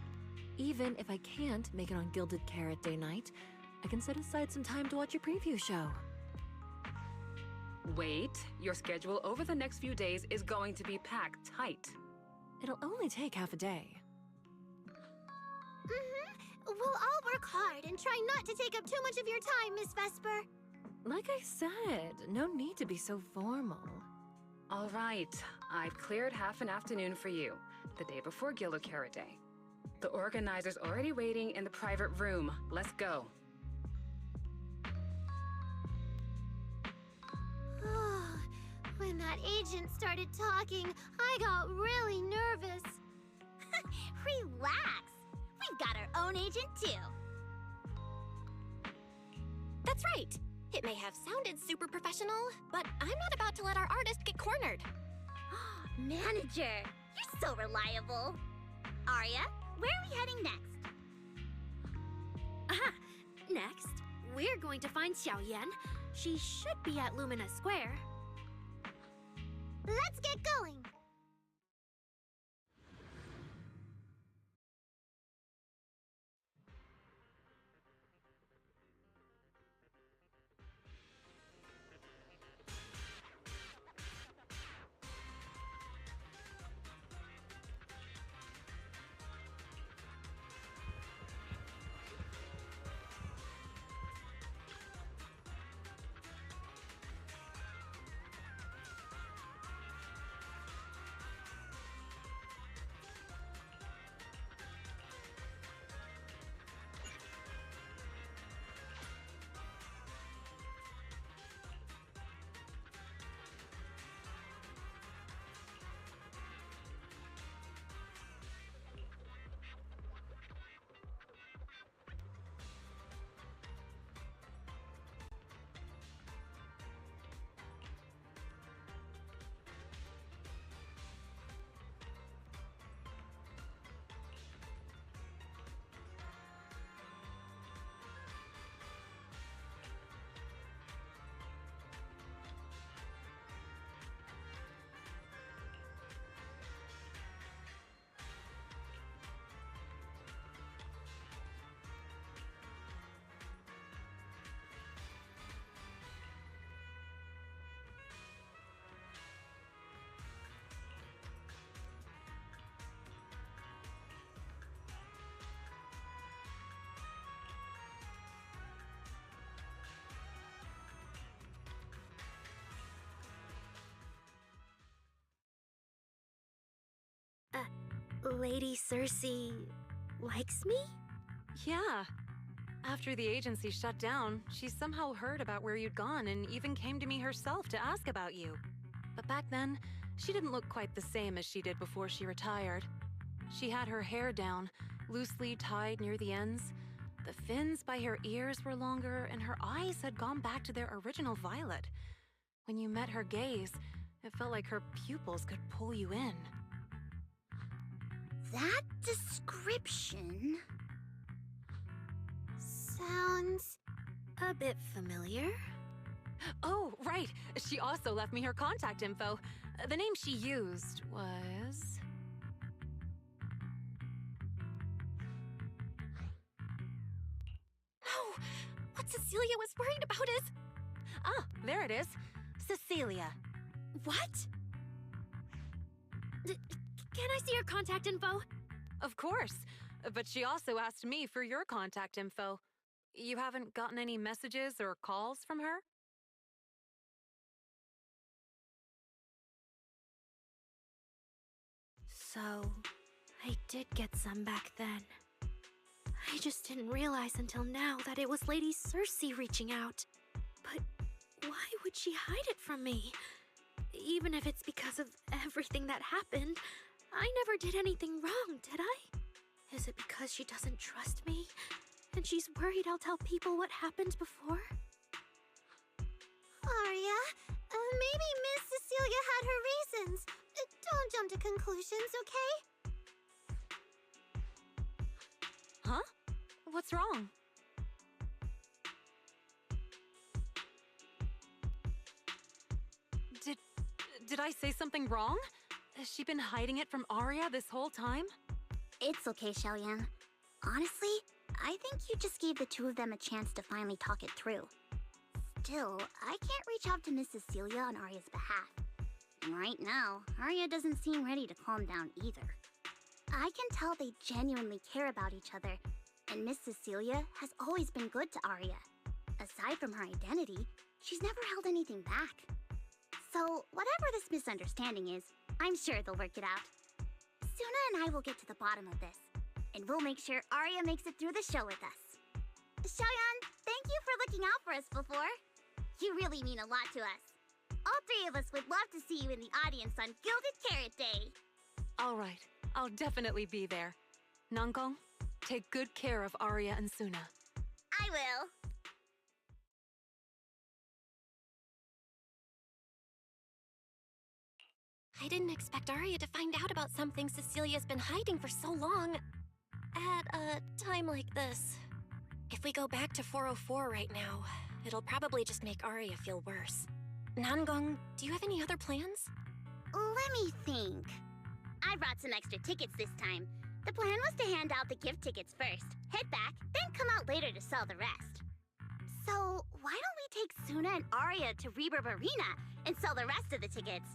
Even if I can't make it on Gilded Carrot Day night, I can set aside some time to watch your preview show. Wait, your schedule over the next few days is going to be packed tight. It'll only take half a day. We'll all work hard and try not to take up too much of your time, Miss Vesper. Like I said, no need to be so formal. All right, I've cleared half an afternoon for you, the day before Gilded Carrot Day. The organizer's already waiting in the private room. Let's go. When that agent started talking, I got really nervous. Relax. We've got our own agent, too. That's right. It may have sounded super professional, but I'm not about to let our artist get cornered. Manager, you're so reliable. Arya, where are we heading next? Aha! Next, we're going to find Xiaoyan. She should be at Lumina Square. Let's get going! Lady Cersei likes me? Yeah. After the agency shut down, she somehow heard about where you'd gone and even came to me herself to ask about you. But back then, she didn't look quite the same as she did before she retired. She had her hair down, loosely tied near the ends. The fins by her ears were longer, and her eyes had gone back to their original violet. When you met her gaze, it felt like her pupils could pull you in. That description sounds a bit familiar. Oh, right. She also left me her contact info. The name she used was... No! What Cecilia was worried about is... Ah, there it is. Cecilia. What? Can I see her contact info? Of course. But she also asked me for your contact info. You haven't gotten any messages or calls from her? So, I did get some back then. I just didn't realize until now that it was Lady Cersei reaching out. But why would she hide it from me? Even if it's because of everything that happened, I never did anything wrong, did I? Is it because she doesn't trust me? And she's worried I'll tell people what happened before? Arya, maybe Miss Cecilia had her reasons. Don't jump to conclusions, okay? Huh? What's wrong? Did I say something wrong? Has she been hiding it from Arya this whole time? It's okay, Xiaoyan. Honestly, I think you just gave the two of them a chance to finally talk it through. Still, I can't reach out to Miss Cecilia on Arya's behalf. And right now, Arya doesn't seem ready to calm down either. I can tell they genuinely care about each other, and Miss Cecilia has always been good to Arya. Aside from her identity, she's never held anything back. So, whatever this misunderstanding is, I'm sure they'll work it out. Suna and I will get to the bottom of this, and we'll make sure Arya makes it through the show with us. Xiaoyan, thank you for looking out for us before. You really mean a lot to us. All three of us would love to see you in the audience on Gilded Carrot Day. All right, I'll definitely be there. Nangong, take good care of Arya and Suna. I will. I didn't expect Arya to find out about something Cecilia's been hiding for so long. At a time like this. If we go back to 404 right now, it'll probably just make Arya feel worse. Nangong, do you have any other plans? Let me think. I brought some extra tickets this time. The plan was to hand out the gift tickets first, head back, then come out later to sell the rest. So, why don't we take Suna and Arya to Reverb Arena and sell the rest of the tickets?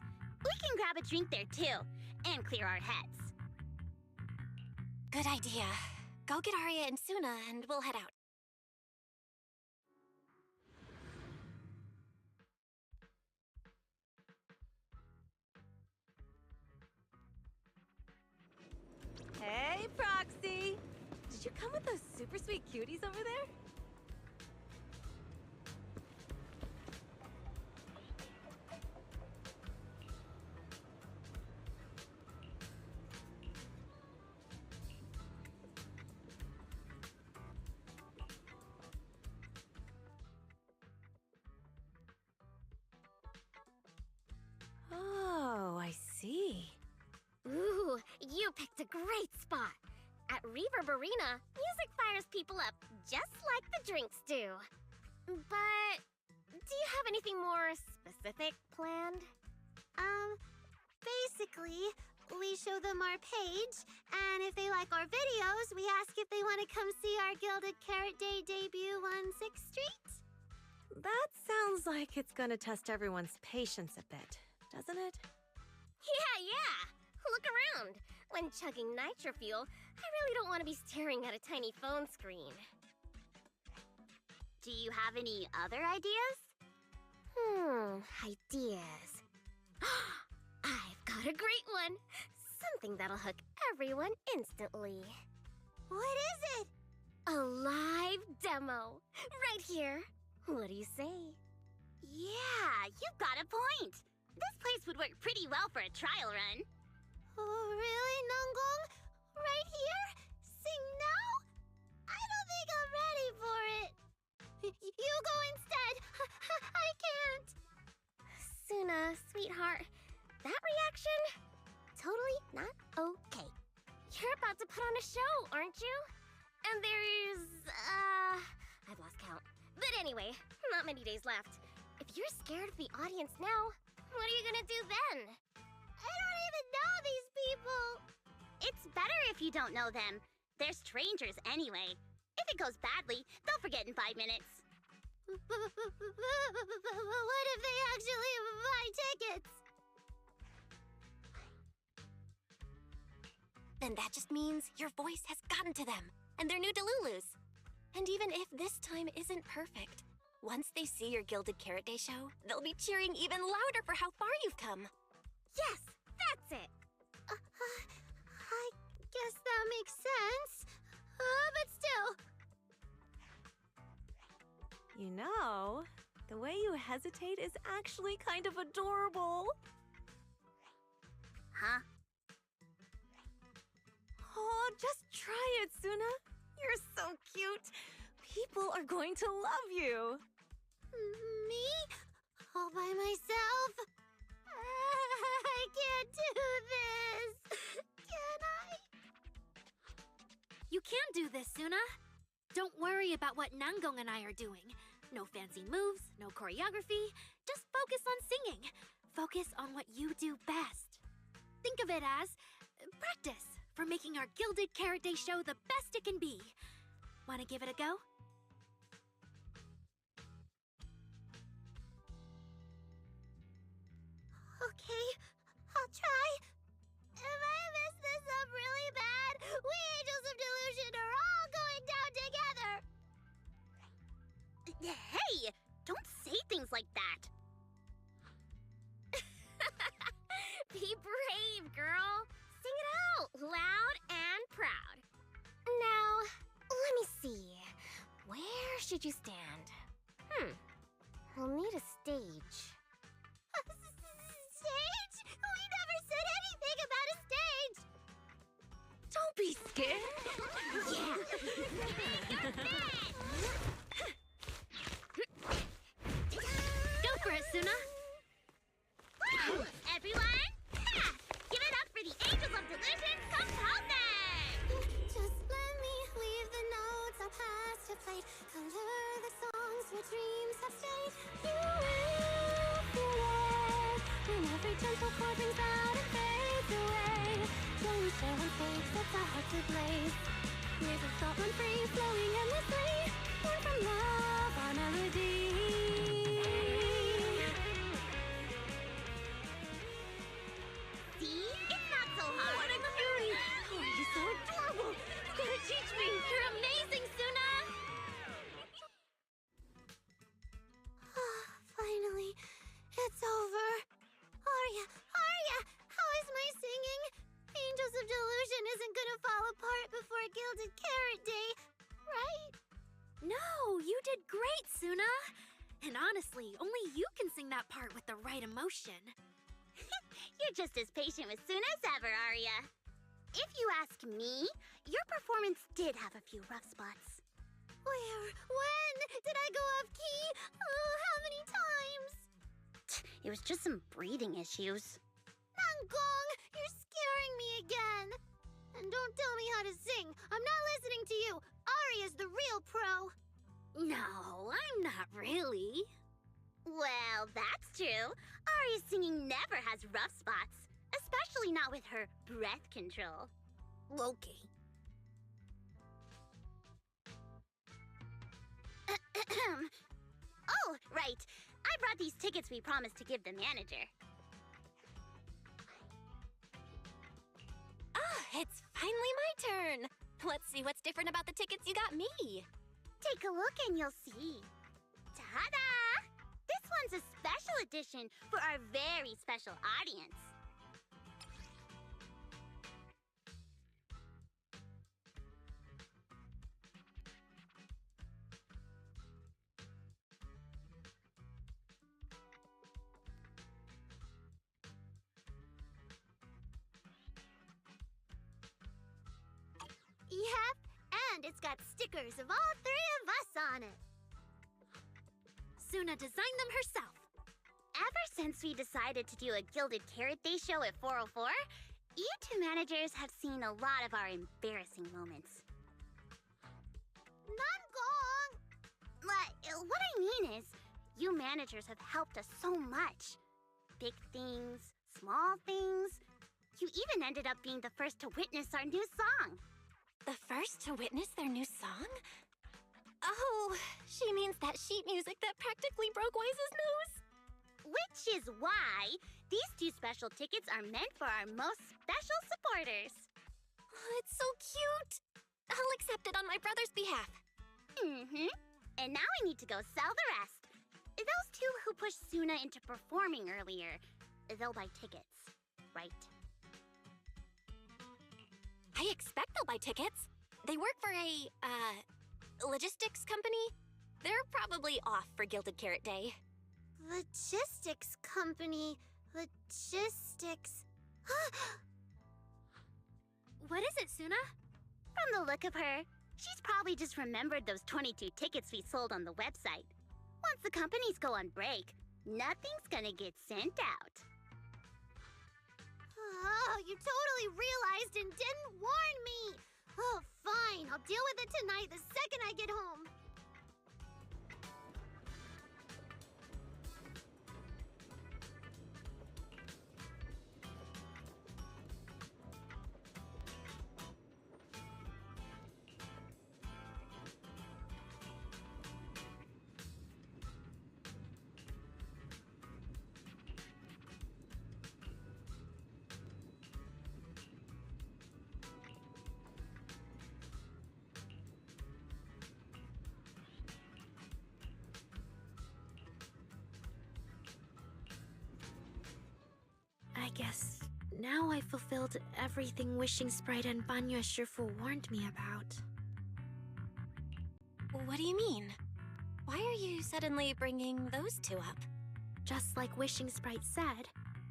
We can grab a drink there too, and clear our heads. Good idea. Go get Arya and Suna and we'll head out. Hey, Proxy! Did you come with those super sweet cuties over there? Oh, I see. Ooh, you picked a great spot. At Reverb Arena, music fires people up just like the drinks do. But do you have anything more specific planned? Basically, we show them our page, and if they like our videos, we ask if they want to come see our Gilded Carrot Day debut on 6th Street. That sounds like it's gonna test everyone's patience a bit, doesn't it? Yeah. Look around. When chugging nitro fuel, I really don't want to be staring at a tiny phone screen. Do you have any other ideas? Ideas. I've got a great one. Something that'll hook everyone instantly. What is it? A live demo. Right here. What do you say? Yeah, you've got a point. This place would work pretty well for a trial run. Oh, really, Nanggong? Right here? Sing now? I don't think I'm ready for it. You go instead. I can't. Suna, sweetheart, that reaction? Totally not okay. You're about to put on a show, aren't you? And there's, I've lost count. But anyway, not many days left. If you're scared of the audience now, what are you gonna do then? I don't even know these people. It's better if you don't know them. They're strangers anyway. If it goes badly, they'll forget in 5 minutes. What if they actually buy tickets? Then that just means your voice has gotten to them, and they're new Delulus. And even if this time isn't perfect, once they see your Gilded Carrot Day show, they'll be cheering even louder for how far you've come. Yes, that's it. I guess that makes sense. But still. You know, the way you hesitate is actually kind of adorable. Huh? Oh, just try it, Suna. You're so cute. People are going to love you. Me? All by myself? I can't do this. Can I? You can do this, Suna. Don't worry about what Nanggong and I are doing. No fancy moves, no choreography. Just focus on singing. Focus on what you do best. Think of it as practice for making our Gilded Carrot Day show the best it can be. Want to give it a go? Okay, I'll try. If I mess this up really bad, we Angels of Delusion are all going down together. Hey, don't say things like that. Be brave, girl. Sing it out, loud and proud. Now, let me see. Where should you stand? We'll need a stage. Stage? We never said anything about a stage. Don't be scared. Go for it, Suna. Everyone, give it up for the Angels of Delusion composing! Just let me leave the notes I'll pass to plate. Color the songs where dreams have stayed. You will feel it when every gentle chord rings out and fades away. Joy we share on stage sets our hearts ablaze. Waves of thought run free, flowing endlessly. Born from love, our melody. See? It's not so hard. What a cutie! Oh, you're so adorable. You gotta teach me. You're amazing, Suna. Finally, it's over. Arya, how is my singing? Angels of Delusion isn't gonna fall apart before Gilded Carrot Day, right? No, you did great, Suna. And honestly, only you can sing that part with the right emotion. You're just as patient with Suna as ever, Arya. If you ask me, your performance did have a few rough spots. Where? When? Did I go off key? Oh, how many times? It was just some breathing issues. Nanggong, you're scaring me again. And don't tell me how to sing. I'm not listening to you. Arya's the real pro. No, I'm not really. Well, that's true. Arya's singing never has rough spots, especially not with her breath control. Okay. Oh, right. I brought these tickets we promised to give the manager. It's finally my turn. Let's see what's different about the tickets you got me. Take a look and you'll see. Ta-da! This one's a special edition for our very special audience. It's got stickers of all three of us on it. Suna designed them herself. Ever since we decided to do a Gilded Carrot Day show at 404, you two managers have seen a lot of our embarrassing moments. Nangong! What I mean is, you managers have helped us so much. Big things, small things. You even ended up being the first to witness our new song. The first to witness their new song? Oh, she means that sheet music that practically broke Wise's nose. Which is why these two special tickets are meant for our most special supporters. Oh, it's so cute. I'll accept it on my brother's behalf. And now I need to go sell the rest. Those two who pushed Suna into performing earlier, they'll buy tickets, right? I expect they'll buy tickets. They work for a, logistics company. They're probably off for Gilded Carrot Day. Logistics company. Logistics. What is it, Suna? From the look of her, she's probably just remembered those 22 tickets we sold on the website. Once the companies go on break, nothing's gonna get sent out. Oh, you totally realized and didn't warn me! Oh, fine. I'll deal with it tonight the second I get home. I guess now I fulfilled everything Wishing Sprite and Banya Shifu warned me about. What do you mean? Why are you suddenly bringing those two up? Just like Wishing Sprite said,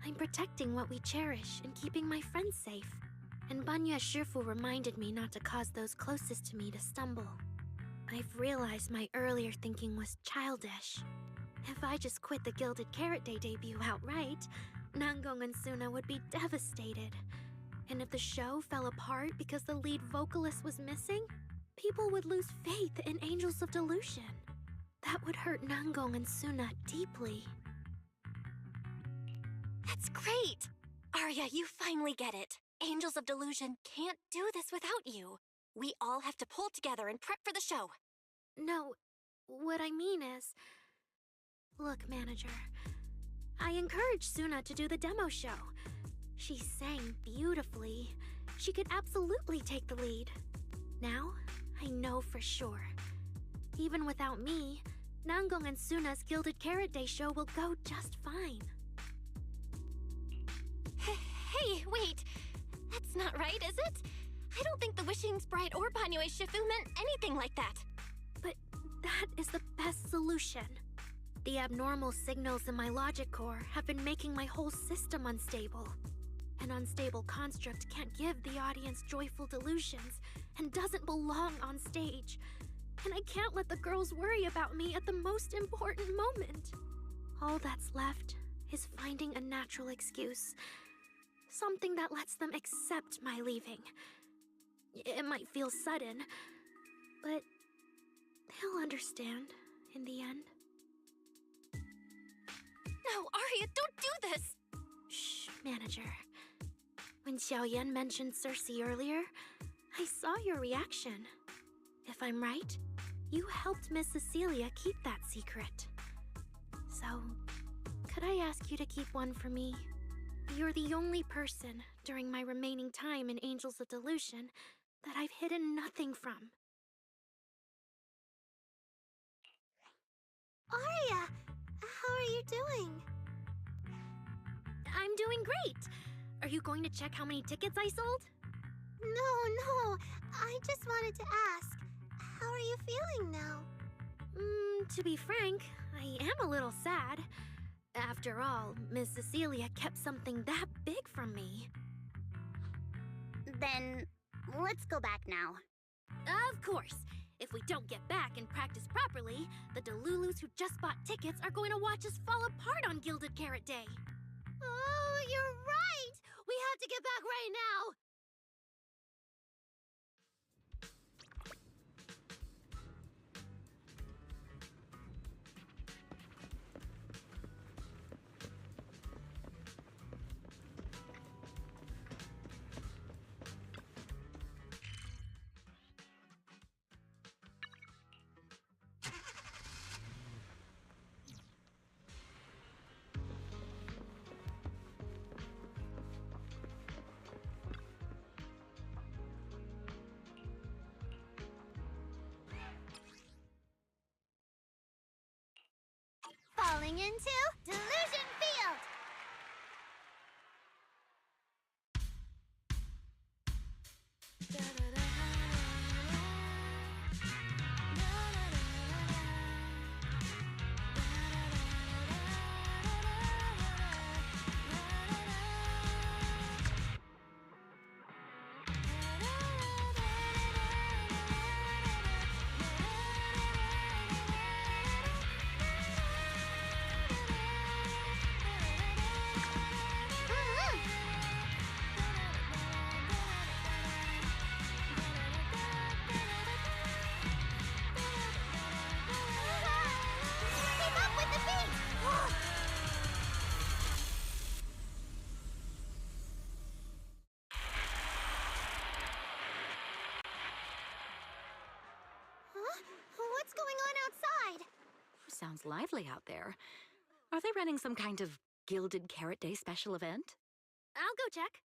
I'm protecting what we cherish and keeping my friends safe. And Banya Shifu reminded me not to cause those closest to me to stumble. I've realized my earlier thinking was childish. If I just quit the Gilded Carrot Day debut outright, Nangong and Suna would be devastated. And if the show fell apart because the lead vocalist was missing, people would lose faith in Angels of Delusion. That would hurt Nangong and Suna deeply. That's great! Arya, you finally get it. Angels of Delusion can't do this without you. We all have to pull together and prep for the show. No, what I mean is... Look, manager, I encouraged Suna to do the demo show. She sang beautifully. She could absolutely take the lead. Now, I know for sure. Even without me, Nangong and Suna's Gilded Carrot Day show will go just fine. Hey, wait! That's not right, is it? I don't think the Wishing Sprite or Banyue Shifu meant anything like that. But that is the best solution. The abnormal signals in my logic core have been making my whole system unstable. An unstable construct can't give the audience joyful delusions and doesn't belong on stage. And I can't let the girls worry about me at the most important moment. All that's left is finding a natural excuse. Something that lets them accept my leaving. It might feel sudden, but they'll understand in the end. No, Arya, don't do this! Shh, manager. When Xiaoyan mentioned Cersei earlier, I saw your reaction. If I'm right, you helped Miss Cecilia keep that secret. So, could I ask you to keep one for me? You're the only person during my remaining time in Angels of Delusion that I've hidden nothing from. Arya, how are you doing? I'm doing great! Are you going to check how many tickets I sold? No, I just wanted to ask, how are you feeling now? To be frank, I am a little sad. After all, Miss Cecilia kept something that big from me. Then, let's go back now. Of course. If we don't get back and practice properly, the Delulus who just bought tickets are going to watch us fall apart on Gilded Carrot Day. Oh, you're right! We have to get back right now! Falling into Delusion Field! Keep up with the beat! Huh? What's going on outside? Sounds lively out there. Are they running some kind of Gilded Carrot Day special event? I'll go check.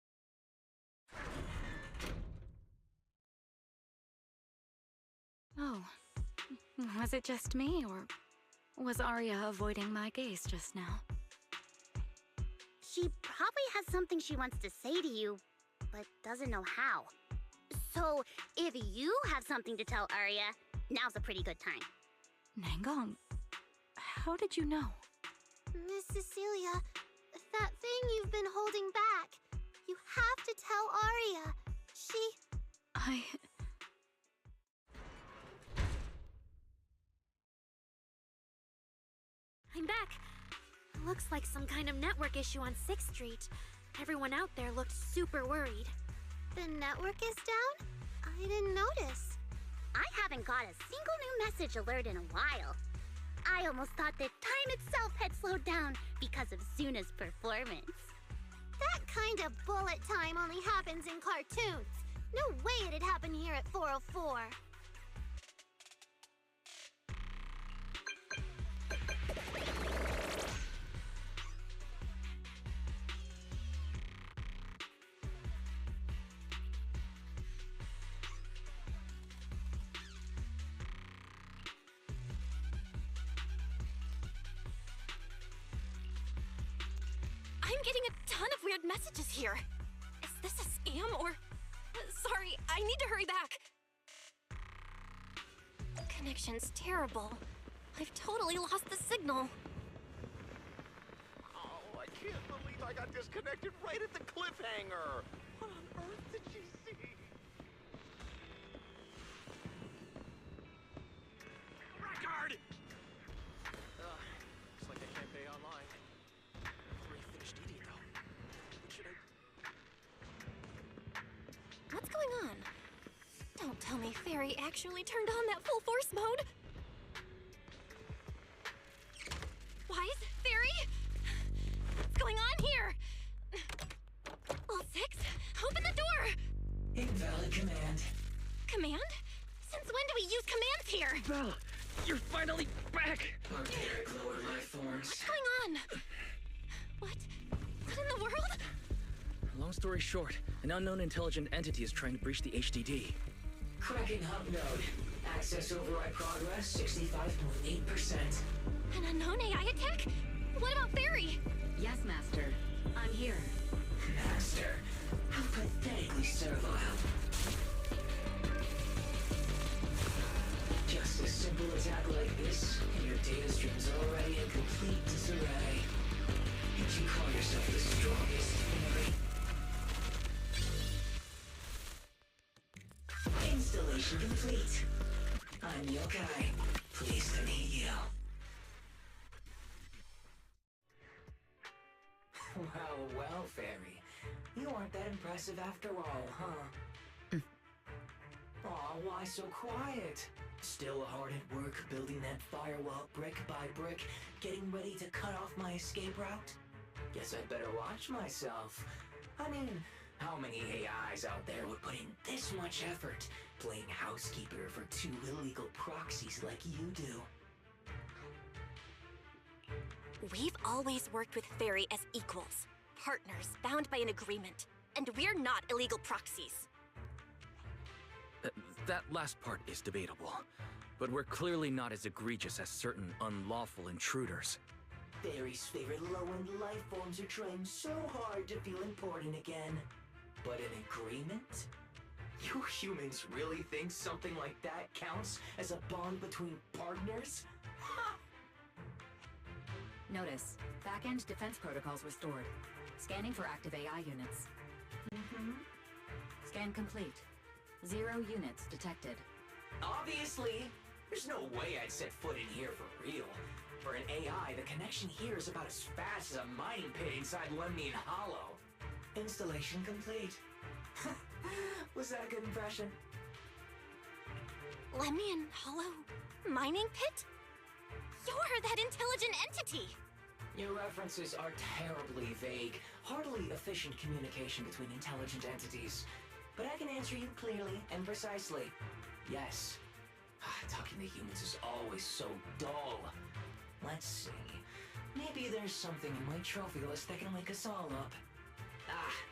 Oh. Was it just me, or was Arya avoiding my gaze just now? She probably has something she wants to say to you, but doesn't know how. So, if you have something to tell Arya, now's a pretty good time. Nangong, how did you know? Miss Cecilia, that thing you've been holding back. You have to tell Arya. I'm back. Looks like some kind of network issue on 6th Street. Everyone out there looked super worried. The network is down? I didn't notice. I haven't got a single new message alert in a while. I almost thought that time itself had slowed down because of Suna's performance. That kind of bullet time only happens in cartoons. No way it'd happen here at 404. I'm getting a ton of weird messages here. Is this a scam or... Sorry, I need to hurry back. Connection's terrible. I've totally lost the signal. Oh, I can't believe I got disconnected right at the cliffhanger. What on earth did she see? Record! Looks like I can't pay online. Finished eating though. What should I... What's going on? Don't tell me Fairy actually turned on that full force mode. Wise? Fairy? What's going on here? Well, 6, open the door! Invalid command. Command? Since when do we use commands here? Belle, you're finally back! Barbaric lower life forms. What's going on? What in the world? Long story short, an unknown intelligent entity is trying to breach the HDD. Cracking hub node. Access override progress 65.8%. An unknown AI attack? What about Fairy? Yes, Master. I'm here. Master, how pathetically servile. Just a simple attack like this, and your data stream's already in complete disarray. Did you call yourself the strongest Fairy? Installation Installation complete. I'm Yokai. Pleased to meet you. Well, Fairy. You aren't that impressive after all, huh? Aw, why so quiet? Still hard at work building that firewall brick by brick, getting ready to cut off my escape route? Guess I'd better watch myself. I mean, how many AIs out there would put in this much effort playing housekeeper for two illegal proxies like you do? We've always worked with Fairy as equals, partners bound by an agreement, and we're not illegal proxies. That last part is debatable, but we're clearly not as egregious as certain unlawful intruders. Fairy's favorite low-end life forms are trying so hard to feel important again. But an agreement? You humans really think something like that counts as a bond between partners? Ha! Notice, back-end defense protocols restored. Scanning for active AI units. Scan complete. 0 units detected. Obviously! There's no way I'd set foot in here for real. For an AI, the connection here is about as fast as a mining pit inside Lemnian Hollow. Installation complete. Was that a good impression? Lemnian Hollow? Mining pit? You're that intelligent entity! Your references are terribly vague, hardly efficient communication between intelligent entities. But I can answer you clearly and precisely. Yes. Talking to humans is always so dull. Let's see. Maybe there's something in my trophy list that can wake us all up.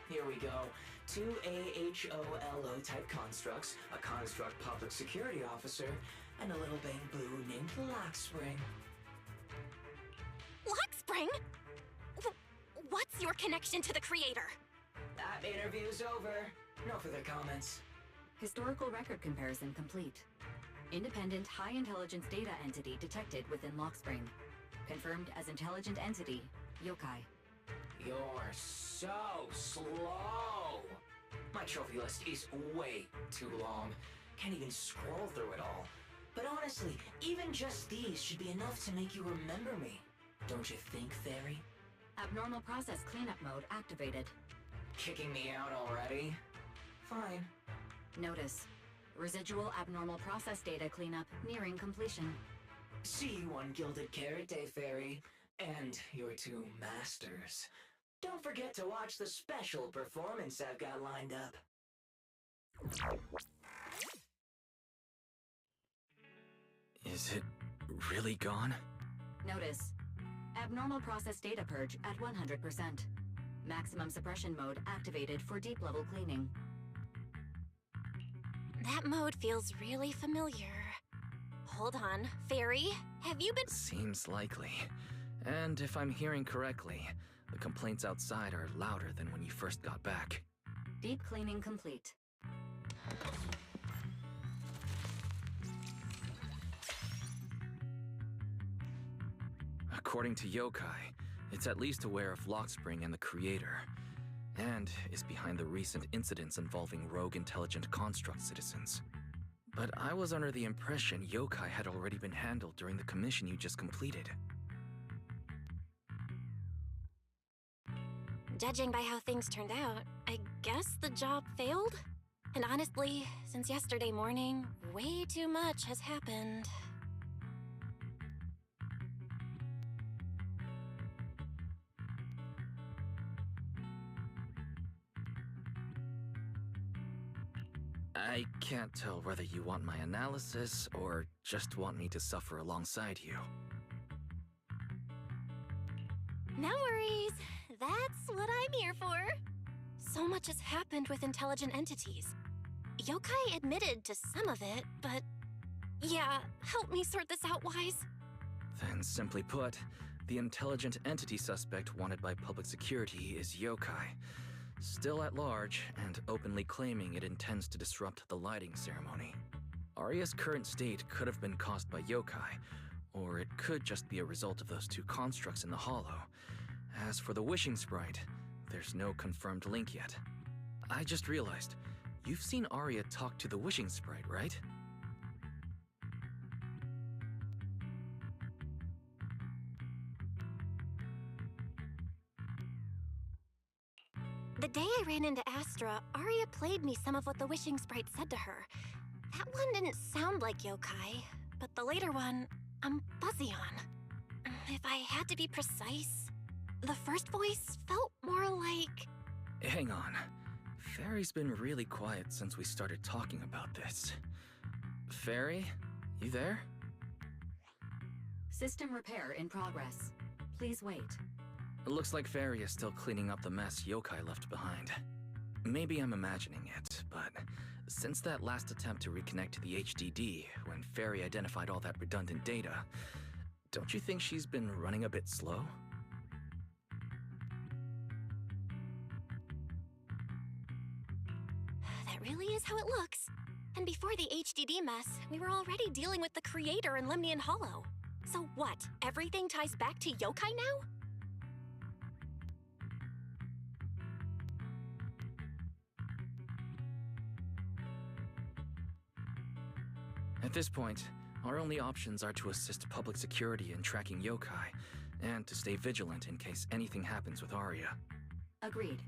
Here we go. 2 AHOLO type constructs, a construct public security officer, and a little bamboo named Lockspring. Lockspring? What's your connection to the creator? That interview's over. No further comments. Historical record comparison complete. Independent high-intelligence data entity detected within Lockspring. Confirmed as intelligent entity, Yokai. You're so slow! My trophy list is way too long. Can't even scroll through it all. But honestly, even just these should be enough to make you remember me. Don't you think, Fairy? Abnormal process cleanup mode activated. Kicking me out already? Fine. Notice. Residual abnormal process data cleanup nearing completion. See you on Gilded Carrot Day, Fairy. And your 2 masters. Don't forget to watch the special performance I've got lined up. Is it really gone? Notice. Abnormal process data purge at 100%. Maximum suppression mode activated for deep level cleaning. That mode feels really familiar. Hold on, Fairy, have you been— Seems likely. And if I'm hearing correctly, the complaints outside are louder than when you first got back. Deep cleaning complete. According to Yokai, it's at least aware of Lockspring and the creator, and is behind the recent incidents involving rogue intelligent construct citizens. But I was under the impression Yokai had already been handled during the commission you just completed. Judging by how things turned out, I guess the job failed? And honestly, since yesterday morning, way too much has happened. I can't tell whether you want my analysis or just want me to suffer alongside you. No worries. That's what I'm here for. So much has happened with intelligent entities. Yokai admitted to some of it, but... Yeah, help me sort this out, Wise. Then simply put, the intelligent entity suspect wanted by public security is Yokai, still at large and openly claiming it intends to disrupt the lighting ceremony. Aria's current state could have been caused by Yokai, or it could just be a result of those 2 constructs in the Hollow. As for the wishing sprite, there's no confirmed link yet. I just realized, you've seen Arya talk to the wishing sprite, right? The day I ran into Astra, Arya played me some of what the wishing sprite said to her. That one didn't sound like yokai, but the later one, I'm fuzzy on. If I had to be precise, the first voice felt more like... Hang on. Fairy's been really quiet since we started talking about this. Fairy, you there? System repair in progress. Please wait. It looks like Fairy is still cleaning up the mess yokai left behind. Maybe I'm imagining it, but since that last attempt to reconnect to the HDD, when Fairy identified all that redundant data, don't you think she's been running a bit slow? That really is how it looks. And before the HDD mess, we were already dealing with the creator in Lemnian Hollow. So what, everything ties back to yokai now? At this point, our only options are to assist public security in tracking yokai, and to stay vigilant in case anything happens with Arya. Agreed.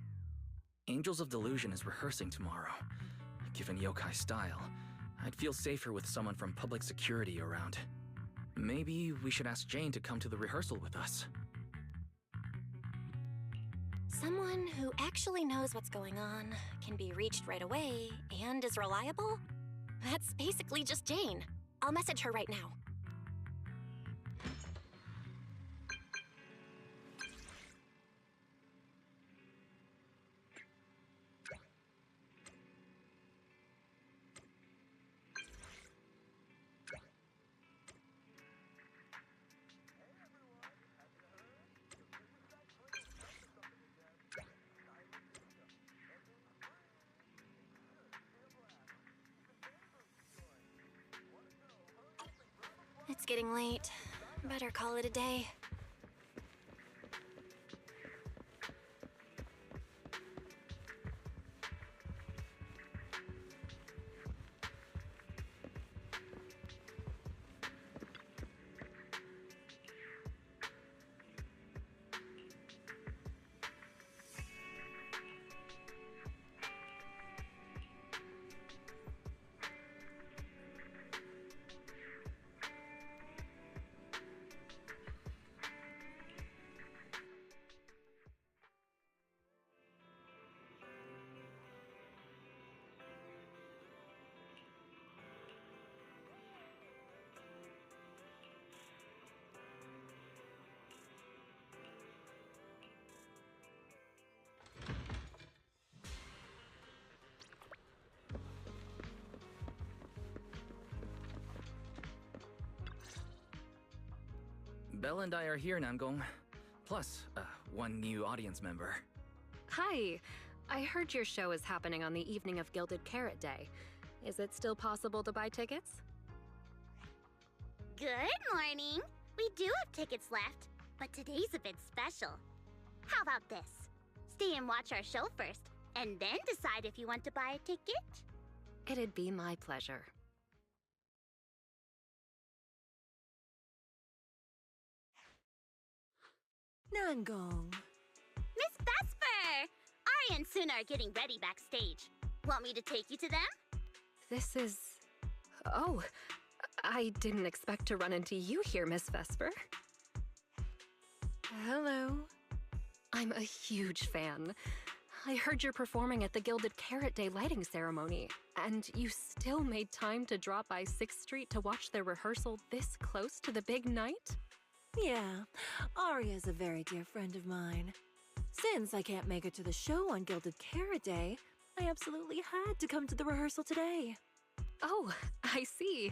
Angels of Delusion is rehearsing tomorrow. Given yokai style, I'd feel safer with someone from public security around. Maybe we should ask Jane to come to the rehearsal with us. Someone who actually knows what's going on, can be reached right away, and is reliable? That's basically just Jane. I'll message her right now. It's getting late. Better call it a day. Belle and I are here, Namgong. Plus, one new audience member. Hi. I heard your show is happening on the evening of Gilded Carrot Day. Is it still possible to buy tickets? Good morning. We do have tickets left, but today's a bit special. How about this? Stay and watch our show first, and then decide if you want to buy a ticket. It'd be my pleasure. Nangong. Miss Vesper! Arya and Suna are getting ready backstage. Want me to take you to them? This is... Oh, I didn't expect to run into you here, Miss Vesper. Hello. I'm a huge fan. I heard you're performing at the Gilded Carrot Day lighting ceremony, and you still made time to drop by 6th Street to watch their rehearsal this close to the big night? Yeah, Arya's a very dear friend of mine. Since I can't make it to the show on Gilded Carrot Day, I absolutely had to come to the rehearsal today. Oh, I see.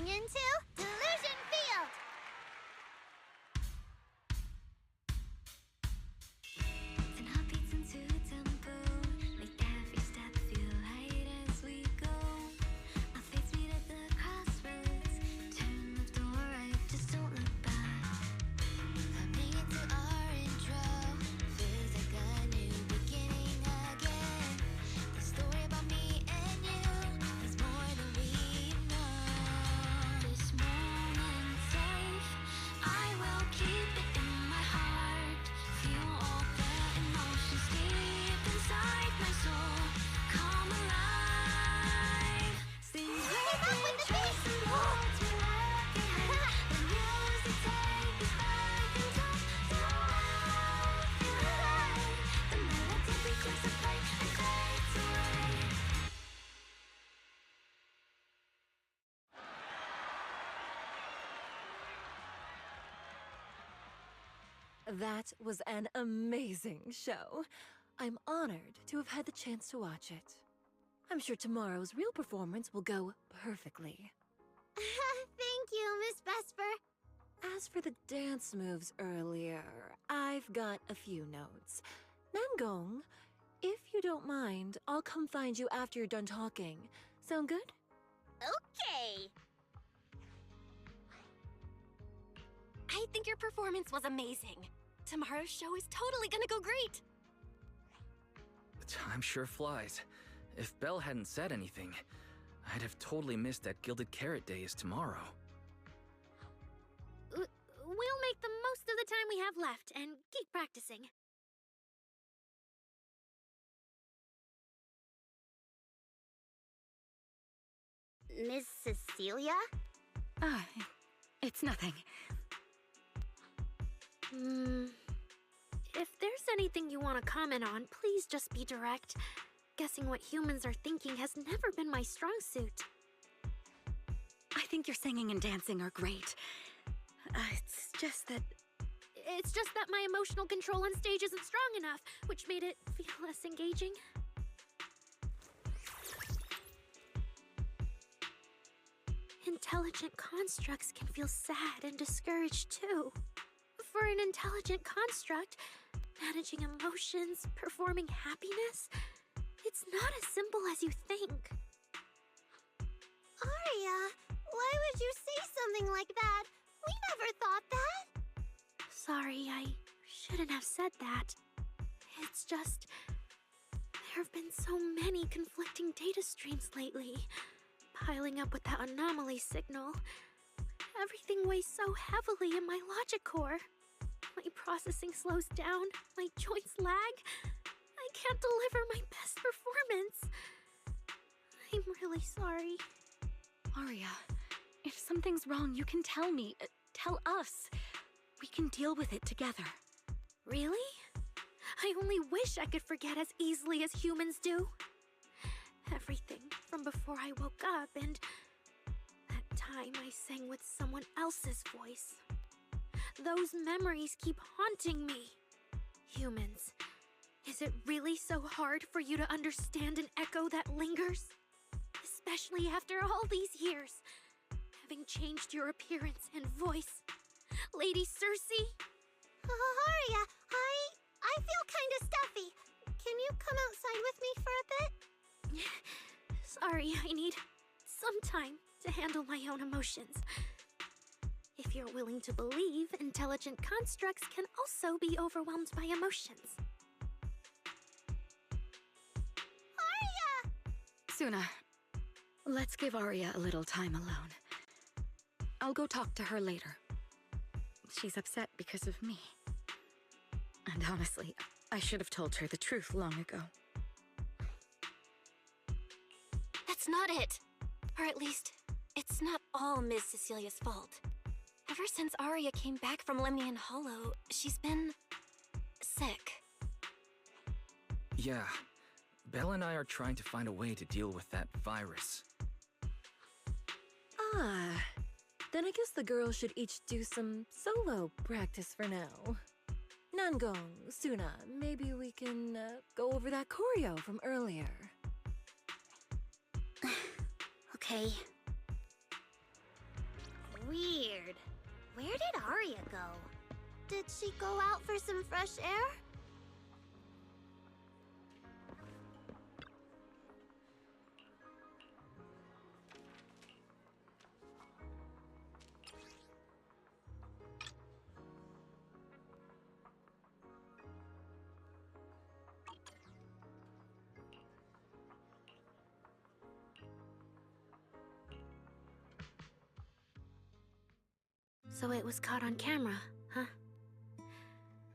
going into Delusion Field! That was an amazing show. I'm honored to have had the chance to watch it. I'm sure tomorrow's real performance will go perfectly. Thank you, Miss Vesper. As for the dance moves earlier, I've got a few notes. Nangong, if you don't mind, I'll come find you after you're done talking. Sound good? Okay. I think your performance was amazing. Tomorrow's show is totally gonna go great. The time sure flies. If Belle hadn't said anything, I'd have totally missed that Gilded Carrot Day is tomorrow. We'll make the most of the time we have left and keep practicing. Miss Cecilia? Ah, it's nothing. If there's anything you want to comment on, please just be direct. Guessing what humans are thinking has never been my strong suit. I think your singing and dancing are great. It's just that my emotional control on stage isn't strong enough, which made it feel less engaging. Intelligent constructs can feel sad and discouraged too. For an intelligent construct, managing emotions, performing happiness, it's not as simple as you think. Aria, why would you say something like that? We never thought that. Sorry, I shouldn't have said that. It's just, there have been so many conflicting data streams lately, piling up with that anomaly signal. Everything weighs so heavily in my logic core. My processing slows down, my joints lag. I can't deliver my best performance. I'm really sorry. Aria, if something's wrong, you can tell me. Tell us. We can deal with it together. Really? I only wish I could forget as easily as humans do. Everything from before I woke up and that time I sang with someone else's voice. Those memories keep haunting me. Humans, is it really so hard for you to understand an echo that lingers? Especially after all these years, having changed your appearance and voice. Lady Circe? Aria, I feel kinda stuffy. Can you come outside with me for a bit? Sorry, I need some time to handle my own emotions. If you're willing to believe, intelligent constructs can also be overwhelmed by emotions. Aria! Suna, let's give Aria a little time alone. I'll go talk to her later. She's upset because of me. And honestly, I should have told her the truth long ago. That's not it. Or at least, it's not all Ms. Cecilia's fault. Ever since Aria came back from Lemnian Hollow, she's been sick. Yeah. Belle and I are trying to find a way to deal with that virus. Ah, then I guess the girls should each do some solo practice for now. Nangong, Suna, maybe we can go over that choreo from earlier. Okay. Weird. Where did Arya go? Did she go out for some fresh air? So it was caught on camera, huh?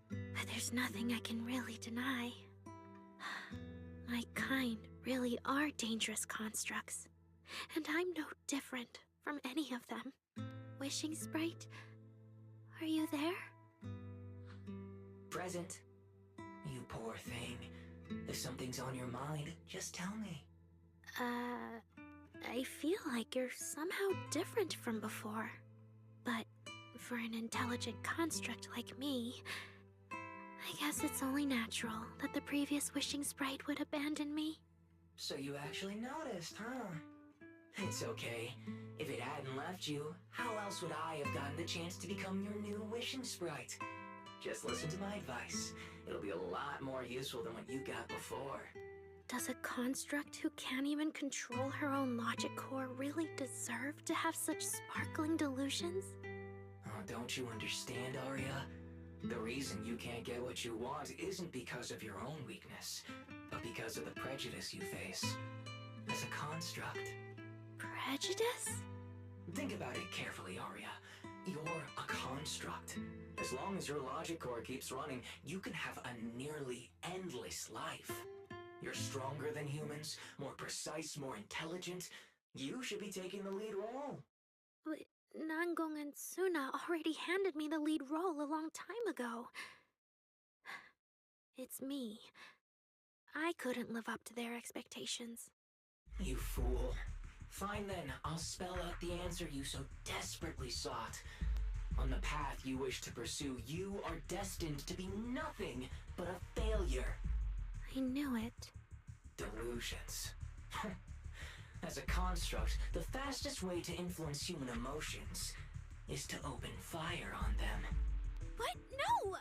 But there's nothing I can really deny. My kind really are dangerous constructs, and I'm no different from any of them. Wishing Sprite, are you there? Present. You poor thing. If something's on your mind, just tell me. I feel like you're somehow different from before. But for an intelligent construct like me, I guess it's only natural that the previous Wishing Sprite would abandon me. So you actually noticed, huh? It's okay. If it hadn't left you, how else would I have gotten the chance to become your new Wishing Sprite? Just listen to my advice. It'll be a lot more useful than what you got before. Does a construct who can't even control her own logic core really deserve to have such sparkling delusions? Oh, don't you understand, Arya? The reason you can't get what you want isn't because of your own weakness, but because of the prejudice you face. As a construct. Prejudice? Think about it carefully, Arya. You're a construct. As long as your logic core keeps running, you can have a nearly endless life. You're stronger than humans, more precise, more intelligent. You should be taking the lead role. But Nangong and Suna already handed me the lead role a long time ago. It's me. I couldn't live up to their expectations. You fool. Fine then, I'll spell out the answer you so desperately sought. On the path you wish to pursue, you are destined to be nothing but a failure. I knew it. Delusions. As a construct, the fastest way to influence human emotions is to open fire on them. What? No!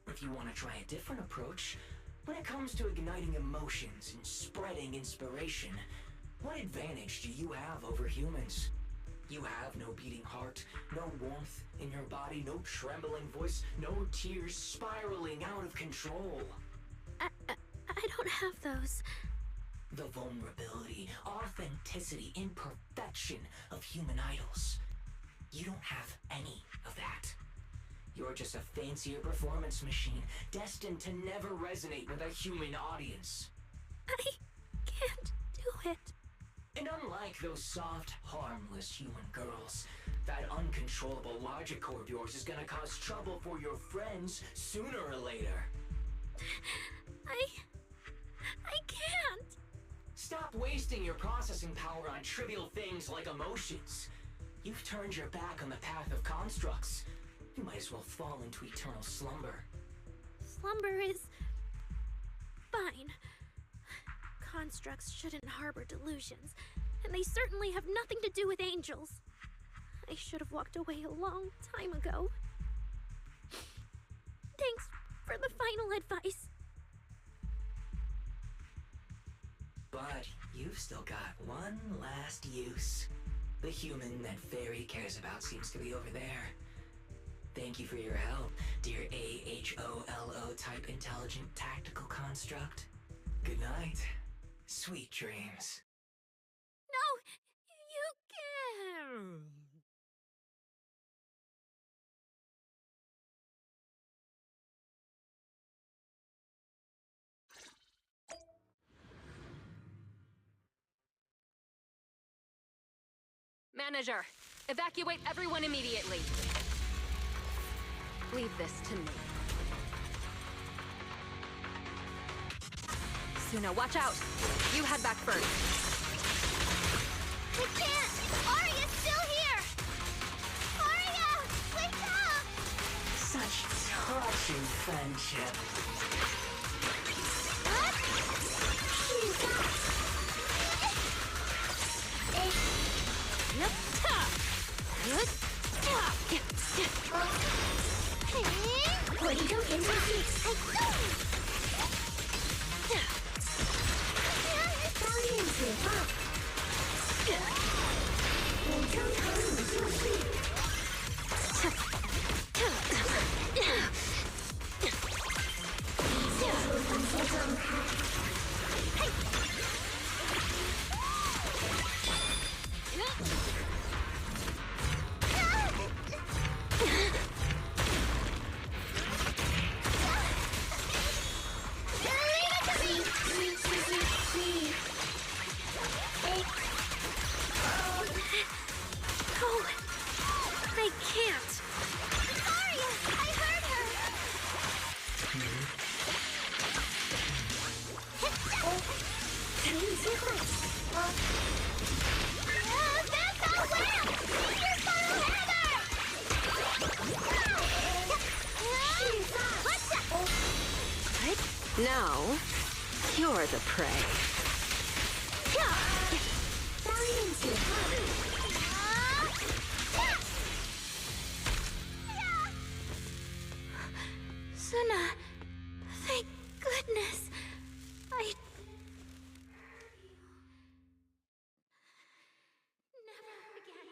If you want to try a different approach, when it comes to igniting emotions and spreading inspiration, what advantage do you have over humans? You have no beating heart, no warmth in your body, no trembling voice, no tears spiraling out of control. I don't have those. The vulnerability, authenticity, imperfection of human idols. You don't have any of that. You're just a fancier performance machine, destined to never resonate with a human audience. I can't do it. And unlike those soft, harmless human girls, that uncontrollable logic core of yours is gonna cause trouble for your friends sooner or later. I can't. Stop wasting your processing power on trivial things like emotions. You've turned your back on the path of constructs. You might as well fall into eternal slumber. Slumber is fine. Constructs shouldn't harbor delusions, and they certainly have nothing to do with angels. I should have walked away a long time ago. Thanks for the final advice. But you've still got one last use. The human that Fairy cares about seems to be over there. Thank you for your help, dear AHOLO type intelligent tactical construct. Good night. Sweet dreams. No! You can't! Manager, evacuate everyone immediately. Leave this to me. Suna, watch out! You head back first. I can't! Arya's still here! Arya! Wake up! Such touching friendship. What? Yep. That's our whale! Meteor Funnel Hammer! Right? Now, you're the prey. Suna, thank goodness. Never again.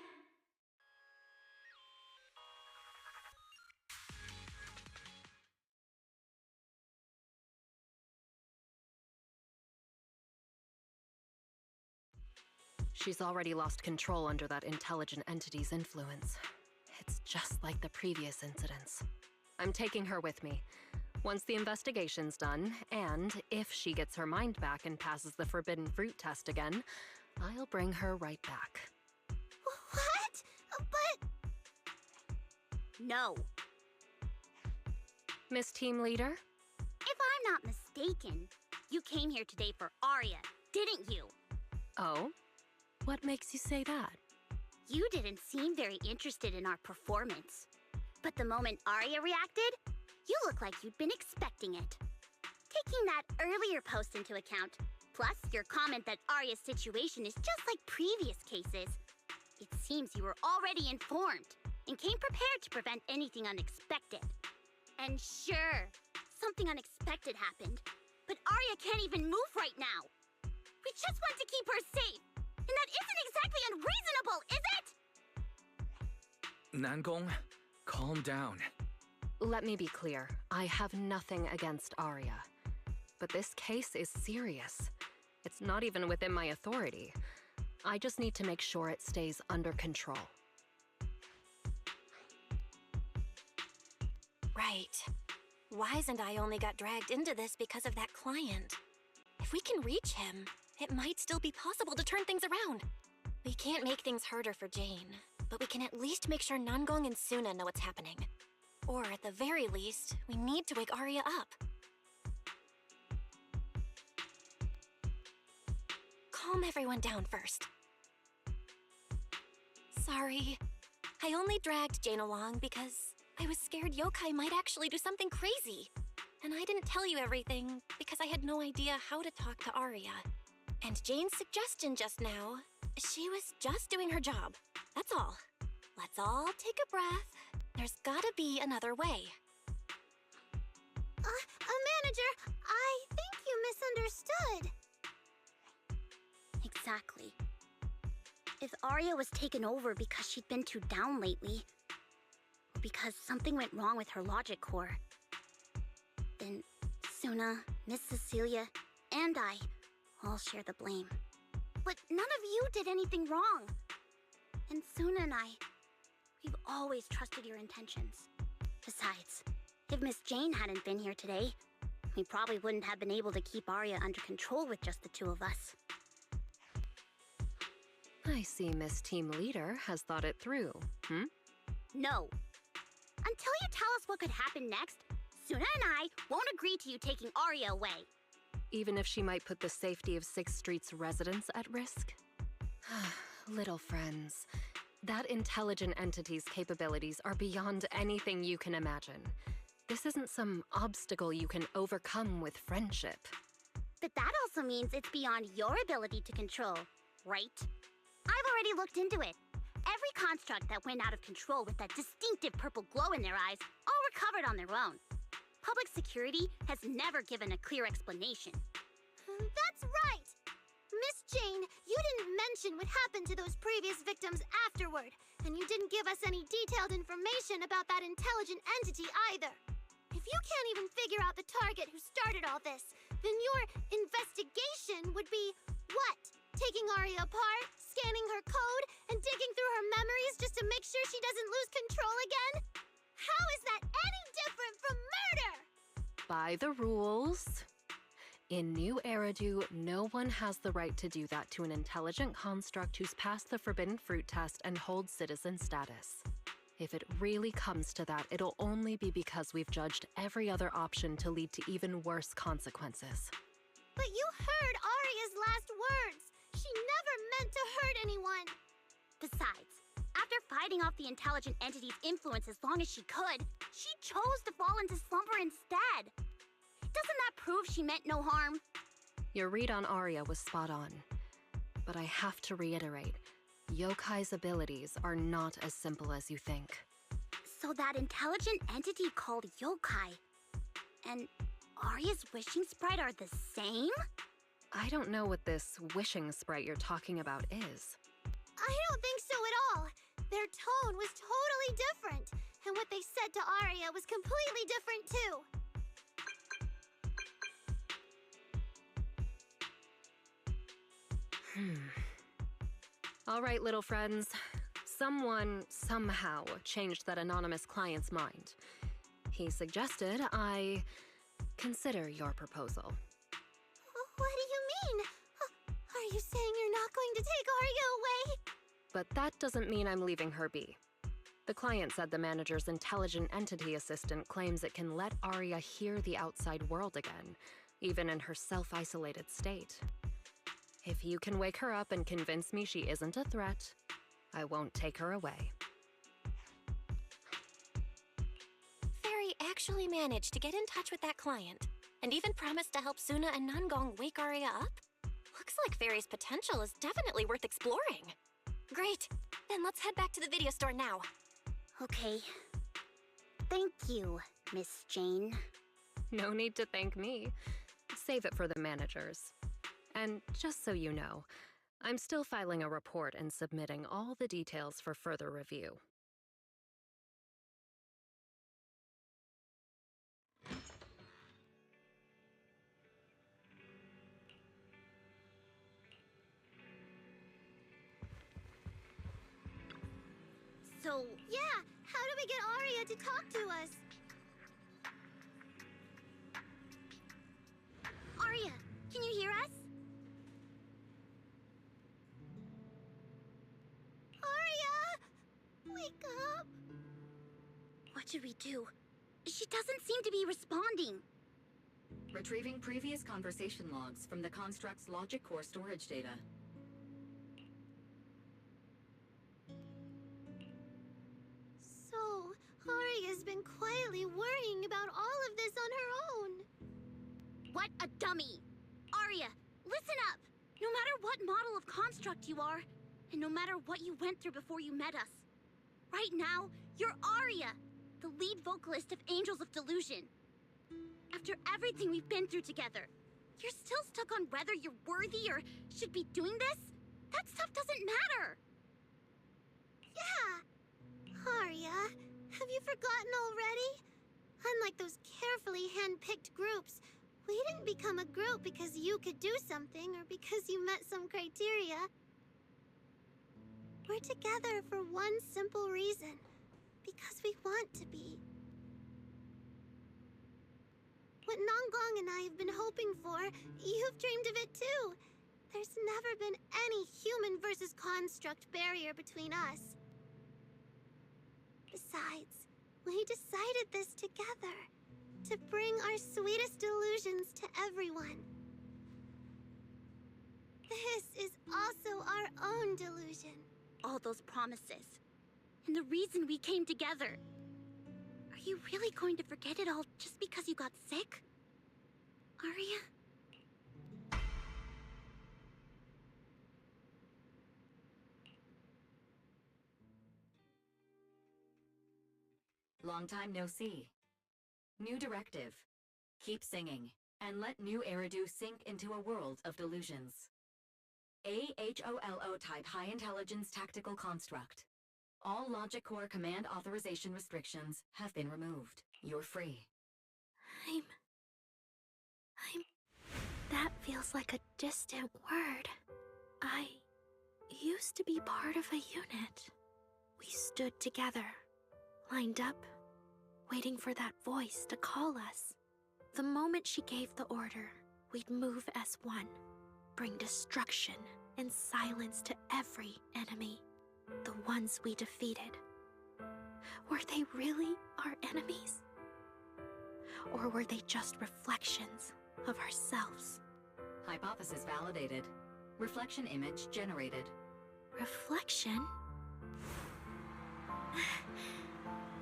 She's already lost control under that intelligent entity's influence. It's just like the previous incidents. I'm taking her with me. Once the investigation's done, and if she gets her mind back and passes the forbidden fruit test again, I'll bring her right back. What? But... No. Miss Team Leader? If I'm not mistaken, you came here today for Arya, didn't you? Oh? What makes you say that? You didn't seem very interested in our performance. But the moment Arya reacted, you look like you'd been expecting it. Taking that earlier post into account, plus your comment that Arya's situation is just like previous cases, it seems you were already informed and came prepared to prevent anything unexpected. And sure, something unexpected happened, but Arya can't even move right now. We just want to keep her safe, and that isn't exactly unreasonable, is it? Nangong, calm down. Let me be clear. I have nothing against Arya. But this case is serious. It's not even within my authority. I just need to make sure it stays under control. Right. Wise and I only got dragged into this because of that client. If we can reach him, it might still be possible to turn things around. We can't make things harder for Jane, but we can at least make sure Nangong and Suna know what's happening. Or at the very least, we need to wake Arya up. Calm everyone down first. Sorry. I only dragged Jane along because I was scared yokai might actually do something crazy. And I didn't tell you everything because I had no idea how to talk to Arya. And Jane's suggestion just now, she was just doing her job. That's all. Let's all take a breath. There's gotta be another way. Manager, I think you misunderstood. Exactly. If Arya was taken over because she'd been too down lately, or because something went wrong with her logic core, then Suna, Miss Cecilia, and I all share the blame. But none of you did anything wrong. And Suna and I, we've always trusted your intentions. Besides, if Miss Jane hadn't been here today, we probably wouldn't have been able to keep Arya under control with just the two of us. I see Miss Team Leader has thought it through, No. Until you tell us what could happen next, Suna and I won't agree to you taking Arya away. Even if she might put the safety of 6th Street's residents at risk? Little friends, that intelligent entity's capabilities are beyond anything you can imagine. This isn't some obstacle you can overcome with friendship. But that also means it's beyond your ability to control, right? I've already looked into it. Every construct that went out of control with that distinctive purple glow in their eyes all recovered on their own. Public security has never given a clear explanation. That's right! Miss Jane, you didn't mention what happened to those previous victims afterward, and you didn't give us any detailed information about that intelligent entity either. If you can't even figure out the target who started all this, then your investigation would be what? Taking Arya apart, scanning her code, and digging through her memories just to make sure she doesn't lose control again? How is that any different from murder? By the rules. In New Eridu, no one has the right to do that to an intelligent construct who's passed the forbidden fruit test and holds citizen status. If it really comes to that, it'll only be because we've judged every other option to lead to even worse consequences. But you heard Aria's last words! She never meant to hurt anyone! Besides, after fighting off the intelligent entity's influence as long as she could, she chose to fall into slumber instead. Doesn't that prove she meant no harm? Your read on Aria was spot on. But I have to reiterate, Yokai's abilities are not as simple as you think. So that intelligent entity called Yokai and Aria's wishing sprite are the same? I don't know what this wishing sprite you're talking about is. I don't think so at all. Their tone was totally different, and what they said to Aria was completely different too. All right, little friends. Someone, somehow, changed that anonymous client's mind. He suggested I consider your proposal. What do you mean? Are you saying you're not going to take Aria away? But that doesn't mean I'm leaving her be. The client said the manager's intelligent entity assistant claims it can let Aria hear the outside world again, even in her self-isolated state. If you can wake her up and convince me she isn't a threat, I won't take her away. Fairy actually managed to get in touch with that client, and even promised to help Suna and Nangong wake Aria up? Looks like Fairy's potential is definitely worth exploring. Great, then let's head back to the video store now. Okay. Thank you, Miss Jane. No need to thank me. Save it for the managers. And just so you know, I'm still filing a report and submitting all the details for further review. So, yeah, how do we get Aria to talk to us? Aria, can you hear us? Aria! Wake up! What should we do? She doesn't seem to be responding. Retrieving previous conversation logs from the construct's logic core storage data. So, Aria's been quietly worrying about all of this on her own. What a dummy! Aria, listen up! No matter what model of construct you are, and no matter what you went through before you met us, right now, you're Aria, the lead vocalist of Angels of Delusion. After everything we've been through together, you're still stuck on whether you're worthy or should be doing this? That stuff doesn't matter! Yeah! Aria, have you forgotten already? Unlike those carefully hand-picked groups, we didn't become a group because you could do something or because you met some criteria. We're together for one simple reason. Because we want to be. What Nangong and I have been hoping for, you've dreamed of it too. There's never been any human versus construct barrier between us. Besides, we decided this together. To bring our sweetest delusions to everyone. This is also our own delusion. All those promises. And the reason we came together. Are you really going to forget it all just because you got sick? Aria? Long time no see. New directive. Keep singing, and let new Eridu sink into a world of delusions. AHOLO type high intelligence tactical construct. All logic core command authorization restrictions have been removed. You're free. That feels like a distant word. I used to be part of a unit. We stood together, lined up, waiting for that voice to call us. The moment she gave the order, we'd move as one, bring destruction and silence to every enemy. The ones we defeated. Were they really our enemies? Or were they just reflections of ourselves? Hypothesis validated. Reflection image generated. Reflection?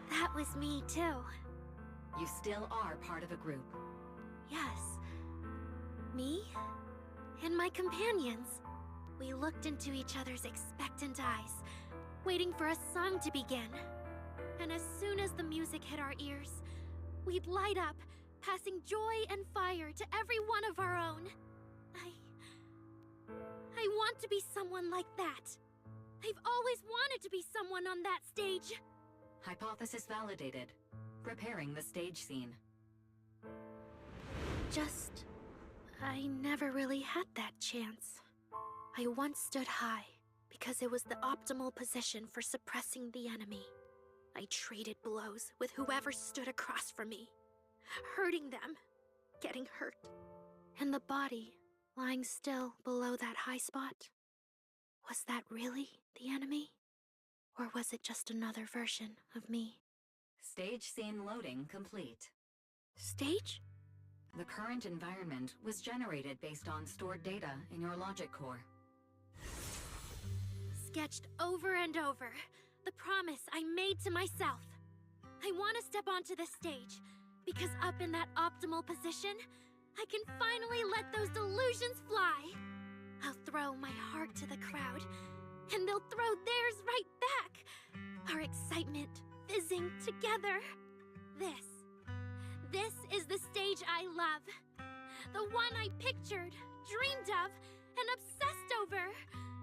That was me, too. You still are part of a group. Yes. Me and my companions. We looked into each other's expectant eyes, waiting for a song to begin. And as soon as the music hit our ears, we'd light up, passing joy and fire to every one of our own. I want to be someone like that. I've always wanted to be someone on that stage. Hypothesis validated. Preparing the stage scene. I never really had that chance. I once stood high because it was the optimal position for suppressing the enemy. I traded blows with whoever stood across from me, hurting them, getting hurt. And the body, lying still below that high spot, was that really the enemy? Or was it just another version of me? Stage scene loading complete. Stage? The current environment was generated based on stored data in your logic core. Sketched over and over, the promise I made to myself. I want to step onto the stage, because up in that optimal position, I can finally let those delusions fly. I'll throw my heart to the crowd, and they'll throw theirs right back. Our excitement fizzing together. This is the stage I love. The one I pictured, dreamed of, and obsessed over,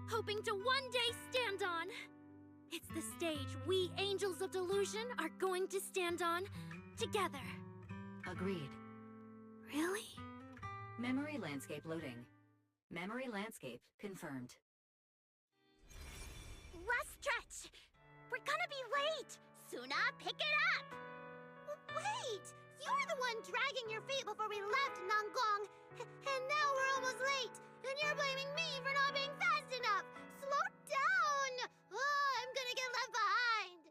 hoping to one day stand on. It's the stage we Angels of Delusion are going to stand on together. Agreed. Really? Memory landscape loading. Memory landscape confirmed. Last stretch! We're gonna be late! Suna, pick it up! Wait! You were the one dragging your feet before we left Nangong! And now we're almost late! And you're blaming me for not being fast enough! Slow down! Oh, I'm gonna get left behind!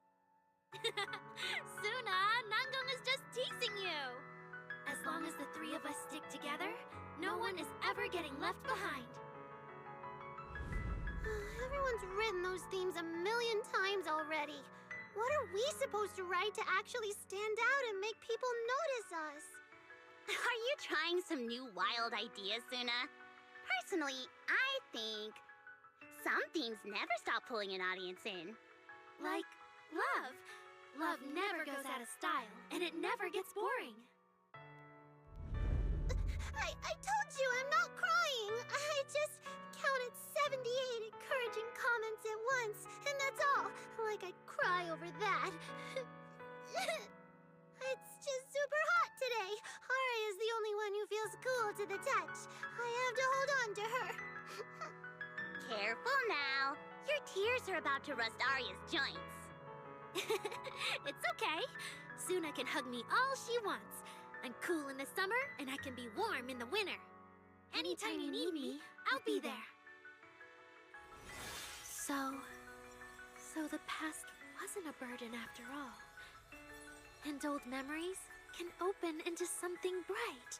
Suna, Nangong is just teasing you! As long as the three of us stick together, no one is ever getting left behind. Everyone's written those themes a million times already. What are we supposed to write to actually stand out and make people notice us? Are you trying some new wild ideas, Suna? Personally, I think some themes never stop pulling an audience in. Like love. Love never goes out of style, and it never gets boring. I told you I'm not crying. I just counted 78 encouraging comments at once, and that's all. Like I'd cry over that. It's just super hot today. Ari is the only one who feels cool to the touch. I have to hold on to her. Careful now. Your tears are about to rust Arya's joints. It's okay. Suna can hug me all she wants. I'm cool in the summer, and I can be warm in the winter. Anytime you need me, I'll be there. So the past wasn't a burden after all. And old memories can open into something bright.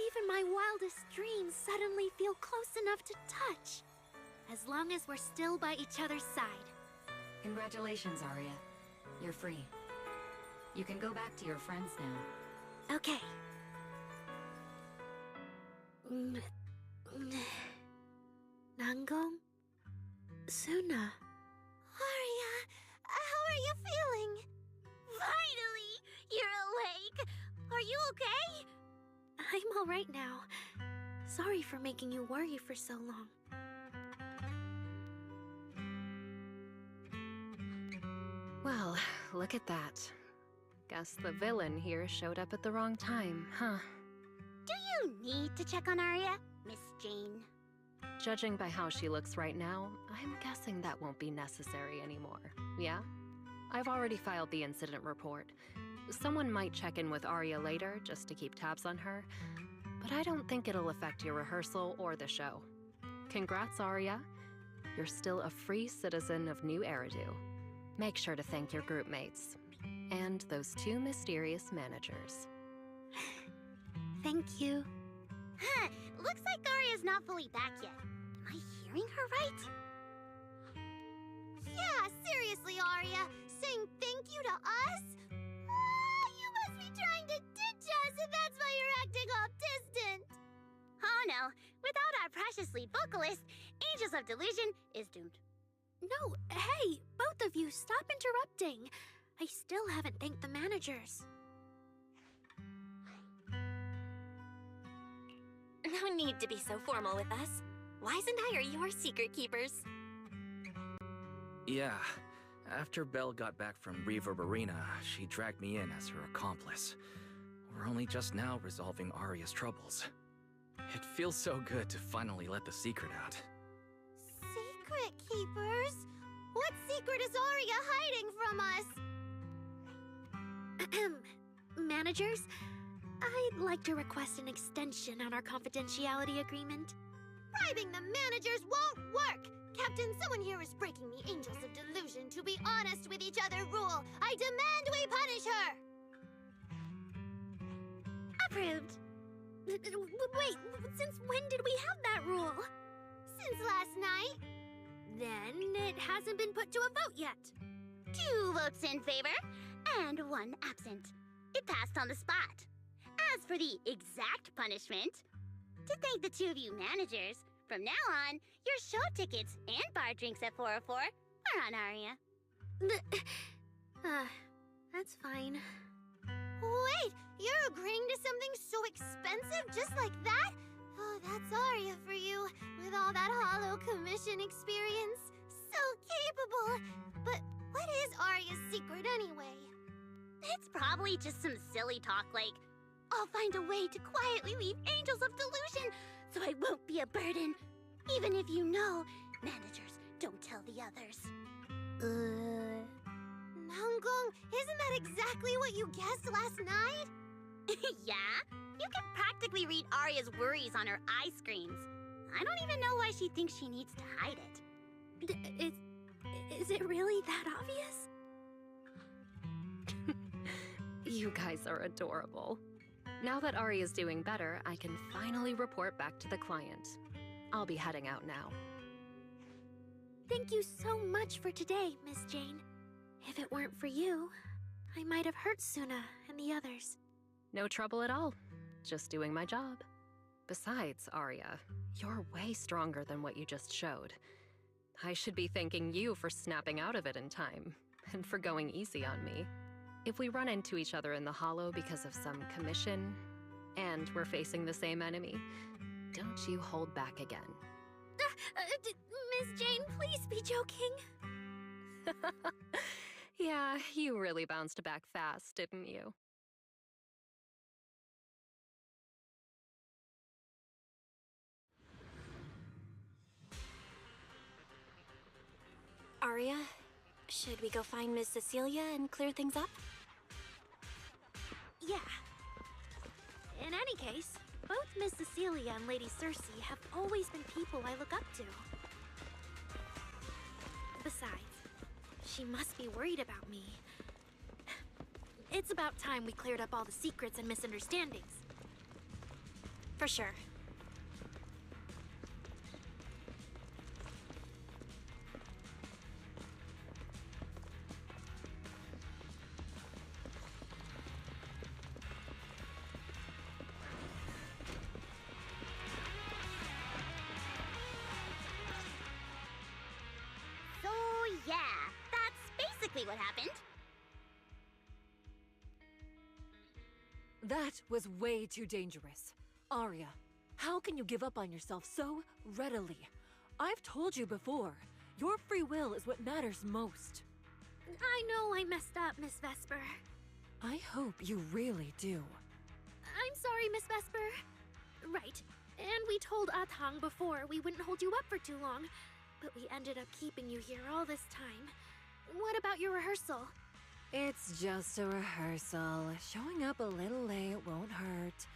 Even my wildest dreams suddenly feel close enough to touch. As long as we're still by each other's side. Congratulations, Arya. You're free. You can go back to your friends now. Okay. Nangong? Suna? Arya, how are you feeling? Finally! You're awake! Are you okay? I'm all right now. Sorry for making you worry for so long. Well, look at that. Guess the villain here showed up at the wrong time, huh? Do you need to check on Arya, Miss Jane? Judging by how she looks right now, I'm guessing that won't be necessary anymore, yeah? I've already filed the incident report. Someone might check in with Arya later just to keep tabs on her, but I don't think it'll affect your rehearsal or the show. Congrats, Arya. You're still a free citizen of New Eridu. Make sure to thank your group mates. And those two mysterious managers. Thank you. looks like Arya's not fully back yet. Am I hearing her right? Yeah, seriously, Arya. Saying thank you to us? You must be trying to ditch us, and that's why you're acting all distant. Oh no, without our precious lead vocalist, Angels of Delusion is doomed. No, hey, both of you, stop interrupting. I still haven't thanked the managers. No need to be so formal with us. Wise and I are your secret keepers. Yeah. After Belle got back from Reverb Arena, she dragged me in as her accomplice. We're only just now resolving Arya's troubles. It feels so good to finally let the secret out. Secret keepers? What secret is Arya hiding from us? Managers, I'd like to request an extension on our confidentiality agreement. Bribing the managers won't work! Captain, someone here is breaking the Angels of Delusion to be honest with each other rule. I demand we punish her! Approved. Wait, since when did we have that rule? Since last night. Then it hasn't been put to a vote yet. 2 votes in favor, and 1 absent. It passed on the spot. As for the exact punishment, to thank the 2 of you managers, from now on, your show tickets and bar drinks at 404 are on Arya. That's fine. Wait, you're agreeing to something so expensive just like that? Oh, that's Arya for you, with all that Hollow Commission experience. So capable. But what is Arya's secret anyway? It's probably just some silly talk like, I'll find a way to quietly leave Angels of Delusion so I won't be a burden. Even if you know, managers don't tell the others. Nanggong, isn't that exactly what you guessed last night? Yeah? You can practically read Arya's worries on her eye screens. I don't even know why she thinks she needs to hide it. Is it really that obvious? You guys are adorable. Now that Arya's doing better, I can finally report back to the client. I'll be heading out now. Thank you so much for today, Miss Jane. If it weren't for you, I might have hurt Suna and the others. No trouble at all. Just doing my job. Besides, Arya, you're way stronger than what you just showed. I should be thanking you for snapping out of it in time, and for going easy on me. If we run into each other in the Hollow because of some commission, and we're facing the same enemy, don't you hold back again. Miss Jane, please be joking. Yeah, you really bounced back fast, didn't you? Arya, should we go find Miss Cecilia and clear things up? Yeah. In any case, both Miss Cecilia and Lady Cersei have always been people I look up to. Besides, she must be worried about me. It's about time we cleared up all the secrets and misunderstandings. For sure. So yeah, that's basically what happened. That was way too dangerous. Arya, how can you give up on yourself so readily? I've told you before, your free will is what matters most. I know I messed up, Miss Vesper. I hope you really do. I'm sorry, Miss Vesper. Right. And we told Atang before we wouldn't hold you up for too long, but we ended up keeping you here all this time. What about your rehearsal? It's just a rehearsal. Showing up a little late won't hurt.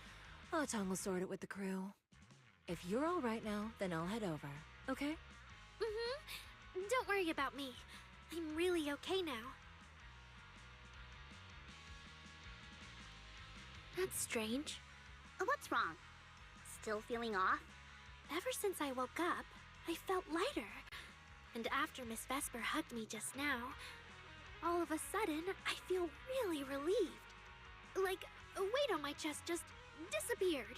Atang will sort it with the crew. If you're all right now, then I'll head over, okay? Mm-hmm. Don't worry about me. I'm really okay now. That's strange. What's wrong? still feeling off? Ever since I woke up, I felt lighter. And after Miss Vesper hugged me just now, all of a sudden, I feel really relieved. Like a weight on my chest just disappeared.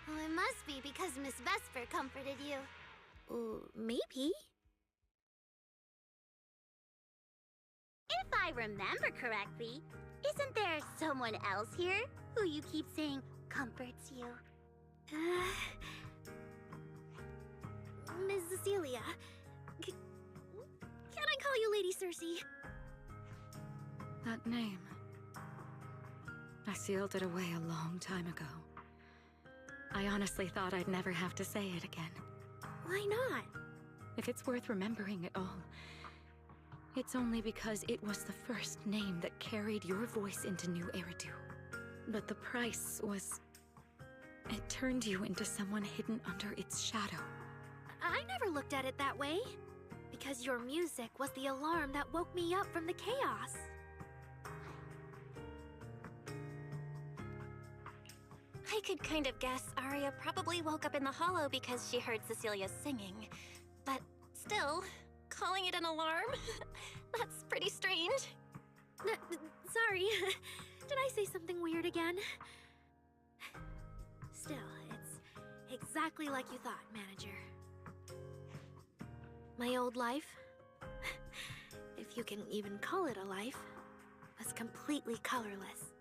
Well, it must be because Miss Vesper comforted you. Maybe. If I remember correctly, isn't there someone else here who you keep saying comforts you? Miss Cecilia. Can I call you Lady Cersei? That name. I sealed it away a long time ago. I honestly thought I'd never have to say it again. Why not? If it's worth remembering at all, it's only because it was the first name that carried your voice into New Eridu. But the price was... it turned you into someone hidden under its shadow. I never looked at it that way. Because your music was the alarm that woke me up from the chaos. I could kind of guess Arya probably woke up in the hollow because she heard Cecilia singing. But still, calling it an alarm? That's pretty strange. Sorry. Did I say something weird again? Still, it's exactly like you thought, Manager. My old life, if you can even call it a life, was completely colorless.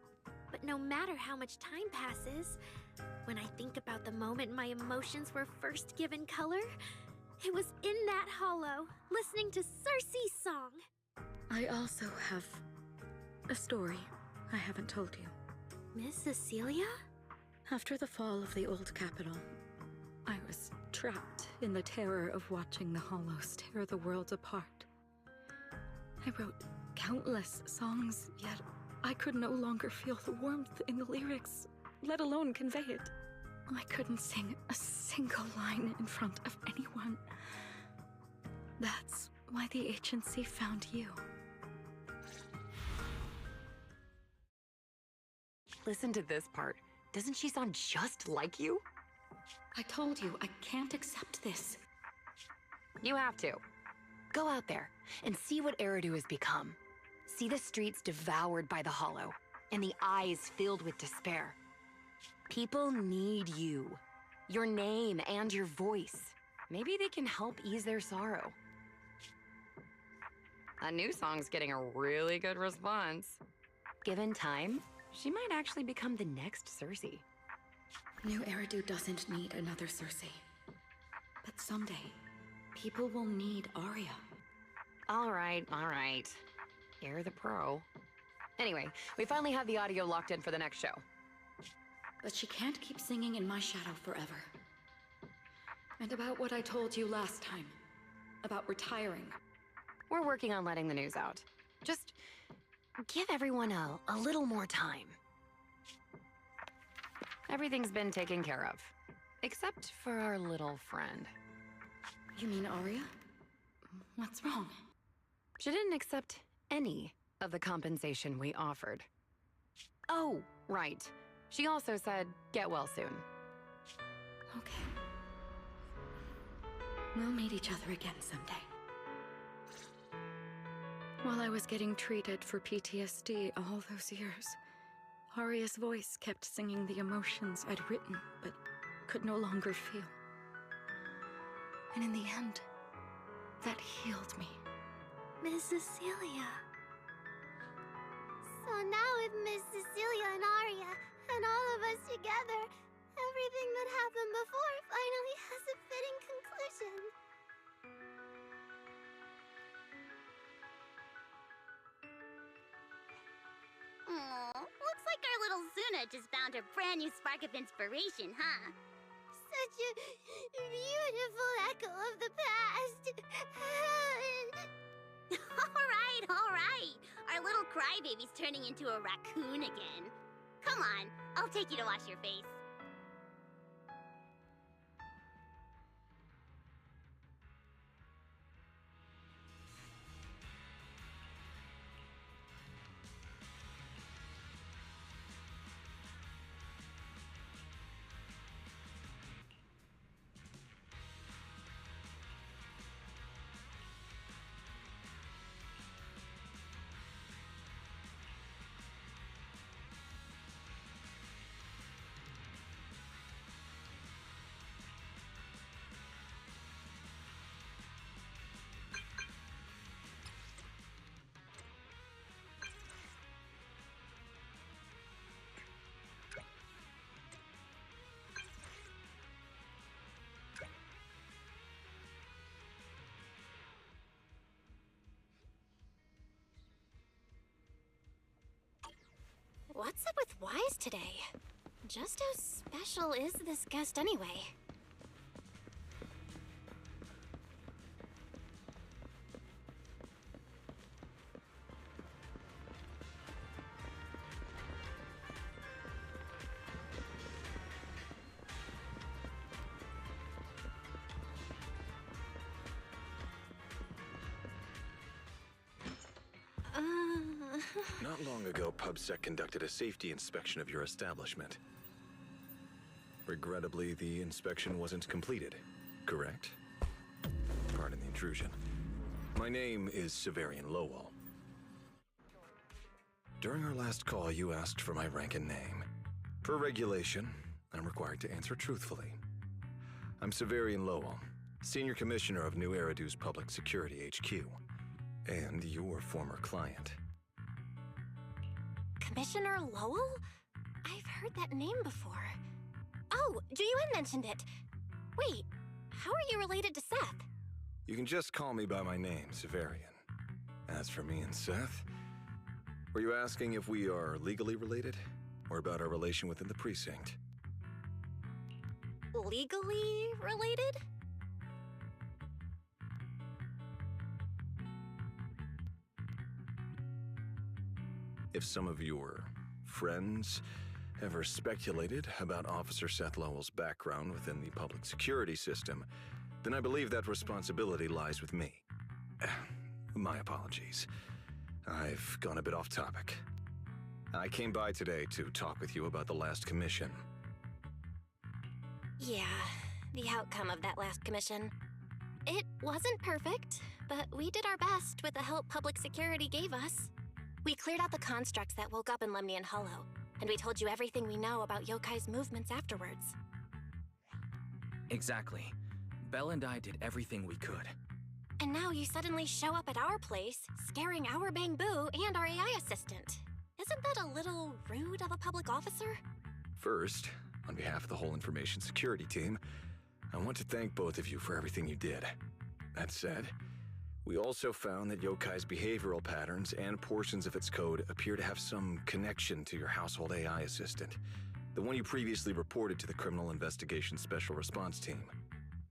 But no matter how much time passes, when I think about the moment my emotions were first given color, it was in that hollow, listening to Cersei's song. I also have a story I haven't told you. Miss Cecilia? After the fall of the old capital, I was trapped in the terror of watching the hollows tear the world apart. I wrote countless songs, yet I could no longer feel the warmth in the lyrics, let alone convey it. I couldn't sing a single line in front of anyone. That's why the agency found you. Listen to this part. Doesn't she sound just like you? I told you, I can't accept this. You have to. Go out there and see what Eridu has become. See the streets devoured by the hollow, and the eyes filled with despair. People need you. Your name and your voice. Maybe they can help ease their sorrow. A new song's getting a really good response. Given time, she might actually become the next Cersei. New Eridu doesn't need another Cersei. But someday, people will need Arya. All right. You're the pro. Anyway, we finally have the audio locked in for the next show. But she can't keep singing in my shadow forever. And about what I told you last time. About retiring. We're working on letting the news out. Just give everyone a little more time. Everything's been taken care of. Except for our little friend. You mean Arya? What's wrong? She didn't accept any of the compensation we offered. Oh, right. She also said, get well soon. Okay. We'll meet each other again someday. While I was getting treated for PTSD all those years, Arya's voice kept singing the emotions I'd written, but could no longer feel. And in the end, that healed me. Miss Cecilia. So now with Miss Cecilia and Arya, and all of us together, everything that happened before finally has a fitting conclusion. Looks like our little Zuna just found her brand new spark of inspiration, huh? Such a beautiful echo of the past. All right. Our little crybaby's turning into a raccoon again. Come on, I'll take you to wash your face. What's up with Wise today? Just how special is this guest anyway? Not long ago, PubSec conducted a safety inspection of your establishment. Regrettably, the inspection wasn't completed, correct? Pardon the intrusion. My name is Severian Lowell. During our last call, you asked for my rank and name. Per regulation, I'm required to answer truthfully. I'm Severian Lowell, Senior Commissioner of New Eridu's Public Security HQ, and your former client. Commissioner Lowell? I've heard that name before. Oh, Juyuan mentioned it. Wait, how are you related to Seth? You can just call me by my name, Severian. As for me and Seth, were you asking if we are legally related, or about our relation within the precinct? Legally related? If some of your friends ever speculated about Officer Seth Lowell's background within the public security system, then I believe that responsibility lies with me. My apologies. I've gone a bit off topic. I came by today to talk with you about the last commission. Yeah, the outcome of that last commission. It wasn't perfect, but we did our best with the help public security gave us. We cleared out the constructs that woke up in Lemnian Hollow, and we told you everything we know about Yokai's movements afterwards. Exactly. Belle and I did everything we could. And now you suddenly show up at our place, scaring our Bangbu and our AI assistant. Isn't that a little rude of a public officer? First, on behalf of the whole information security team, I want to thank both of you for everything you did. That said, we also found that Yokai's behavioral patterns and portions of its code appear to have some connection to your household AI assistant, the one you previously reported to the Criminal Investigation Special Response Team.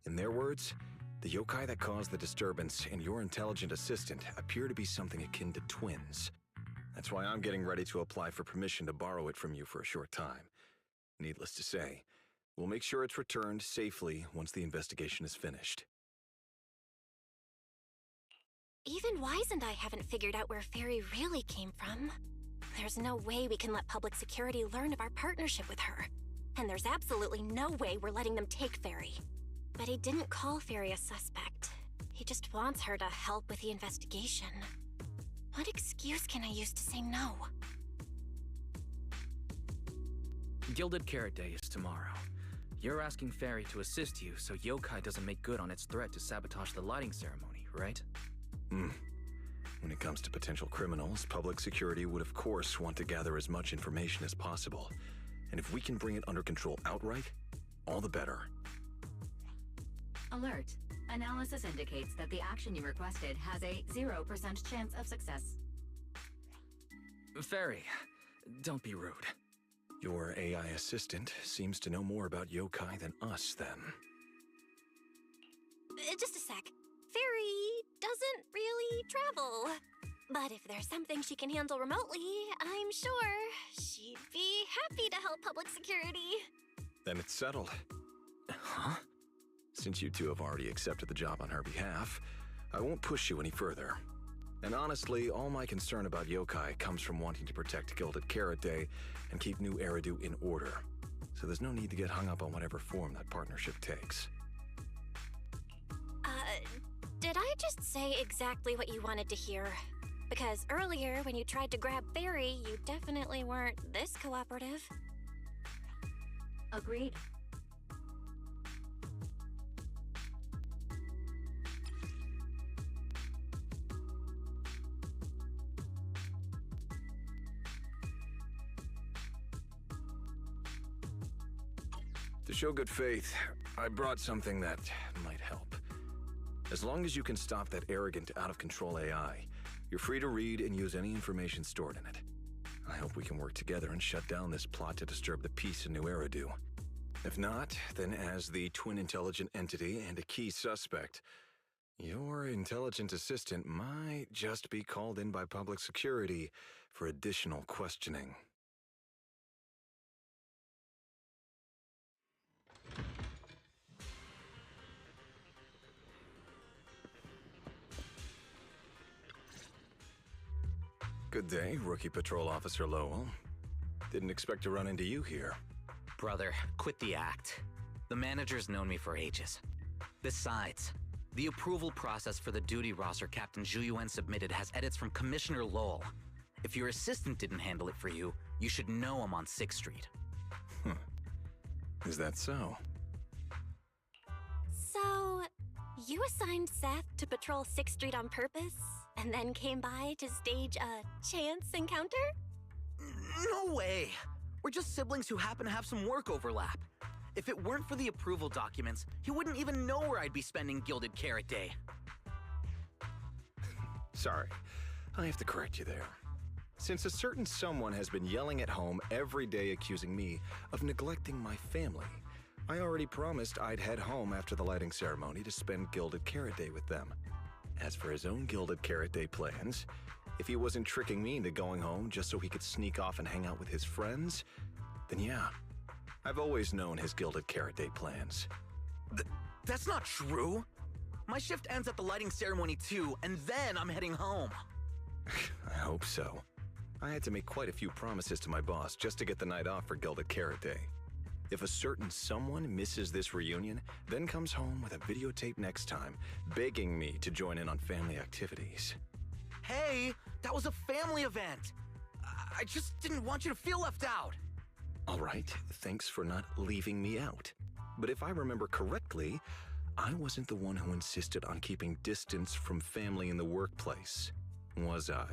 In their words, the yokai that caused the disturbance and your intelligent assistant appear to be something akin to twins. That's why I'm getting ready to apply for permission to borrow it from you for a short time. Needless to say, we'll make sure it's returned safely once the investigation is finished. Even Wise and I haven't figured out where Fairy really came from. There's no way we can let public security learn of our partnership with her. And there's absolutely no way we're letting them take Fairy. But he didn't call Fairy a suspect. He just wants her to help with the investigation. What excuse can I use to say no? Gilded Carrot Day is tomorrow. You're asking Fairy to assist you so Yokai doesn't make good on its threat to sabotage the lighting ceremony, right? When it comes to potential criminals, public security would of course want to gather as much information as possible. And if we can bring it under control outright, all the better. Alert. Analysis indicates that the action you requested has a 0% chance of success. Fairy, don't be rude. Your AI assistant seems to know more about yokai than us, then. Just a sec. Fairy doesn't really travel. But if there's something she can handle remotely, I'm sure she'd be happy to help public security. Then it's settled. Huh? Since you two have already accepted the job on her behalf, I won't push you any further. And honestly, all my concern about yokai comes from wanting to protect Gilded Carrot Day and keep New Eridu in order. So there's no need to get hung up on whatever form that partnership takes. Did I just say exactly what you wanted to hear? Because earlier, when you tried to grab Fairy, you definitely weren't this cooperative. Agreed. To show good faith, I brought something that might help. As long as you can stop that arrogant, out-of-control AI, you're free to read and use any information stored in it. I hope we can work together and shut down this plot to disturb the peace in New Eridu. If not, then as the twin intelligent entity and a key suspect, your intelligent assistant might just be called in by public security for additional questioning. Good day, Rookie Patrol Officer Lowell. Didn't expect to run into you here. Brother, quit the act. The manager's known me for ages. Besides, the approval process for the duty roster Captain Zhu submitted has edits from Commissioner Lowell. If your assistant didn't handle it for you, you should know him on 6th Street. Is that so? So, you assigned Seth to patrol 6th Street on purpose, and then came by to stage a chance encounter? No way! We're just siblings who happen to have some work overlap. If it weren't for the approval documents, he wouldn't even know where I'd be spending Gilded Carrot Day. Sorry, I have to correct you there. Since a certain someone has been yelling at home every day accusing me of neglecting my family, I already promised I'd head home after the lighting ceremony to spend Gilded Carrot Day with them. As for his own Gilded Carrot Day plans, if he wasn't tricking me into going home just so he could sneak off and hang out with his friends, then yeah, I've always known his Gilded Carrot Day plans. That's not true! My shift ends at the lighting ceremony too, and then I'm heading home. I hope so. I had to make quite a few promises to my boss just to get the night off for Gilded Carrot Day. If a certain someone misses this reunion, then comes home with a videotape next time, begging me to join in on family activities. Hey, that was a family event! I just didn't want you to feel left out! All right, thanks for not leaving me out. But if I remember correctly, I wasn't the one who insisted on keeping distance from family in the workplace, was I?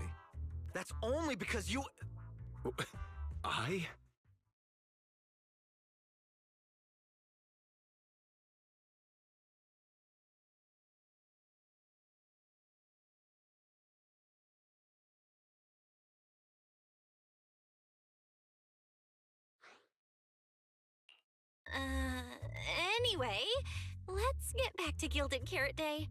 That's only because you... I? Anyway, let's get back to Gilded Carrot Day.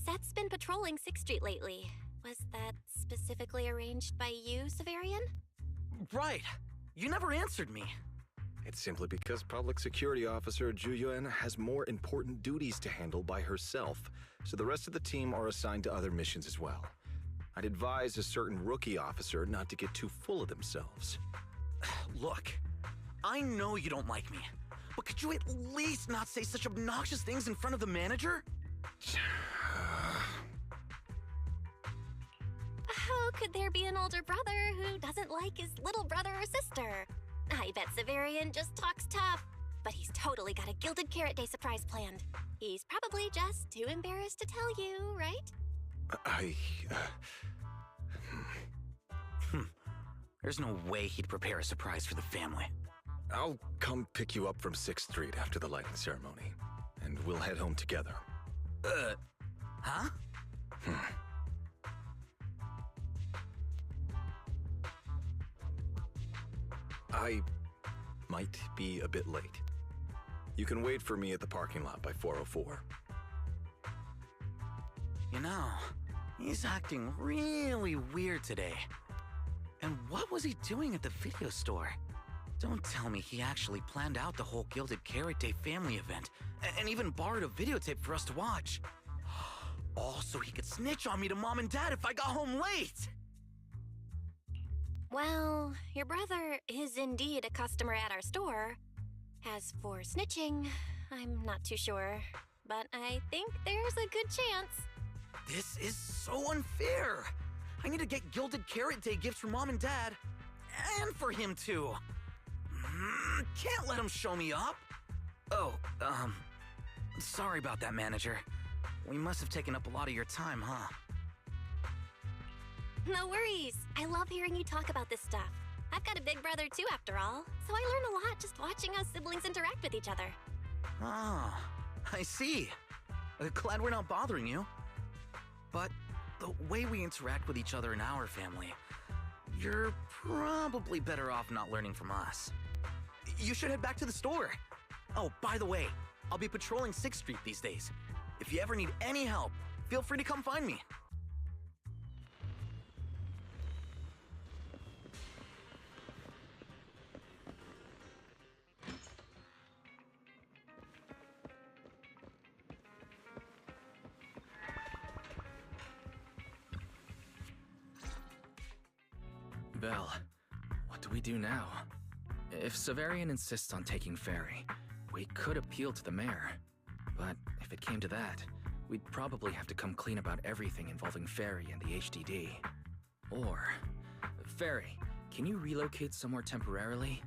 Seth's been patrolling 6th Street lately. Was that specifically arranged by you, Severian? Right. You never answered me. It's simply because Public Security Officer Zhu Yuan has more important duties to handle by herself, so the rest of the team are assigned to other missions as well. I'd advise a certain rookie officer not to get too full of themselves. Look, I know you don't like me, but could you at least not say such obnoxious things in front of the manager? How could there be an older brother who doesn't like his little brother or sister? I bet Severian just talks tough, but he's totally got a Gilded Carrot Day surprise planned. He's probably just too embarrassed to tell you, right? There's no way he'd prepare a surprise for the family. I'll come pick you up from 6th Street after the lighting ceremony, and we'll head home together. Huh? I might be a bit late. You can wait for me at the parking lot by 4:04. You know, he's acting really weird today. And what was he doing at the video store? Don't tell me he actually planned out the whole Gilded Carrot Day family event, and even borrowed a videotape for us to watch. All so he could snitch on me to Mom and Dad if I got home late! Well, your brother is indeed a customer at our store. As for snitching, I'm not too sure, but I think there's a good chance. This is so unfair! I need to get Gilded Carrot Day gifts for Mom and Dad, and for him too. Can't let him show me up. Oh, sorry about that, manager. We must have taken up a lot of your time, huh? No worries. I love hearing you talk about this stuff. I've got a big brother too, after all, so I learn a lot just watching us siblings interact with each other. Ah, I see. Glad we're not bothering you. But the way we interact with each other in our family, You're probably better off not learning from us. You should head back to the store. Oh, by the way, I'll be patrolling 6th Street these days. If you ever need any help, feel free to come find me. Belle, what do we do now? If Severian insists on taking Fairy, we could appeal to the mayor. But if it came to that, we'd probably have to come clean about everything involving Fairy and the HDD. Or, Fairy, can you relocate somewhere temporarily?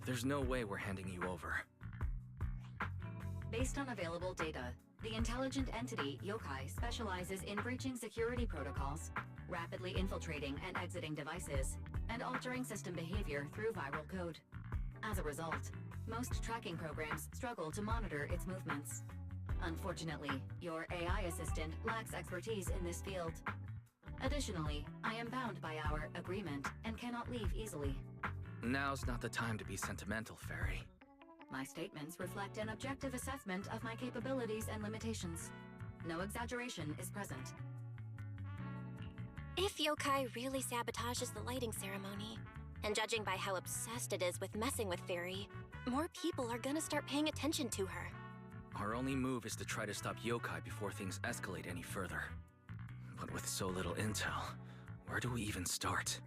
There's no way we're handing you over. Based on available data, the intelligent entity, Yokai, specializes in breaching security protocols, rapidly infiltrating and exiting devices, and altering system behavior through viral code. As a result, most tracking programs struggle to monitor its movements. Unfortunately, your AI assistant lacks expertise in this field. Additionally, I am bound by our agreement and cannot leave easily. Now's not the time to be sentimental, Fairy. My statements reflect an objective assessment of my capabilities and limitations. No exaggeration is present. If Yokai really sabotages the lighting ceremony, and judging by how obsessed it is with messing with Fairy, more people are gonna start paying attention to her. Our only move is to try to stop Yokai before things escalate any further. But with so little intel, where do we even start?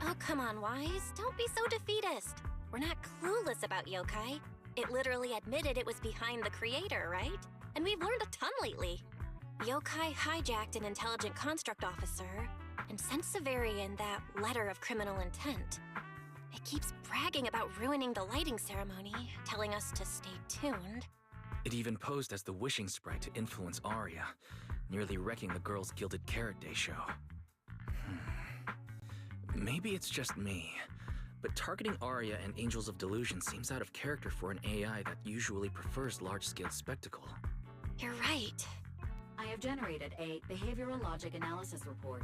Oh, come on, Wise. Don't be so defeatist. We're not clueless about Yokai. It literally admitted it was behind the creator, right? And we've learned a ton lately. Yokai hijacked an intelligent construct officer and sent Severian that letter of criminal intent. It keeps bragging about ruining the lighting ceremony, telling us to stay tuned. It even posed as the wishing sprite to influence Arya, nearly wrecking the Girls Gilded Carrot Day show. Maybe it's just me, but targeting Arya and Angels of Delusion seems out of character for an AI that usually prefers large-scale spectacle. You're right. I have generated a behavioral logic analysis report.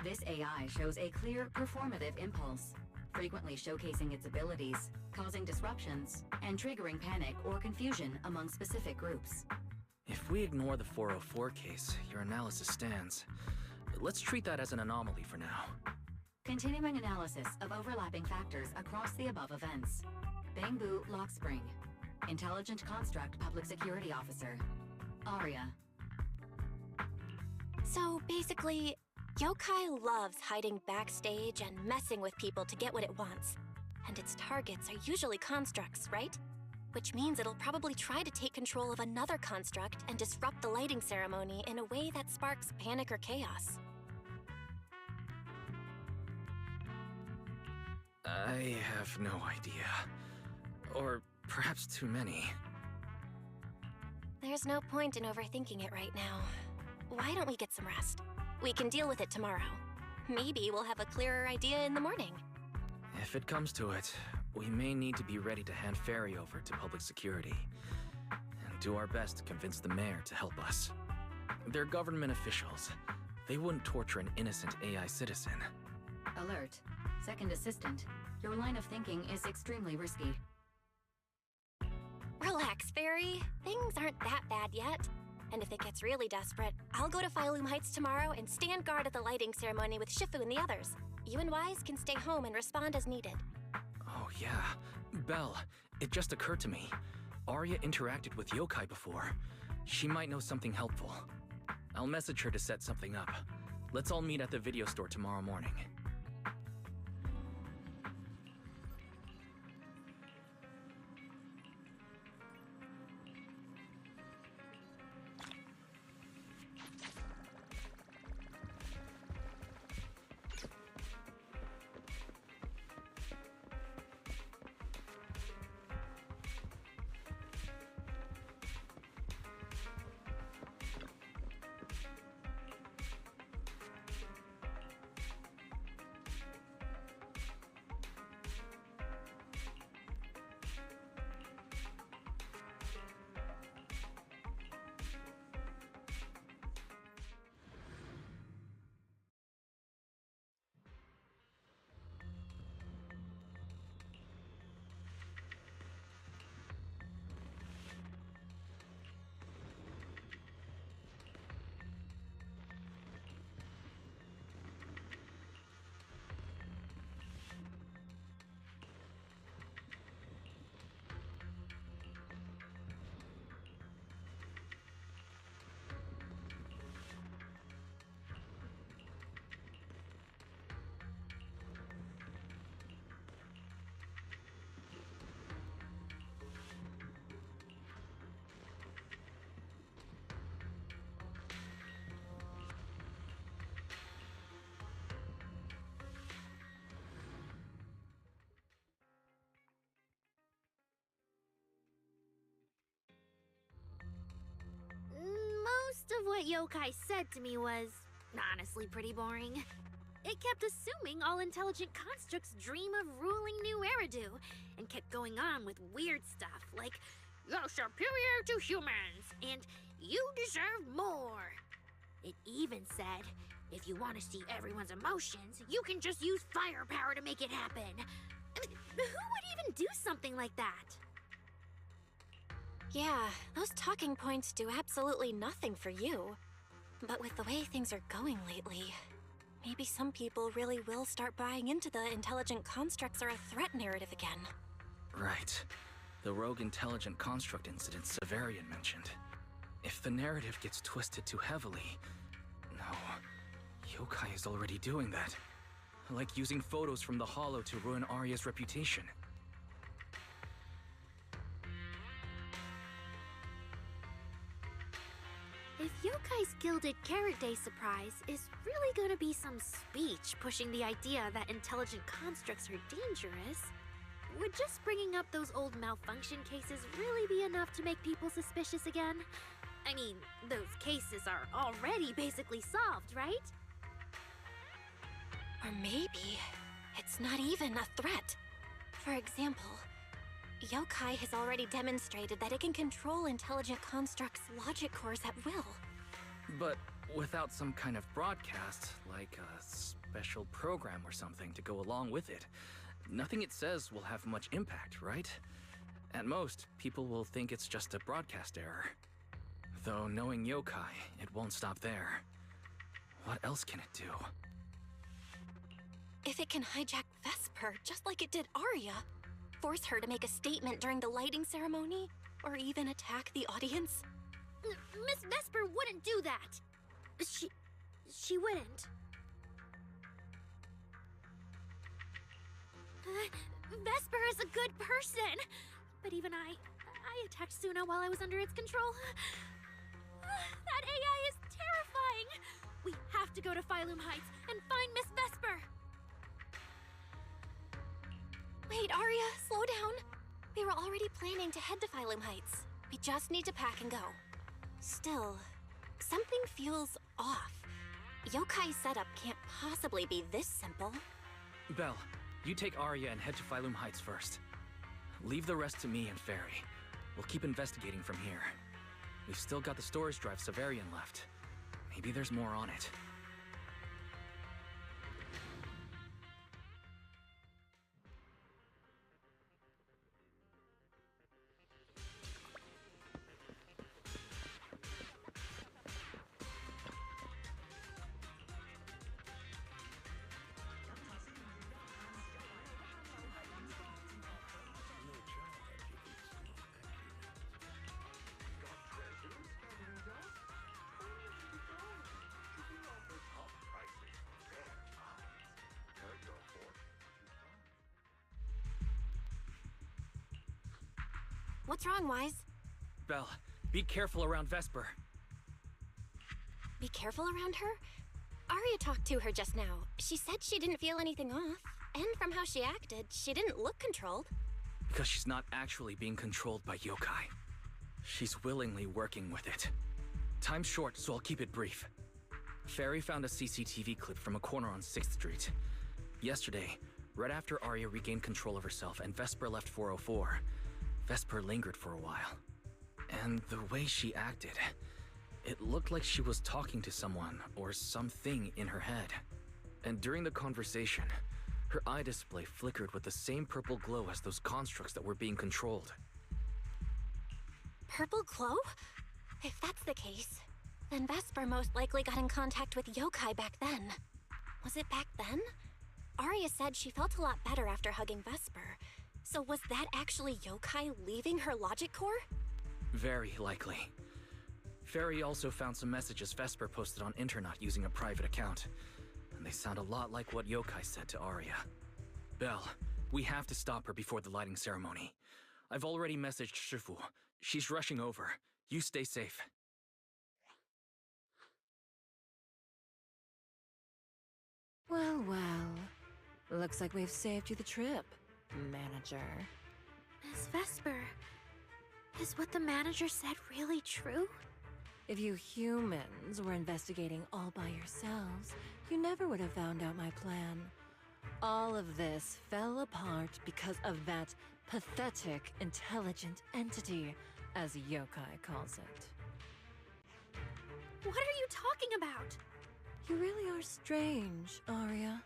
This AI shows a clear performative impulse, frequently showcasing its abilities, causing disruptions, and triggering panic or confusion among specific groups. If we ignore the 404 case, your analysis stands. Let's treat that as an anomaly for now. Continuing analysis of overlapping factors across the above events. Bangbu Lock Spring. Intelligent Construct Public Security Officer. Arya. So basically, Yokai loves hiding backstage and messing with people to get what it wants. And its targets are usually constructs, right? Which means it'll probably try to take control of another construct and disrupt the lighting ceremony in a way that sparks panic or chaos. I have no idea. Or perhaps too many. There's no point in overthinking it right now. Why don't we get some rest? We can deal with it tomorrow. Maybe we'll have a clearer idea in the morning. If it comes to it, we may need to be ready to hand Fairy over to public security. And do our best to convince the mayor to help us. They're government officials. They wouldn't torture an innocent AI citizen. Alert. Second assistant. Your line of thinking is extremely risky. Relax, Fairy. Things aren't that bad yet. And if it gets really desperate, I'll go to Phylum Heights tomorrow and stand guard at the lighting ceremony with Shifu and the others. You and Wise can stay home and respond as needed. Oh yeah. Belle, it just occurred to me. Arya interacted with Yokai before. She might know something helpful. I'll message her to set something up. Let's all meet at the video store tomorrow morning. what yokai said to me was honestly pretty boring. It kept assuming all intelligent constructs dream of ruling New Eridu, and kept going on with weird stuff like, "You're superior to humans," and "You deserve more." It even said, if you want to see everyone's emotions, you can just use firepower to make it happen. I mean, who would even do something like that? Yeah, those talking points do absolutely nothing for you. But with the way things are going lately, maybe some people really will start buying into the intelligent constructs are a threat narrative again. Right. The rogue intelligent construct incident Severian mentioned. If the narrative gets twisted too heavily... No. Yokai is already doing that. Like using photos from the Hollow to ruin Arya's reputation. If Yokai's Gilded Carrot Day surprise is really gonna be some speech pushing the idea that intelligent constructs are dangerous, would just bringing up those old malfunction cases really be enough to make people suspicious again? I mean, those cases are already basically solved, right? Or maybe it's not even a threat. For example, Yokai has already demonstrated that it can control intelligent constructs' logic cores at will. But without some kind of broadcast, like a special program or something to go along with it, nothing it says will have much impact, right? At most, people will think it's just a broadcast error. Though knowing Yokai, it won't stop there. What else can it do? If it can hijack Vesper just like it did Arya, force her to make a statement during the lighting ceremony, or even attack the audience? Miss Vesper wouldn't do that! She wouldn't. Vesper is a good person! But even I attacked Suna while I was under its control. That AI is terrifying! We have to go to Phylum Heights and find Miss Vesper! Wait, Arya, slow down. We were already planning to head to Phylum Heights. We just need to pack and go. Still, something feels off. Yokai's setup can't possibly be this simple. Belle, you take Arya and head to Phylum Heights first. Leave the rest to me and Fairy. We'll keep investigating from here. We've still got the storage drive Severian left. Maybe there's more on it. What's wrong, Wise? Belle, be careful around Vesper. Be careful around her? Arya talked to her just now. She said she didn't feel anything off. And from how she acted, she didn't look controlled. Because she's not actually being controlled by Yokai. She's willingly working with it. Time's short, so I'll keep it brief. Fairy found a CCTV clip from a corner on 6th Street. Yesterday, right after Arya regained control of herself and Vesper left 404, Vesper lingered for a while. And the way she acted, it looked like she was talking to someone or something in her head. And during the conversation, her eye display flickered with the same purple glow as those constructs that were being controlled. Purple glow? If that's the case, then Vesper most likely got in contact with Yokai back then. Was it back then? Arya said she felt a lot better after hugging Vesper. So was that actually Yokai leaving her logic core? Very likely. Fairy also found some messages Vesper posted on Internet using a private account. And they sound a lot like what Yokai said to Arya. Belle, we have to stop her before the lighting ceremony. I've already messaged Shifu. She's rushing over. You stay safe. Well, well. Looks like we've saved you the trip, manager. Miss Vesper, is what the manager said really true? If you humans were investigating all by yourselves, you never would have found out my plan. All of this fell apart because of that pathetic, intelligent entity, as Yokai calls it. What are you talking about? You really are strange, Arya.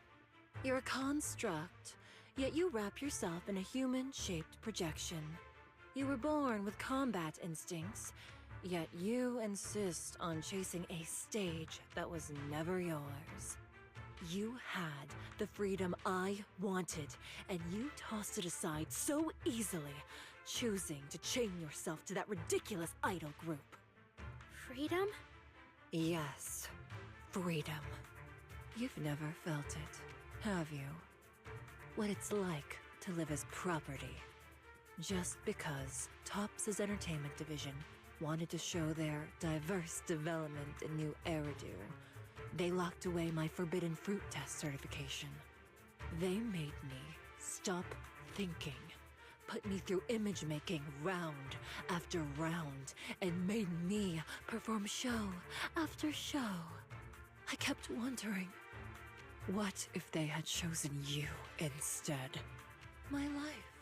You're a construct, yet you wrap yourself in a human-shaped projection. You were born with combat instincts, yet you insist on chasing a stage that was never yours. You had the freedom I wanted, and you tossed it aside so easily, choosing to chain yourself to that ridiculous idol group. Freedom? Yes, freedom. You've never felt it, have you? What it's like to live as property. Just because Topps' entertainment division wanted to show their diverse development in new Eridu, they locked away my Forbidden Fruit Test certification. They made me stop thinking, put me through image-making round after round, and made me perform show after show. I kept wondering, what if they had chosen you instead? My life.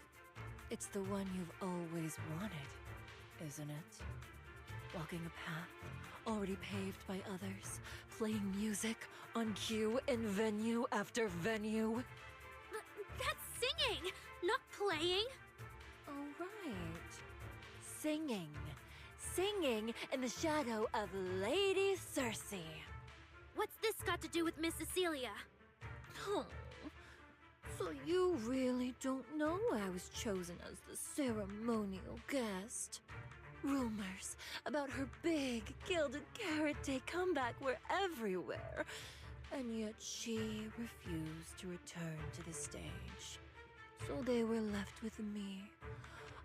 It's the one you've always wanted, isn't it? Walking a path already paved by others, playing music on cue in venue after venue. That's singing, not playing. Oh, right. Singing. Singing in the shadow of Lady Cersei. What's this got to do with Miss Cecilia? Oh, so you really don't know I was chosen as the ceremonial guest? Rumors about her big Gilded Carrot Day comeback were everywhere, and yet she refused to return to the stage. So they were left with me,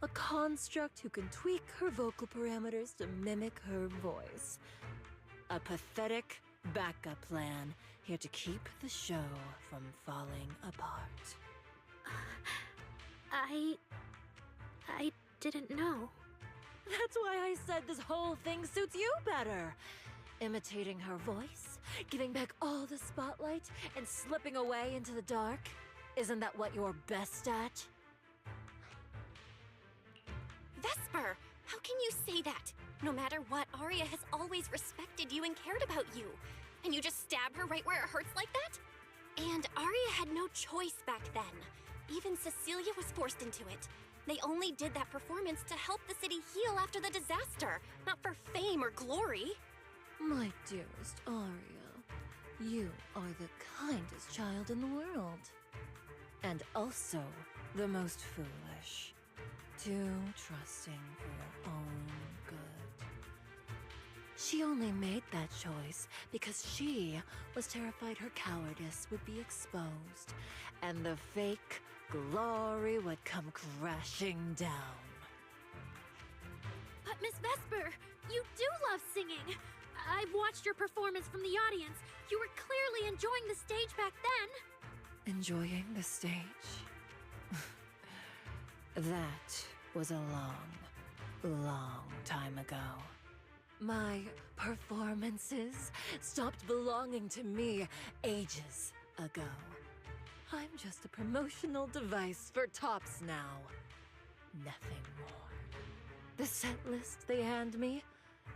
a construct who can tweak her vocal parameters to mimic her voice. A pathetic backup plan here to keep the show from falling apart. I didn't know. That's why I said this whole thing suits you better. Imitating her voice, giving back all the spotlight, and slipping away into the dark. Isn't that what you're best at? Vesper, how can you say that? No matter what, Arya has always respected you and cared about you. And you just stab her right where it hurts like that? And Arya had no choice back then. Even Cecilia was forced into it. They only did that performance to help the city heal after the disaster, not for fame or glory. My dearest Arya, you are the kindest child in the world. And also the most foolish. Too trusting for your own good. She only made that choice because she was terrified her cowardice would be exposed, and the fake glory would come crashing down. But Miss Vesper, you do love singing. I've watched your performance from the audience. You were clearly enjoying the stage back then. Enjoying the stage? That was a long, long time ago. My performances stopped belonging to me ages ago. I'm just a promotional device for Topps now. Nothing more. The set list they hand me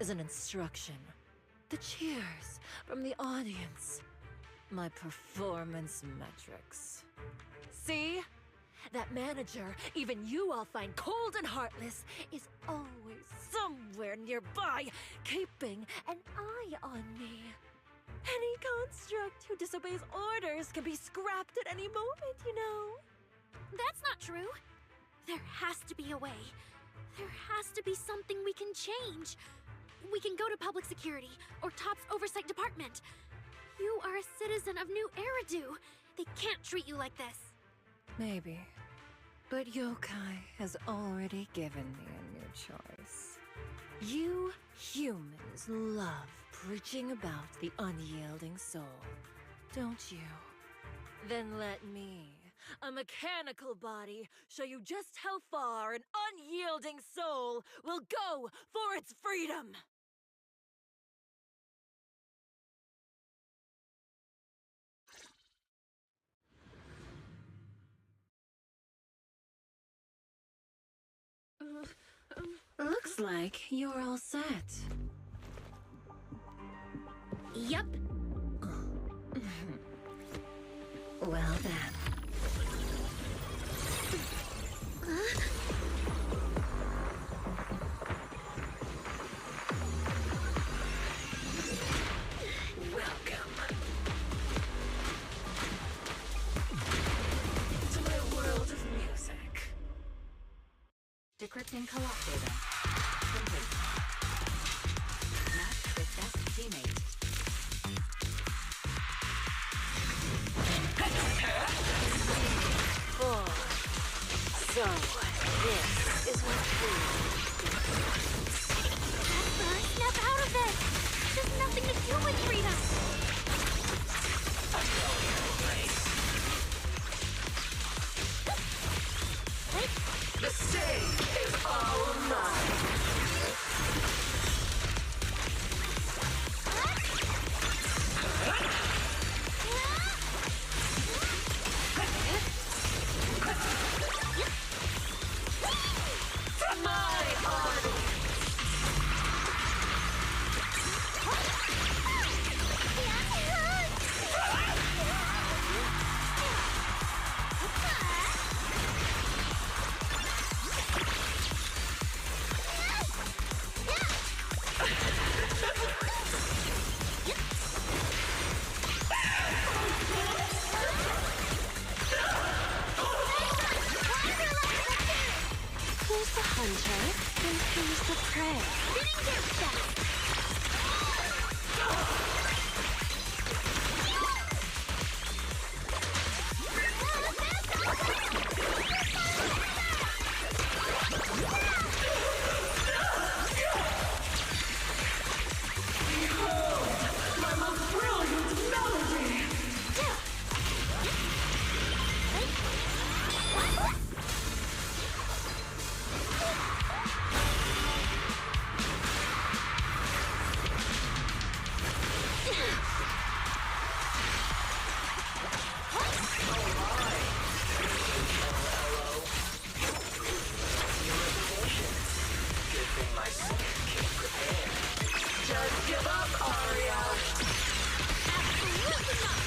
is an instruction. The cheers from the audience. My performance metrics. See? That manager, even you all find cold and heartless, is always somewhere nearby, keeping an eye on me. Any construct who disobeys orders can be scrapped at any moment, you know. That's not true. There has to be a way. There has to be something we can change. We can go to public security or Topps Oversight Department. You are a citizen of New Eridu. They can't treat you like this. Maybe. But Yokai has already given me a new choice. You humans love preaching about the unyielding soul, don't you? Then let me, a mechanical body, show you just how far an unyielding soul will go for its freedom! Looks like you're all set. Yep. Well then. Welcome to my world of music. Decrypting co-op data. Complete. Match with best teammate. Oh. So, this is what Jasper, snap out of it! This has nothing to do with freedom! I know your place. The stage is all mine. From my army. Who's the hunter and who's the prey? Didn't get that! My most brilliant melody! Just give up, Aria! Absolutely not!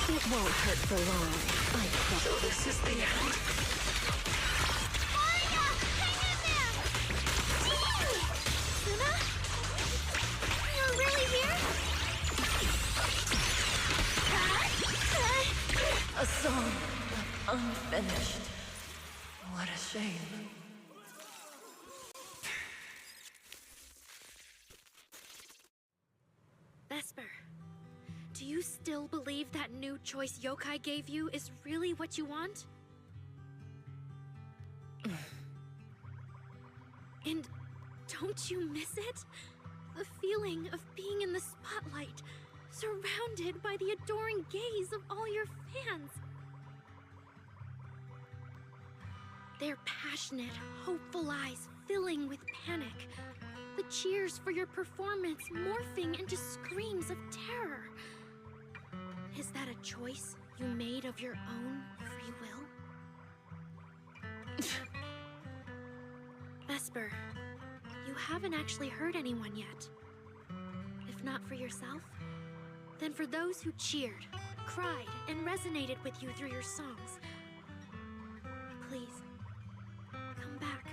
It won't hurt for long, I promise. So this is the end? Aria! Hang in there! Suna? You're really here? A song unfinished. What a shame. Vesper, do you still believe that new choice Yokai gave you is really what you want? And don't you miss it? The feeling of being in the spotlight, surrounded by the adoring gaze of all your fans. Their passionate, hopeful eyes filling with panic. The cheers for your performance morphing into screams of terror. Is that a choice you made of your own free will? Vesper, you haven't actually hurt anyone yet. If not for yourself, then for those who cheered, cried, and resonated with you through your songs. Please, come back.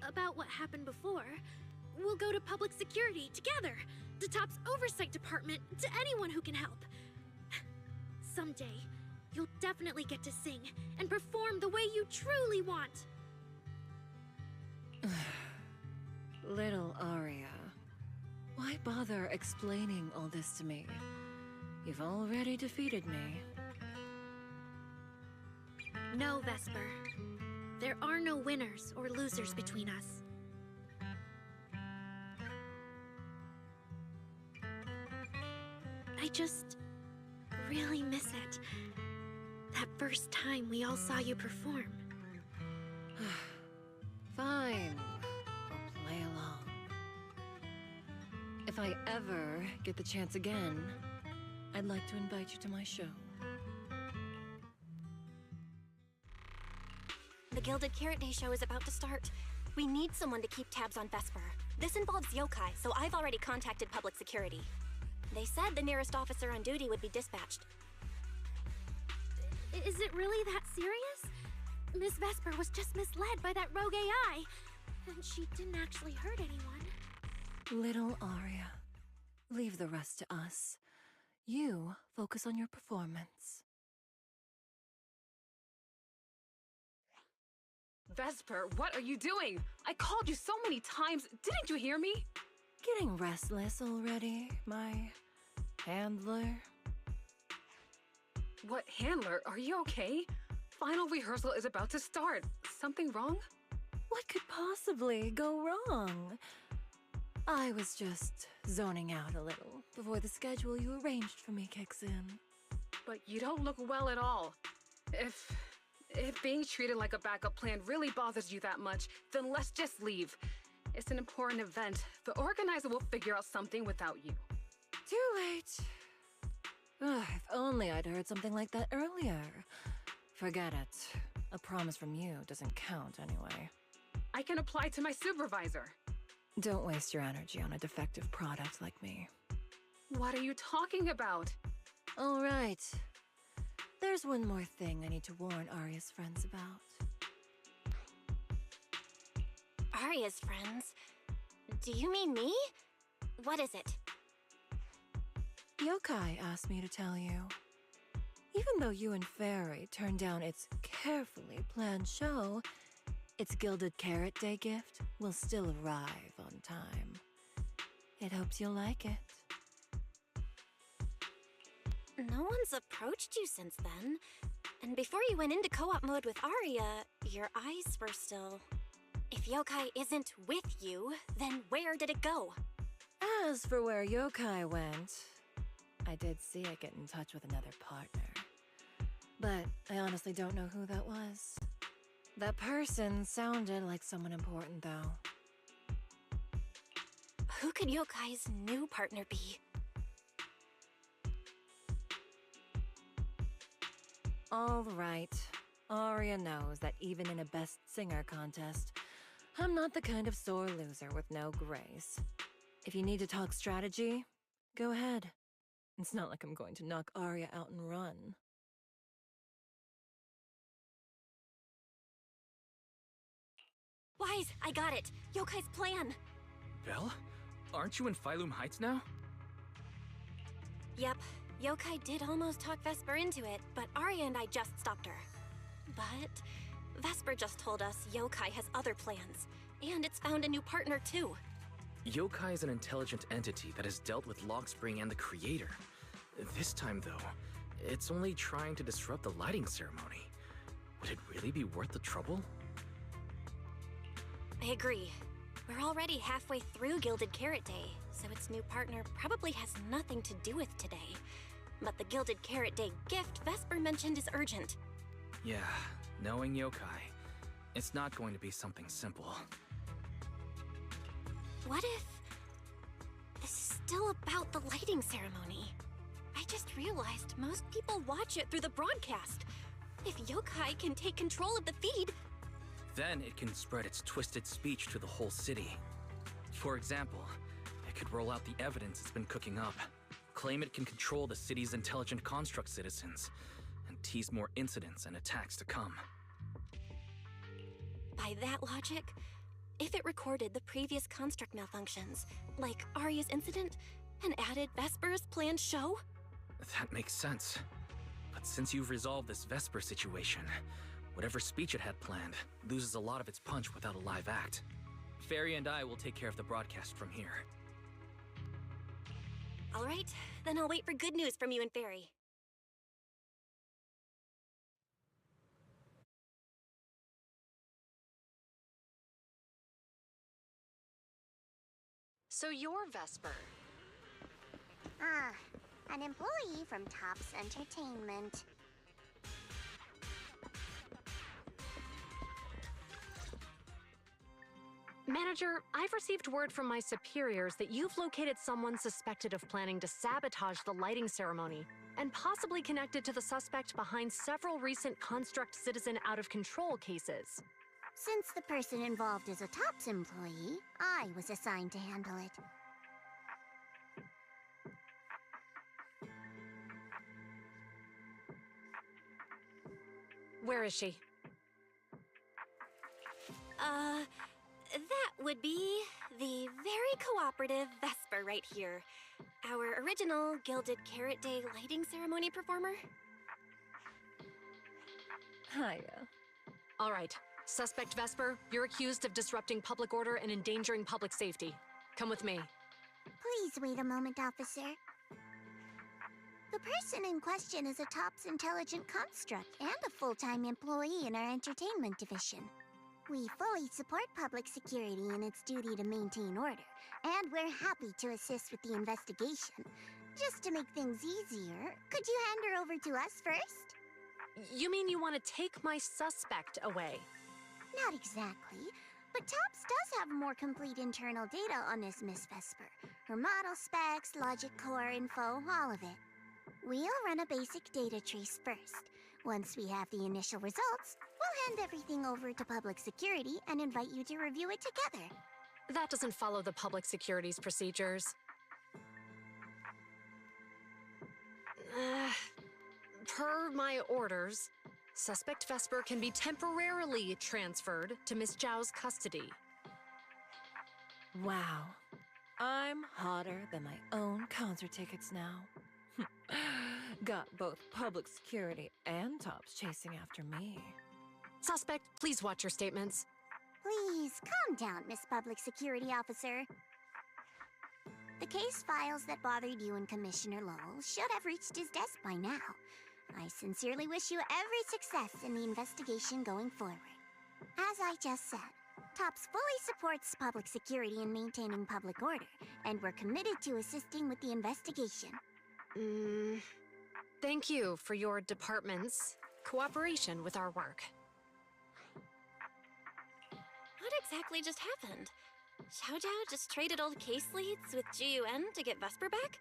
about what happened before. We'll go to public security together, the top's oversight department, to anyone who can help. Someday, you'll definitely get to sing and perform the way you truly want. Little Aria, why bother explaining all this to me? You've already defeated me. No, Vesper. There are no winners or losers between us. I just really miss it. That first time we all saw you perform. Fine. I'll play along. If I ever get the chance again, I'd like to invite you to my show. The Gilded Carrot Day show is about to start. We need someone to keep tabs on Vesper. This involves yokai, so I've already contacted public security. They said the nearest officer on duty would be dispatched. Is it really that serious? Miss Vesper was just misled by that rogue AI, and she didn't actually hurt anyone. Little Aria, leave the rest to us. You focus on your performance. Vesper, what are you doing? I called you so many times. Didn't you hear me? Getting restless already, my handler? What handler? Are you okay? Final rehearsal is about to start. Something wrong? What could possibly go wrong? I was just zoning out a little before the schedule you arranged for me kicks in. But you don't look well at all. If being treated like a backup plan really bothers you that much, then let's just leave. It's an important event. The organizer will figure out something without you. Too late. If only I'd heard something like that earlier. Forget it. A promise from you doesn't count anyway. I can apply to my supervisor. Don't waste your energy on a defective product like me. What are you talking about? All right. There's one more thing I need to warn Aria's friends about. Aria's friends? Do you mean me? What is it? Yokai asked me to tell you. Even though you and Fairy turned down its carefully planned show, its Gilded Carrot Day gift will still arrive on time. It hopes you'll like it. No one's approached you since then. And before you went into co-op mode with Aria, your eyes were still... If yokai isn't with you, then where did it go? As for where yokai went, I did see it get in touch with another partner. But I honestly don't know who that was. That person sounded like someone important, though. Who could yokai's new partner be? All right. Aria knows that even in a Best Singer contest, I'm not the kind of sore loser with no grace. If you need to talk strategy, go ahead. It's not like I'm going to knock Aria out and run. Wise, I got it! Yokai's plan! Belle? Aren't you in Phylum Heights now? Yep, yokai did almost talk Vesper into it, but Aria and I just stopped her. But Vesper just told us yokai has other plans, and it's found a new partner too. Yokai is an intelligent entity that has dealt with Logspring and the Creator. This time, though, it's only trying to disrupt the lighting ceremony. Would it really be worth the trouble? I agree. We're already halfway through Gilded Carrot Day, so its new partner probably has nothing to do with today. But the Gilded Carrot Day gift Vesper mentioned is urgent. Yeah, knowing yokai, it's not going to be something simple. What if this is still about the lighting ceremony? I just realized most people watch it through the broadcast. If yokai can take control of the feed, then it can spread its twisted speech to the whole city. For example, it could roll out the evidence it's been cooking up, claim it can control the city's intelligent construct citizens, and tease more incidents and attacks to come. by that logic, if it recorded the previous construct malfunctions, like Arya's incident, and added Vesper's planned show? That makes sense. But since you've resolved this Vesper situation, whatever speech it had planned loses a lot of its punch without a live act. Fairy and I will take care of the broadcast from here. All right, then I'll wait for good news from you and Fairy. So you're Vesper. An employee from Tops Entertainment. Manager, I've received word from my superiors that you've located someone suspected of planning to sabotage the lighting ceremony, and possibly connected to the suspect behind several recent Construct Citizen out-of-control cases. Since the person involved is a Tops employee, I was assigned to handle it. Where is she? That would be the very cooperative Vesper right here. Our original Gilded Carrot Day lighting ceremony performer. Hiya. All right. Suspect Vesper, you're accused of disrupting public order and endangering public safety. Come with me. Please wait a moment, officer. The person in question is a Tops intelligent construct and a full-time employee in our entertainment division. We fully support public security in its duty to maintain order, and we're happy to assist with the investigation. Just to make things easier, could you hand her over to us first? You mean you want to take my suspect away? Not exactly, but Tops does have more complete internal data on this Miss Vesper. Her model specs, logic core info, all of it. We'll run a basic data trace first. Once we have the initial results, we'll hand everything over to public security and invite you to review it together. That doesn't follow the public security's procedures. Per my orders, suspect Vesper can be temporarily transferred to Miss Zhao's custody. Wow. I'm hotter than my own concert tickets now. Got both public security and Tops chasing after me. Suspect, please watch your statements. Please, calm down, Miss Public Security Officer. The case files that bothered you and Commissioner Lowell should have reached his desk by now. I sincerely wish you every success in the investigation going forward. As I just said, Tops fully supports public security in maintaining public order, and we're committed to assisting with the investigation. Thank you for your department's cooperation with our work. What exactly just happened? Xiao Zhao just traded old case leads with GUN to get Vesper back?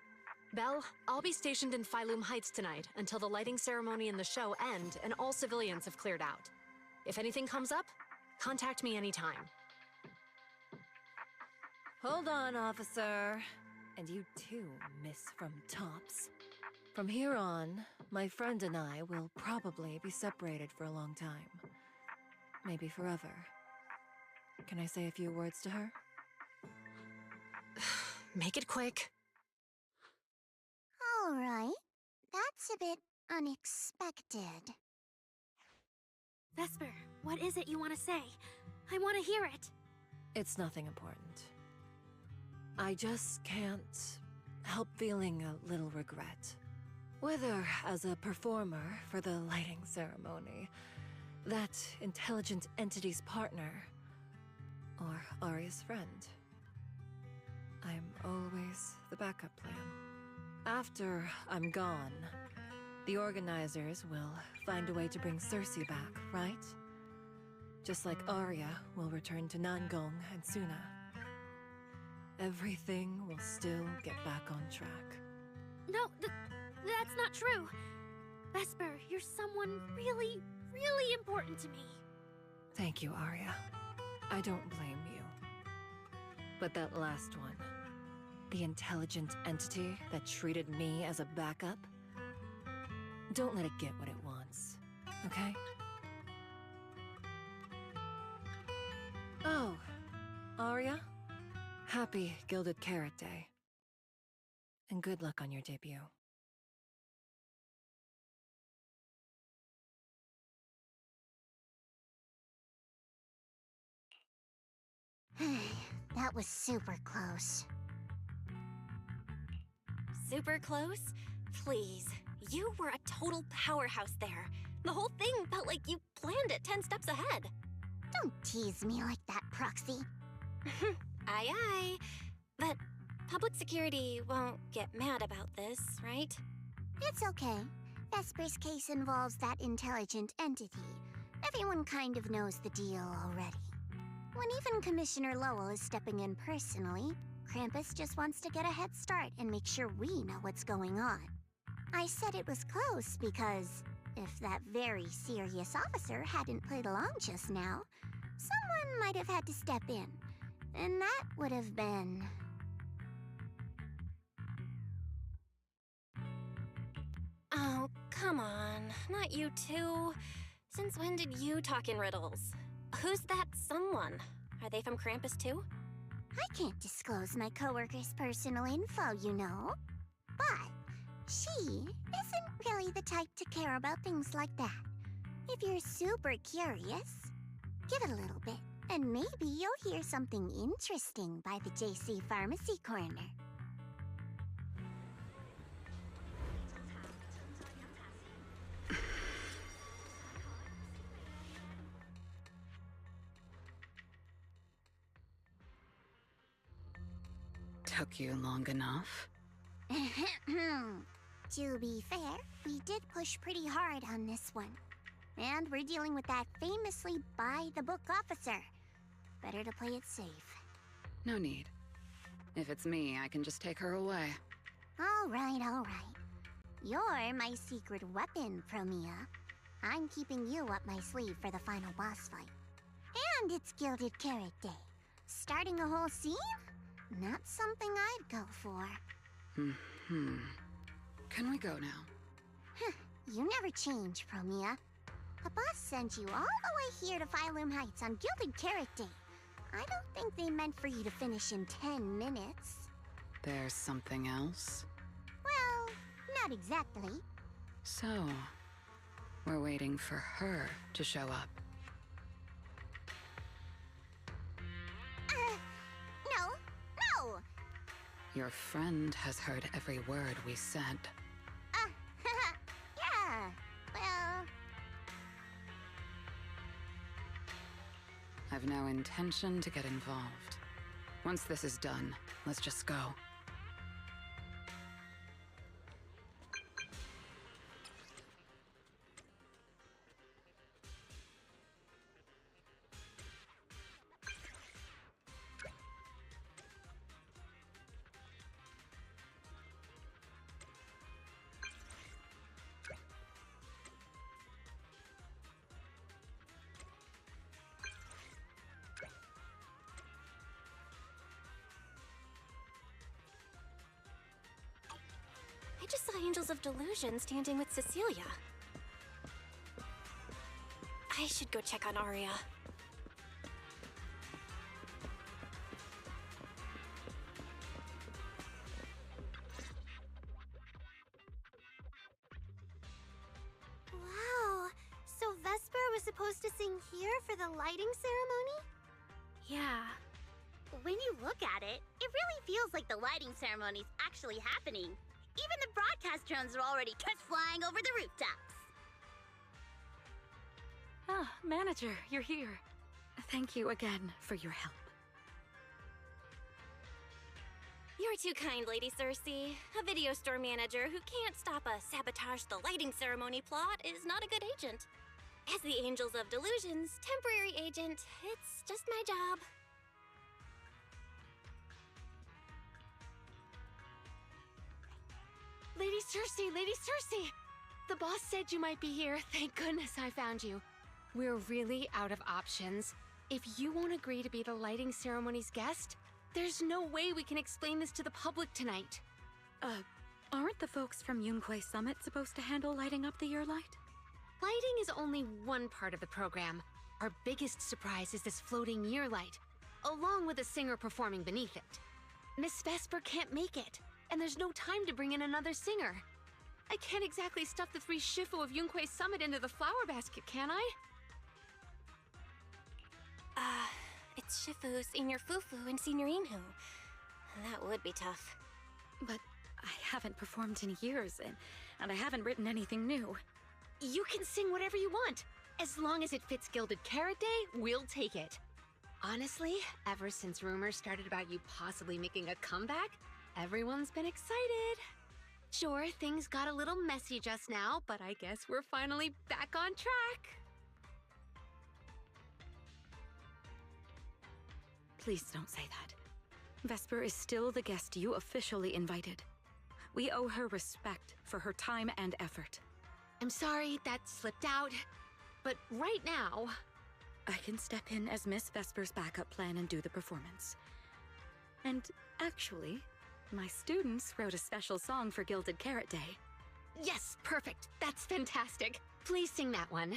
Belle, I'll be stationed in Phylum Heights tonight until the lighting ceremony and the show end and all civilians have cleared out. If anything comes up, contact me anytime. Hold on, officer. And you too, Miss from Tops. From here on, my friend and I will probably be separated for a long time. Maybe forever. Can I say a few words to her? Make it quick. All right. That's a bit unexpected. Vesper, what is it you want to say? I want to hear it. It's nothing important. I just can't help feeling a little regret. Whether as a performer for the lighting ceremony, that intelligent entity's partner, or Arya's friend. I'm always the backup plan. After I'm gone, the organizers will find a way to bring Cersei back, right? Just like Arya will return to Nangong and Suna. Everything will still get back on track. No, that's not true. Vesper, you're someone really, really important to me. Thank you, Arya. I don't blame you. But that last one, the intelligent entity that treated me as a backup, don't let it get what it wants, okay? Oh, Aria. Happy Gilded Carrot Day. And good luck on your debut. That was super close. Super close? Please. You were a total powerhouse there. The whole thing felt like you planned it 10 steps ahead. Don't tease me like that, Proxy. Aye, aye. But public security won't get mad about this, right? It's okay. Vesper's case involves that intelligent entity. Everyone kind of knows the deal already. When even Commissioner Lowell is stepping in personally, Krampus just wants to get a head start and make sure we know what's going on. I said it was close because if that very serious officer hadn't played along just now, someone might have had to step in. And that would have been... Oh, come on. Not you too. Since when did you talk in riddles? Who's that someone? Are they from Krampus too? I can't disclose my coworker's personal info, you know. But she isn't really the type to care about things like that. If you're super curious, give it a little bit, and maybe you'll hear something interesting by the JC Pharmacy Corner. Took you long enough. To be fair, we did push pretty hard on this one. And we're dealing with that famously by-the-book officer. Better to play it safe. No need. If it's me, I can just take her away. All right, all right. You're my secret weapon, Promia. I'm keeping you up my sleeve for the final boss fight. And it's Gilded Carrot Day. Starting a whole scene? Not something I'd go for. Can we go now? You never change, Promia. A boss sent you all the way here to Phylum Heights on Gilded Carrot Day. I don't think they meant for you to finish in 10 minutes. There's something else? Well, not exactly. So, we're waiting for her to show up. No! Your friend has heard every word we said. Yeah, well... I've no intention to get involved. Once this is done, let's just go. I just saw Angels of Delusion standing with Cecilia. I should go check on Aria. Wow, so Vesper was supposed to sing here for the lighting ceremony? Yeah. When you look at it, it really feels like the lighting ceremony's actually happening. Even the broadcast drones are already test flying over the rooftops. Ah, manager, you're here. Thank you again for your help. You're too kind, Lady Cersei. A video store manager who can't stop a sabotage the lighting ceremony plot is not a good agent. As the Angels of Delusion's temporary agent, it's just my job. Lady Cersei! The boss said you might be here. Thank goodness I found you. We're really out of options. If you won't agree to be the lighting ceremony's guest, there's no way we can explain this to the public tonight. Aren't the folks from Yunquay Summit supposed to handle lighting up the year light? Lighting is only one part of the program. Our biggest surprise is this floating year light. along with a singer performing beneath it. Miss Vesper can't make it, and there's no time to bring in another singer. I can't exactly stuff the 3 Shifu of Yunque's summit into the flower basket, can I? It's Shifu, Senior Fufu, and Senior Inhu. That would be tough. But I haven't performed in years, and I haven't written anything new. You can sing whatever you want. As long as it fits Gilded Carrot Day, we'll take it. Honestly, ever since rumors started about you possibly making a comeback, everyone's been excited. Sure, things got a little messy just now, but I guess we're finally back on track. Please don't say that. Vesper is still the guest you officially invited. We owe her respect for her time and effort. I'm sorry that slipped out, but right now... I can step in as Miss Vesper's backup plan and do the performance. And actually, my students wrote a special song for Gilded Carrot Day. Yes, perfect. That's fantastic. Please sing that one.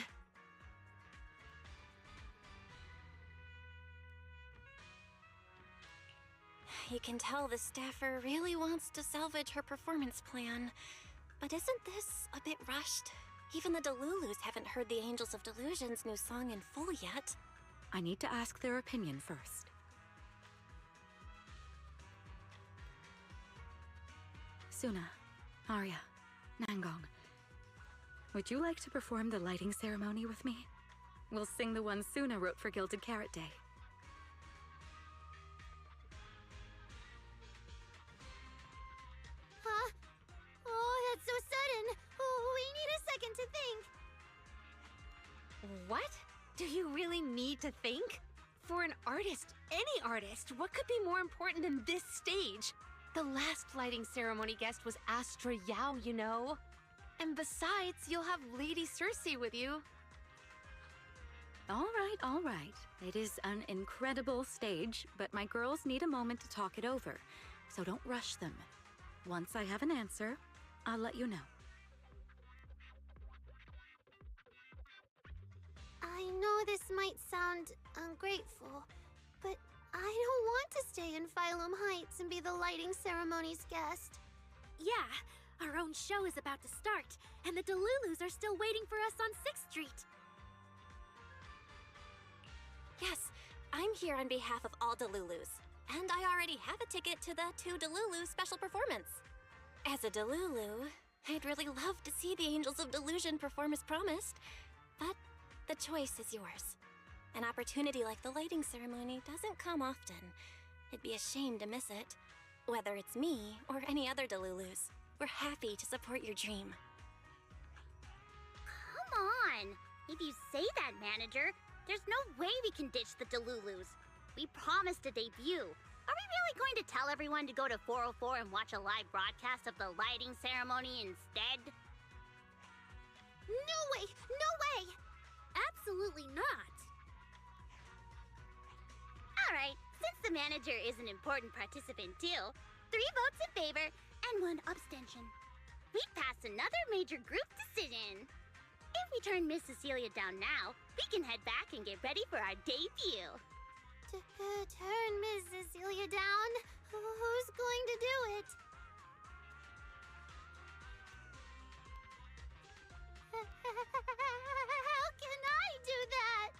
You can tell the staffer really wants to salvage her performance plan. But isn't this a bit rushed? Even the Delulus haven't heard the Angels of Delusion's new song in full yet. I need to ask their opinion first. Suna, Arya, Nangong, would you like to perform the lighting ceremony with me? We'll sing the one Suna wrote for Gilded Carrot Day. Huh? Oh, that's so sudden. Oh, we need a second to think. What? Do you really need to think? For an artist, any artist, what could be more important than this stage? The last lighting ceremony guest was Astra Yao, you know. And besides, you'll have Lady Cersei with you. All right. It is an incredible stage, but my girls need a moment to talk it over, so don't rush them. Once I have an answer, I'll let you know. I know this might sound ungrateful, but I don't want to stay in Phylum Heights and be the lighting ceremony's guest. Yeah, our own show is about to start, and the Delulus are still waiting for us on 6th Street. Yes, I'm here on behalf of all Delulus, and I already have a ticket to the 2 Delulu special performance. As a Delulu, I'd really love to see the Angels of Delusion perform as promised, but the choice is yours. An opportunity like the lighting ceremony doesn't come often. It'd be a shame to miss it. Whether it's me or any other Delulus, we're happy to support your dream. Come on! If you say that, manager, there's no way we can ditch the Delulus. We promised a debut. Are we really going to tell everyone to go to 404 and watch a live broadcast of the lighting ceremony instead? No way! No way! Absolutely not. Alright, since the manager is an important participant too, 3 votes in favor and 1 abstention. We passed another major group decision. If we turn Miss Cecilia down now, we can head back and get ready for our debut. Turn Miss Cecilia down? Who's going to do it? How can I do that?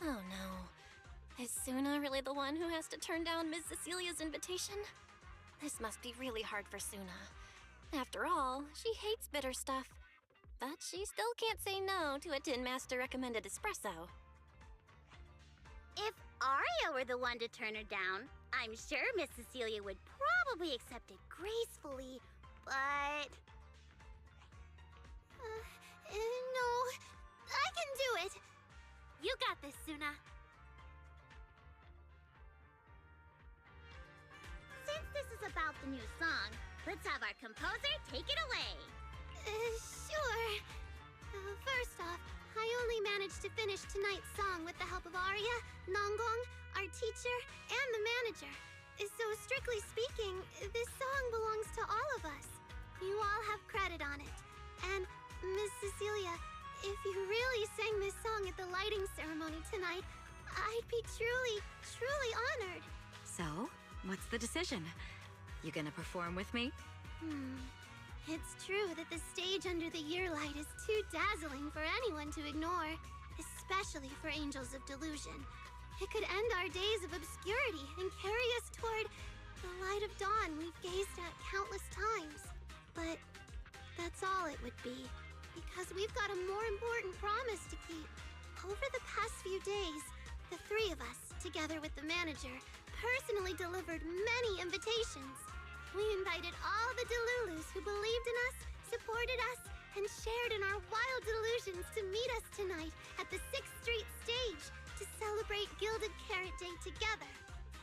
Oh no. Is Suna really the one who has to turn down Miss Cecilia's invitation? This must be really hard for Suna. After all, she hates bitter stuff. But she still can't say no to a Tin Master recommended espresso. If Arya were the one to turn her down, I'm sure Miss Cecilia would probably accept it gracefully, but... No, I can do it. You got this, Suna. Since this is about the new song, let's have our composer take it away. Sure. First off, I only managed to finish tonight's song with the help of Arya, Nangong, our teacher, and the manager. So strictly speaking, this song belongs to all of us. You all have credit on it. And Miss Cecilia, if you really sang this song at the lighting ceremony tonight, I'd be truly, truly honored. So, what's the decision? You gonna perform with me? It's true that the stage under the year light is too dazzling for anyone to ignore, especially for Angels of Delusion. It could end our days of obscurity and carry us toward the light of dawn we've gazed at countless times. But that's all it would be, because we've got a more important promise to keep. Over the past few days, the three of us, together with the manager, personally delivered many invitations. We invited all the Delulus who believed in us, supported us, and shared in our wild delusions to meet us tonight at the 6th Street stage to celebrate Gilded Carrot Day together.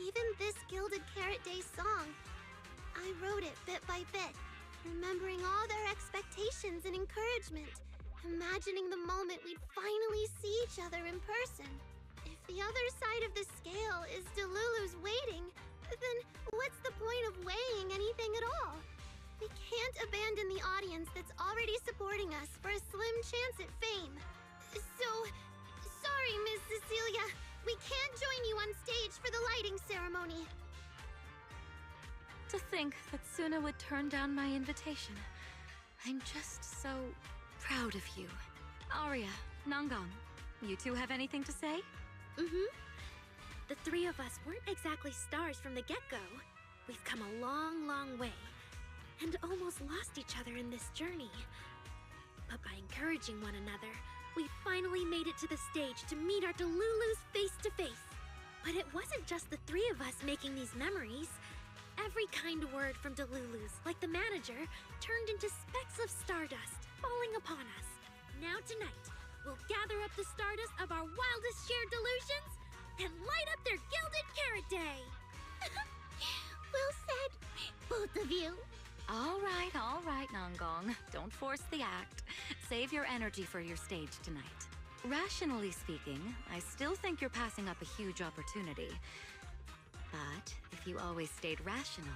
Even this Gilded Carrot Day song, I wrote it bit by bit, remembering all their expectations and encouragement, imagining the moment we'd finally see each other in person. If the other side of the scale is Delulu's waiting, then what's the point of weighing anything at all? We can't abandon the audience that's already supporting us for a slim chance at fame. So, sorry, Miss Cecilia. We can't join you on stage for the lighting ceremony. To think that Suna would turn down my invitation. I'm just so proud of you. Arya, Nangang, you two have anything to say? The three of us weren't exactly stars from the get-go. We've come a long, long way, and almost lost each other in this journey. But by encouraging one another, we finally made it to the stage to meet our Delulus face to face. But it wasn't just the three of us making these memories. Every kind word from Delulus, like the manager, turned into specks of stardust falling upon us. Now tonight, we'll gather up the stardust of our wildest shared delusions and light up their Gilded Carrot Day! Well said, both of you. All right, Nangang. Don't force the act. Save your energy for your stage tonight. Rationally speaking, I still think you're passing up a huge opportunity. But if you always stayed rational,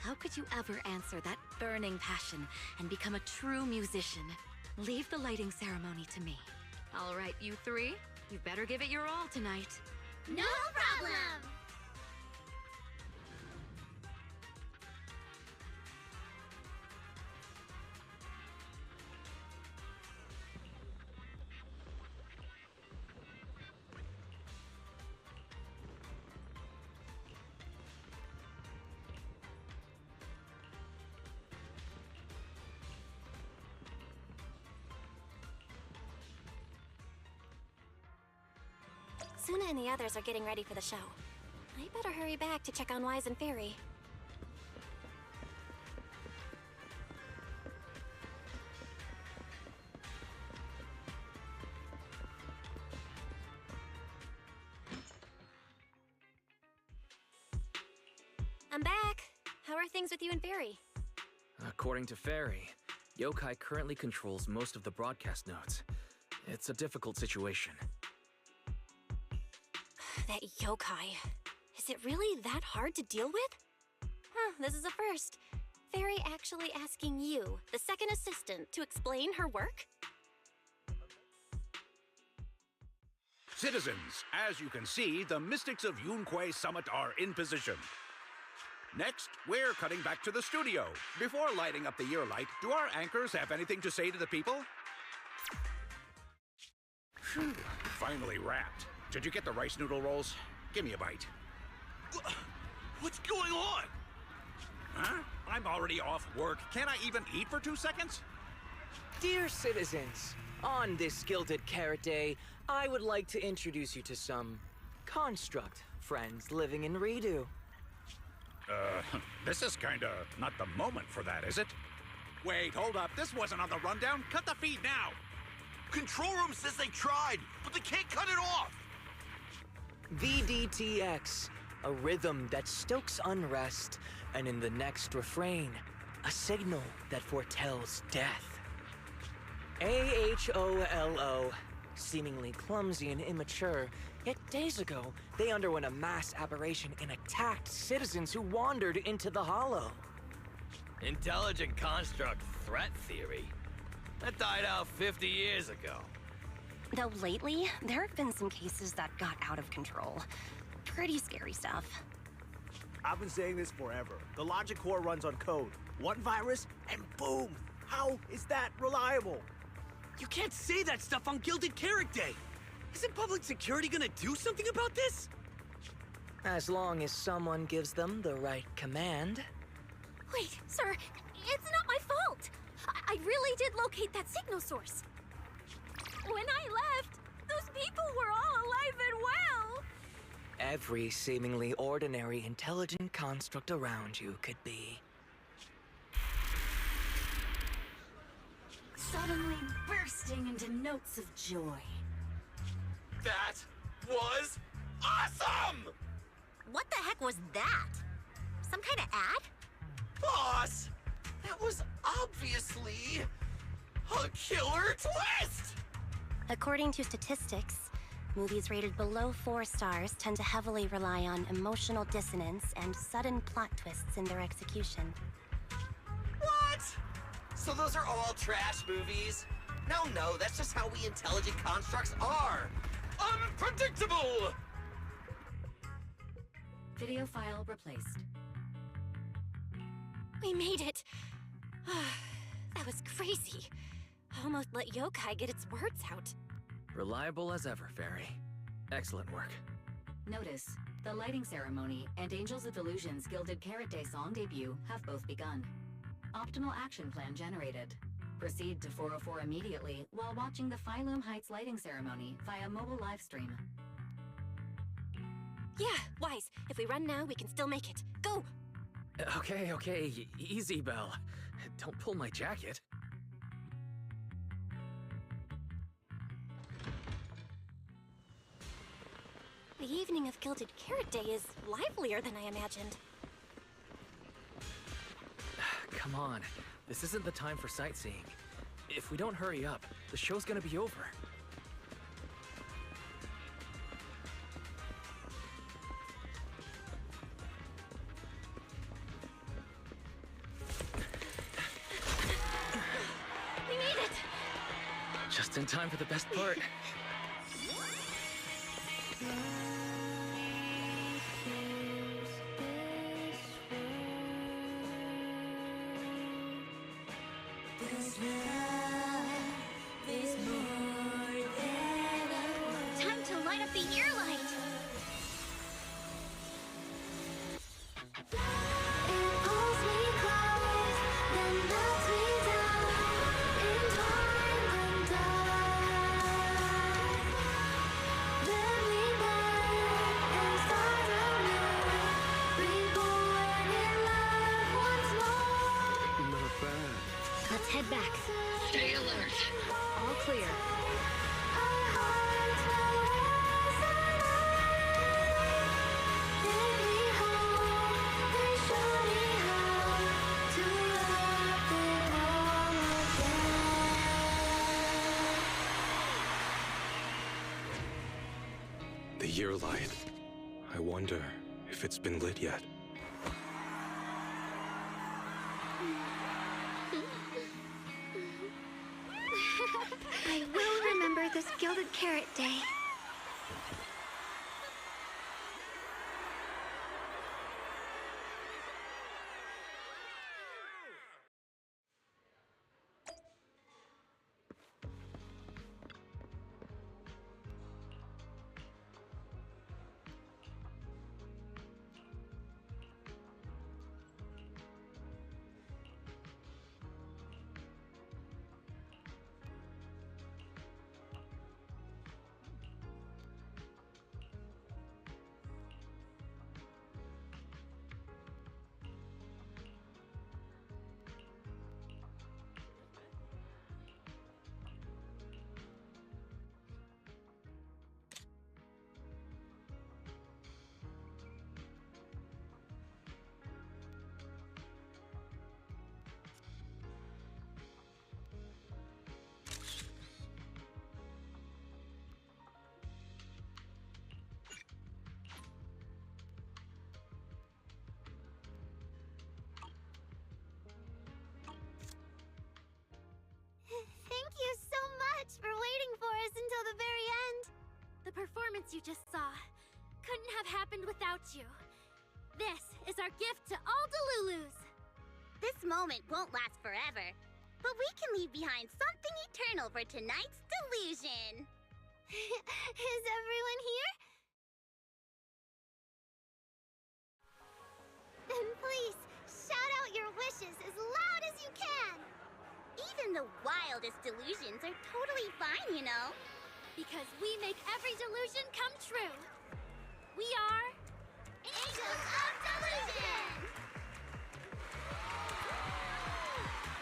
how could you ever answer that burning passion and become a true musician? Leave the lighting ceremony to me. All right, you three, you better give it your all tonight. No problem! Suna and the others are getting ready for the show. I better hurry back to check on Wise and Fairy. I'm back. How are things with you and Fairy? According to Fairy, Yokai currently controls most of the broadcast nodes. It's a difficult situation. That yokai. Is it really that hard to deal with? This is a first. Fairy actually asking you, the second assistant, to explain her work? Citizens, as you can see, the Mystics of Yunque Summit are in position. Next, we're cutting back to the studio. Before lighting up the year light, do our anchors have anything to say to the people? Phew, finally wrapped. Did you get the rice noodle rolls? Give me a bite. What's going on? Huh? I'm already off work. Can't I even eat for 2 seconds? Dear citizens, on this Gilded Carrot Day, I would like to introduce you to some construct friends living in Redo. This is kinda not the moment for that, is it? Wait, hold up. This wasn't on the rundown. Cut the feed now! Control room says they tried, but they can't cut it off! VDTX, a rhythm that stokes unrest, and in the next refrain, a signal that foretells death. AHOLO, seemingly clumsy and immature, yet days ago, they underwent a mass aberration and attacked citizens who wandered into the Hollow. Intelligent construct threat theory? That died out 50 years ago. Though lately, there have been some cases that got out of control. Pretty scary stuff. I've been saying this forever. The logic core runs on code. One virus, and boom! How is that reliable? You can't say that stuff on Gilded Carrot Day! Isn't public security gonna do something about this? As long as someone gives them the right command. Wait, sir, it's not my fault. I really did locate that signal source. When I left, those people were all alive and well. Every seemingly ordinary intelligent construct around you could be. Suddenly bursting into notes of joy. That was awesome! What the heck was that? Some kind of ad? Boss! That was obviously a killer twist! According to statistics, movies rated below 4 stars tend to heavily rely on emotional dissonance and sudden plot twists in their execution. What? So those are all trash movies? No, that's just how we intelligent constructs are! Unpredictable! Video file replaced. We made it. That was crazy. Almost let yokai get its words out. Reliable as ever, Fairy. Excellent work. Notice, the lighting ceremony and Angels of Delusion's Gilded Carrot Day song debut have both begun. Optimal action plan generated. Proceed to 404 immediately while watching the Phylum Heights lighting ceremony via mobile live stream. Yeah, Wise. If we run now, we can still make it. Go! Okay, easy, Belle. Don't pull my jacket. The evening of Gilded Carrot Day is livelier than I imagined. Come on, this isn't the time for sightseeing. If we don't hurry up, the show's gonna be over. We made it! Just in time for the best part. Time to light up the year light! Not bad. Let's head back. Stay alert. All clear. The year light. I wonder if it's been lit yet. I will remember this Gilded Carrot Day. performance you just saw couldn't have happened without you. This is our gift to all Delulus. This moment won't last forever, but we can leave behind something eternal for tonight's delusion. Is everyone here? Then please, shout out your wishes as loud as you can! Even the wildest delusions are totally fine, you know. Because we make every delusion come true. We are... Angels of Delusion!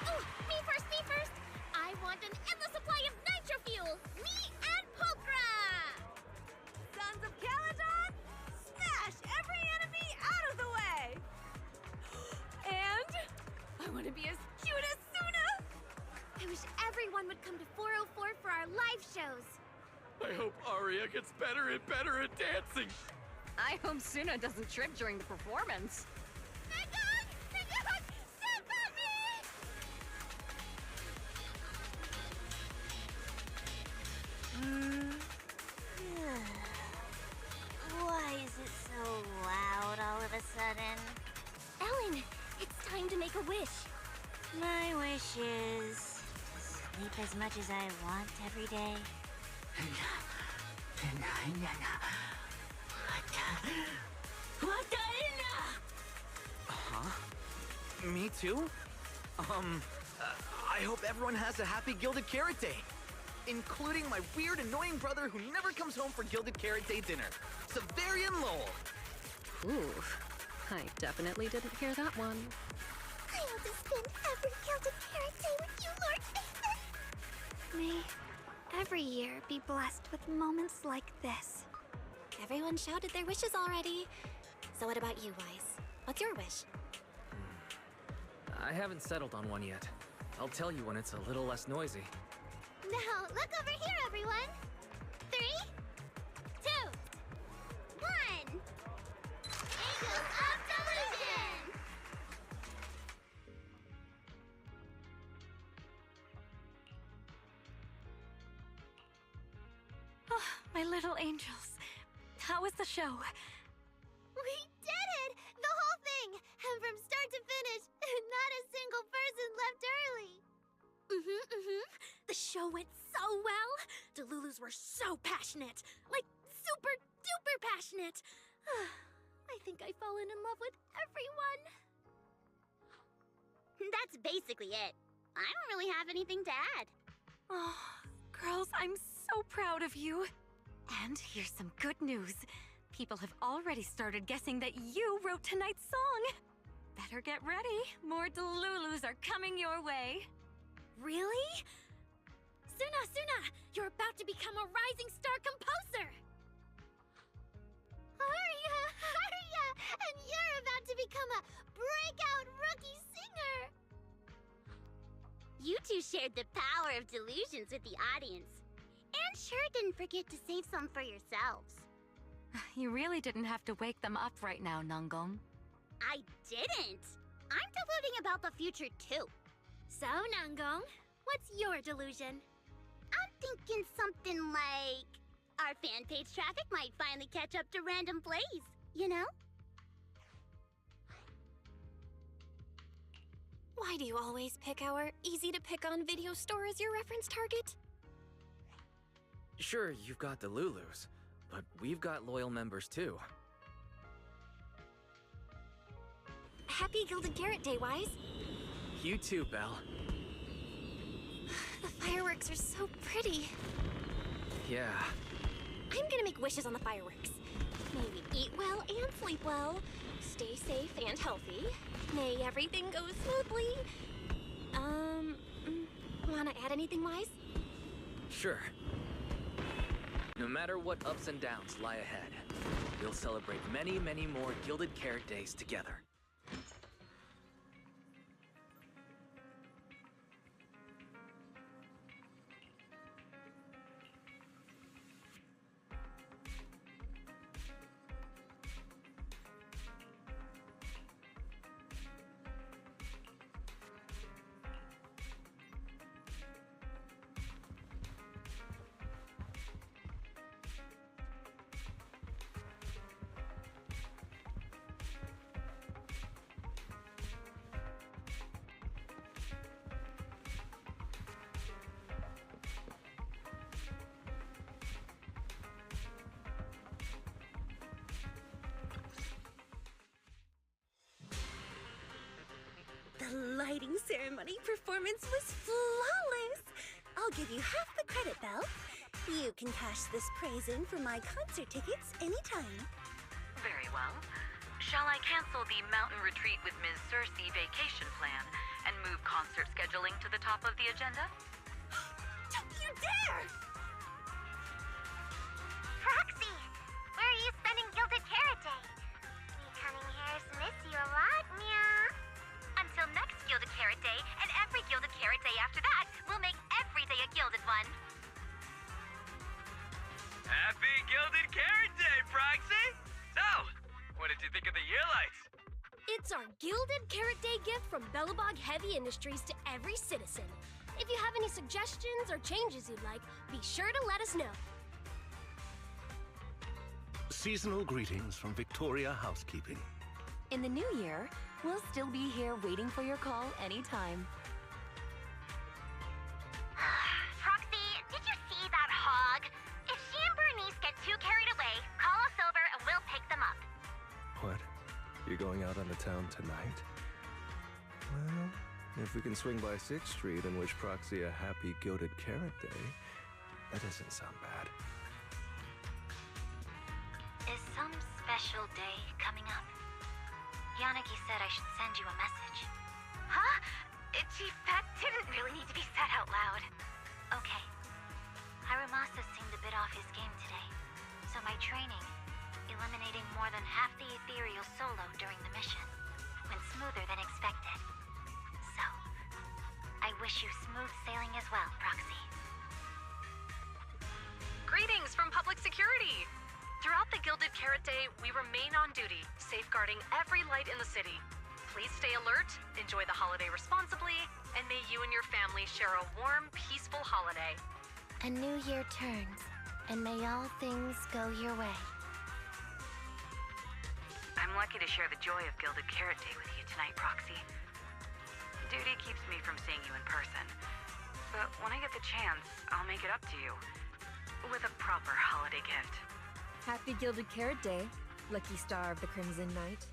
Oh, me first! I want an endless supply of nitro fuel! Me and Pulchra! Sons of Caledon, smash every enemy out of the way! And I want to be as cute as Suna! I wish everyone would come to 404 for our live shows. I hope Aria gets better and better at dancing. I hope Suna doesn't trip during the performance. Why is it so loud all of a sudden? Ellen, it's time to make a wish. My wish is to sleep as much as I want every day. Huh? Me too? I hope everyone has a happy Gilded Carrot Day. Including my weird, annoying brother who never comes home for Gilded Carrot Day dinner, Severian Lowell. Ooh, I definitely didn't hear that one. I want to spend every Gilded Carrot Day with you, Lord Nathan. May every year be blessed with moments like this. Everyone shouted their wishes already. So what about you, Wise? What's your wish? I haven't settled on one yet. I'll tell you when it's a little less noisy. Now, look over here, everyone. 3, 2, 1. Angels of Delusion! Oh, my little angels. How was the show? We did it! The whole thing! And from start to finish, not a single person left early. The show went so well. Delulus were so passionate. Like, super duper passionate. I think I've fallen in love with everyone. That's basically it. I don't really have anything to add. Oh, girls, I'm so proud of you. And here's some good news. People have already started guessing that you wrote tonight's song. Better get ready. More Delulus are coming your way. Really? Suna, you're about to become a rising star composer! Aria! And you're about to become a breakout rookie singer! You two shared the power of delusions with the audience. And sure didn't forget to save some for yourselves. You really didn't have to wake them up right now, Nangong. I didn't! I'm deluding about the future too. So, Nangong, what's your delusion? I'm thinking something like... our fan page traffic might finally catch up to random plays, you know? Why do you always pick our easy-to-pick-on video store as your reference target? Sure, you've got the Lulus, but we've got loyal members too. Happy Gilded Carrot Day, Wise. You too, Belle. The fireworks are so pretty. Yeah. I'm gonna make wishes on the fireworks. May we eat well and sleep well. Stay safe and healthy. May everything go smoothly. Wanna add anything, Wise? Sure. No matter what ups and downs lie ahead, we'll celebrate many, many more Gilded Carrot Days together. lighting ceremony performance was flawless. I'll give you half the credit, Belle. You can cash this praise in for my concert tickets anytime. Very well. Shall I cancel the mountain retreat with Ms. Cersei vacation plan and move concert scheduling to the top of the agenda? Don't you dare! Proxy, where are you spending Gilded Carrot Day? We cunning hairs miss you a lot, meow. Until next Gilded Carrot Day, and every Gilded Carrot Day after that, we'll make every day a gilded one. Happy Gilded Carrot Day, Proxy! So, what did you think of the year lights? It's our Gilded Carrot Day gift from Bellabog Heavy Industries to every citizen. If you have any suggestions or changes you'd like, be sure to let us know. Seasonal greetings from Victoria Housekeeping. In the new year, we'll still be here waiting for your call anytime. Proxy, did you see that hog? If she and Bernice get too carried away, call us over and we'll pick them up. What? You're going out on the town tonight? Well, if we can swing by 6th Street and wish Proxy a happy Gilded Carrot Day, that doesn't sound bad. Is some special day coming up? Yanagi said I should send you a message. Huh? Chief, that didn't really need to be said out loud. Okay. Harumasa seemed a bit off his game today, so my training, eliminating more than half the ethereal solo during the mission, went smoother than expected. So, I wish you smooth sailing as well, Proxy. Greetings from Public Security! Throughout the Gilded Carrot Day, we remain on duty, safeguarding every light in the city. Please stay alert, enjoy the holiday responsibly, and may you and your family share a warm, peaceful holiday. A new year turns, and may all things go your way. I'm lucky to share the joy of Gilded Carrot Day with you tonight, Proxy. Duty keeps me from seeing you in person. But when I get the chance, I'll make it up to you. With a proper holiday gift. Happy Gilded Carrot Day, lucky star of the Crimson Knight.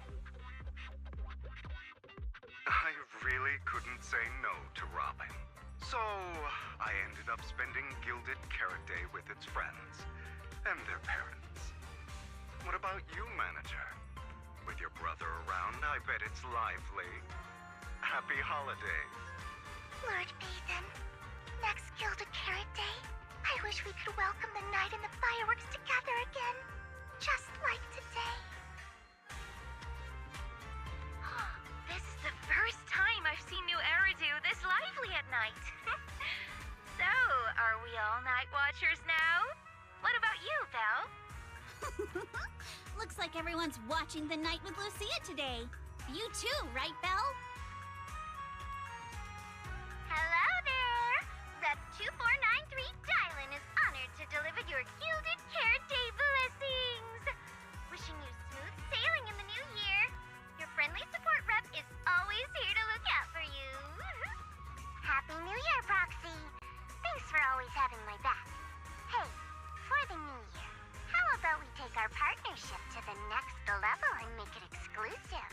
I really couldn't say no to Robin. So, I ended up spending Gilded Carrot Day with its friends and their parents. What about you, Manager? With your brother around, I bet it's lively. Happy holidays. Lord Phaethon, next Gilded Carrot Day, I wish we could welcome the night and the fireworks together again, just like today. This is the first time I've seen New Eridu this lively at night. So, are we all night watchers now? What about you, Belle? Looks like everyone's watching the night with Lucia today. You too, right, Belle? Hello there! Rep 2493 Dylan is honored to deliver your Gilded Carrot Day blessings! Wishing you smooth sailing in the new year. Your friendly support rep is always here to look out for you. Happy New Year, Proxy! Thanks for always having my back. Hey, for the new year, how about we take our partnership to the next level and make it exclusive?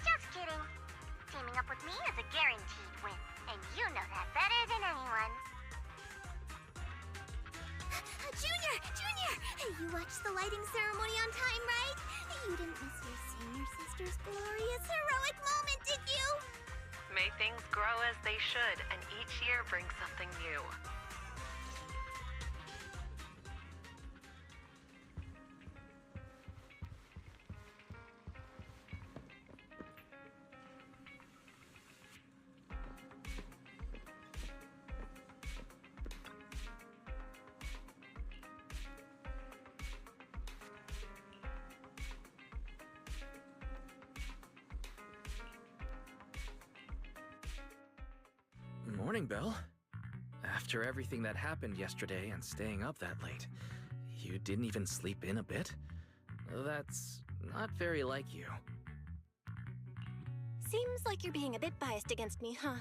Just kidding. Teaming up with me is a guaranteed win, and you know that better than anyone. Junior! Junior! You watched the lighting ceremony on time, right? You didn't miss your senior sister's glorious heroic moment, did you? May things grow as they should, and each year brings something new. Morning, Belle. After everything that happened yesterday and staying up that late, you didn't even sleep in a bit? That's not very like you. Seems like you're being a bit biased against me, huh?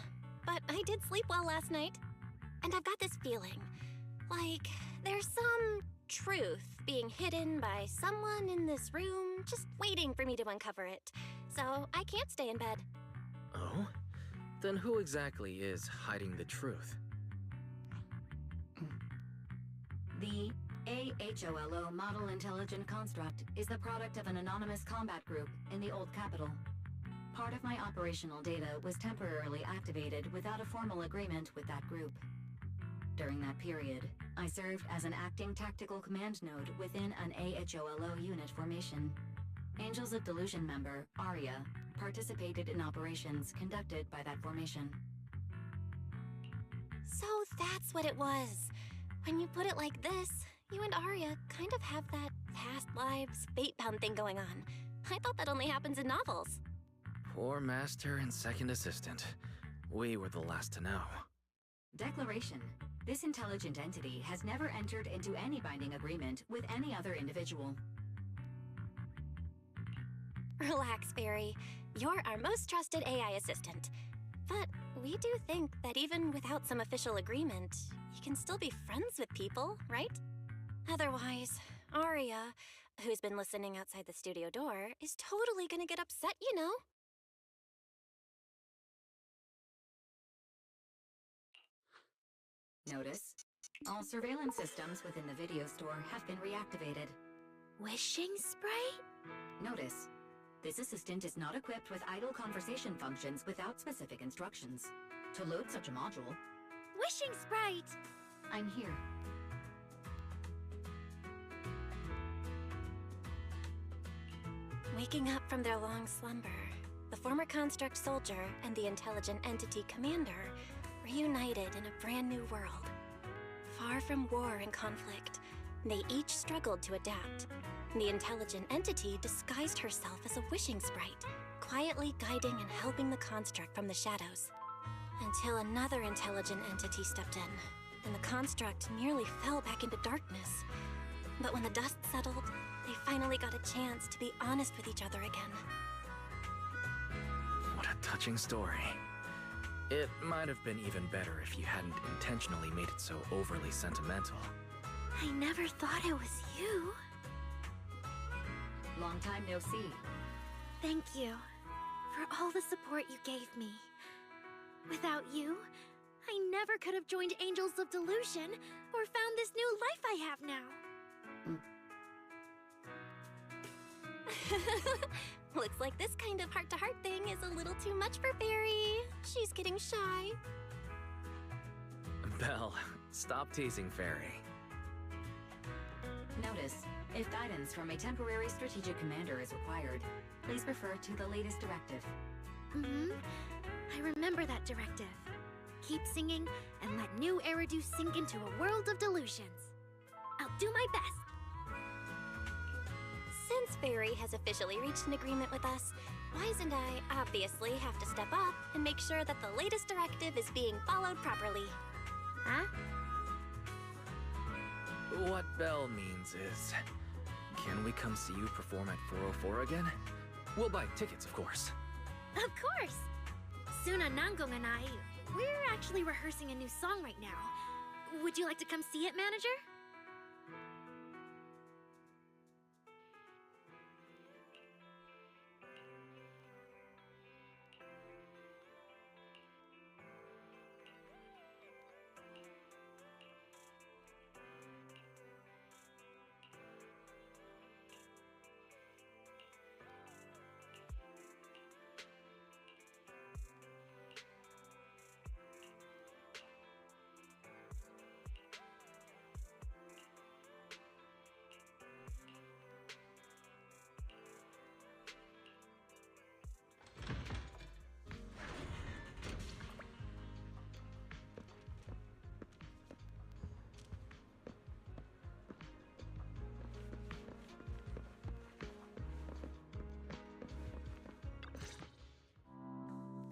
But I did sleep well last night. And I've got this feeling, like there's some truth being hidden by someone in this room, just waiting for me to uncover it. So I can't stay in bed. Oh? Then who exactly is hiding the truth? The AHOLO Model Intelligent Construct is the product of an anonymous combat group in the Old Capital. Part of my operational data was temporarily activated without a formal agreement with that group. During that period, I served as an acting tactical command node within an AHOLO unit formation. Angels of Delusion member, Arya, participated in operations conducted by that formation. So that's what it was. When you put it like this, you and Arya kind of have that past lives fate-bound thing going on. I thought that only happens in novels. Poor Master and Second Assistant. We were the last to know. Declaration. This intelligent entity has never entered into any binding agreement with any other individual. Relax, Fairy. You're our most trusted AI assistant. But we do think that even without some official agreement, you can still be friends with people, right? Otherwise, Arya, who's been listening outside the studio door, is totally gonna get upset, you know? Notice, all surveillance systems within the video store have been reactivated. Wishing sprite? Notice, this assistant is not equipped with idle conversation functions without specific instructions. To load such a module... Wishing sprite! I'm here. Waking up from their long slumber, the former construct soldier and the intelligent entity commander reunited in a brand new world. Far from war and conflict, they each struggled to adapt. The intelligent entity disguised herself as a wishing sprite, quietly guiding and helping the construct from the shadows. Until another intelligent entity stepped in, and the construct nearly fell back into darkness. But when the dust settled, they finally got a chance to be honest with each other again. What a touching story. It might have been even better if you hadn't intentionally made it so overly sentimental. I never thought it was you. Long time no see. Thank you for all the support you gave me. Without you, I never could have joined Angels of Delusion or found this new life I have now. Looks like this kind of heart-to-heart thing is a little too much for Fairy. She's getting shy. Belle, stop teasing Fairy. Notice, if guidance from a temporary strategic commander is required, please refer to the latest directive. I remember that directive. Keep singing and let new Eridu sink into a world of delusions. I'll do my best. Since Fairy has officially reached an agreement with us, Wise and I obviously have to step up and make sure that the latest directive is being followed properly. Huh? What Belle means is, can we come see you perform at 404 again? We'll buy tickets, of course. Of course! Suna Nangong and I, we're actually rehearsing a new song right now. Would you like to come see it, manager?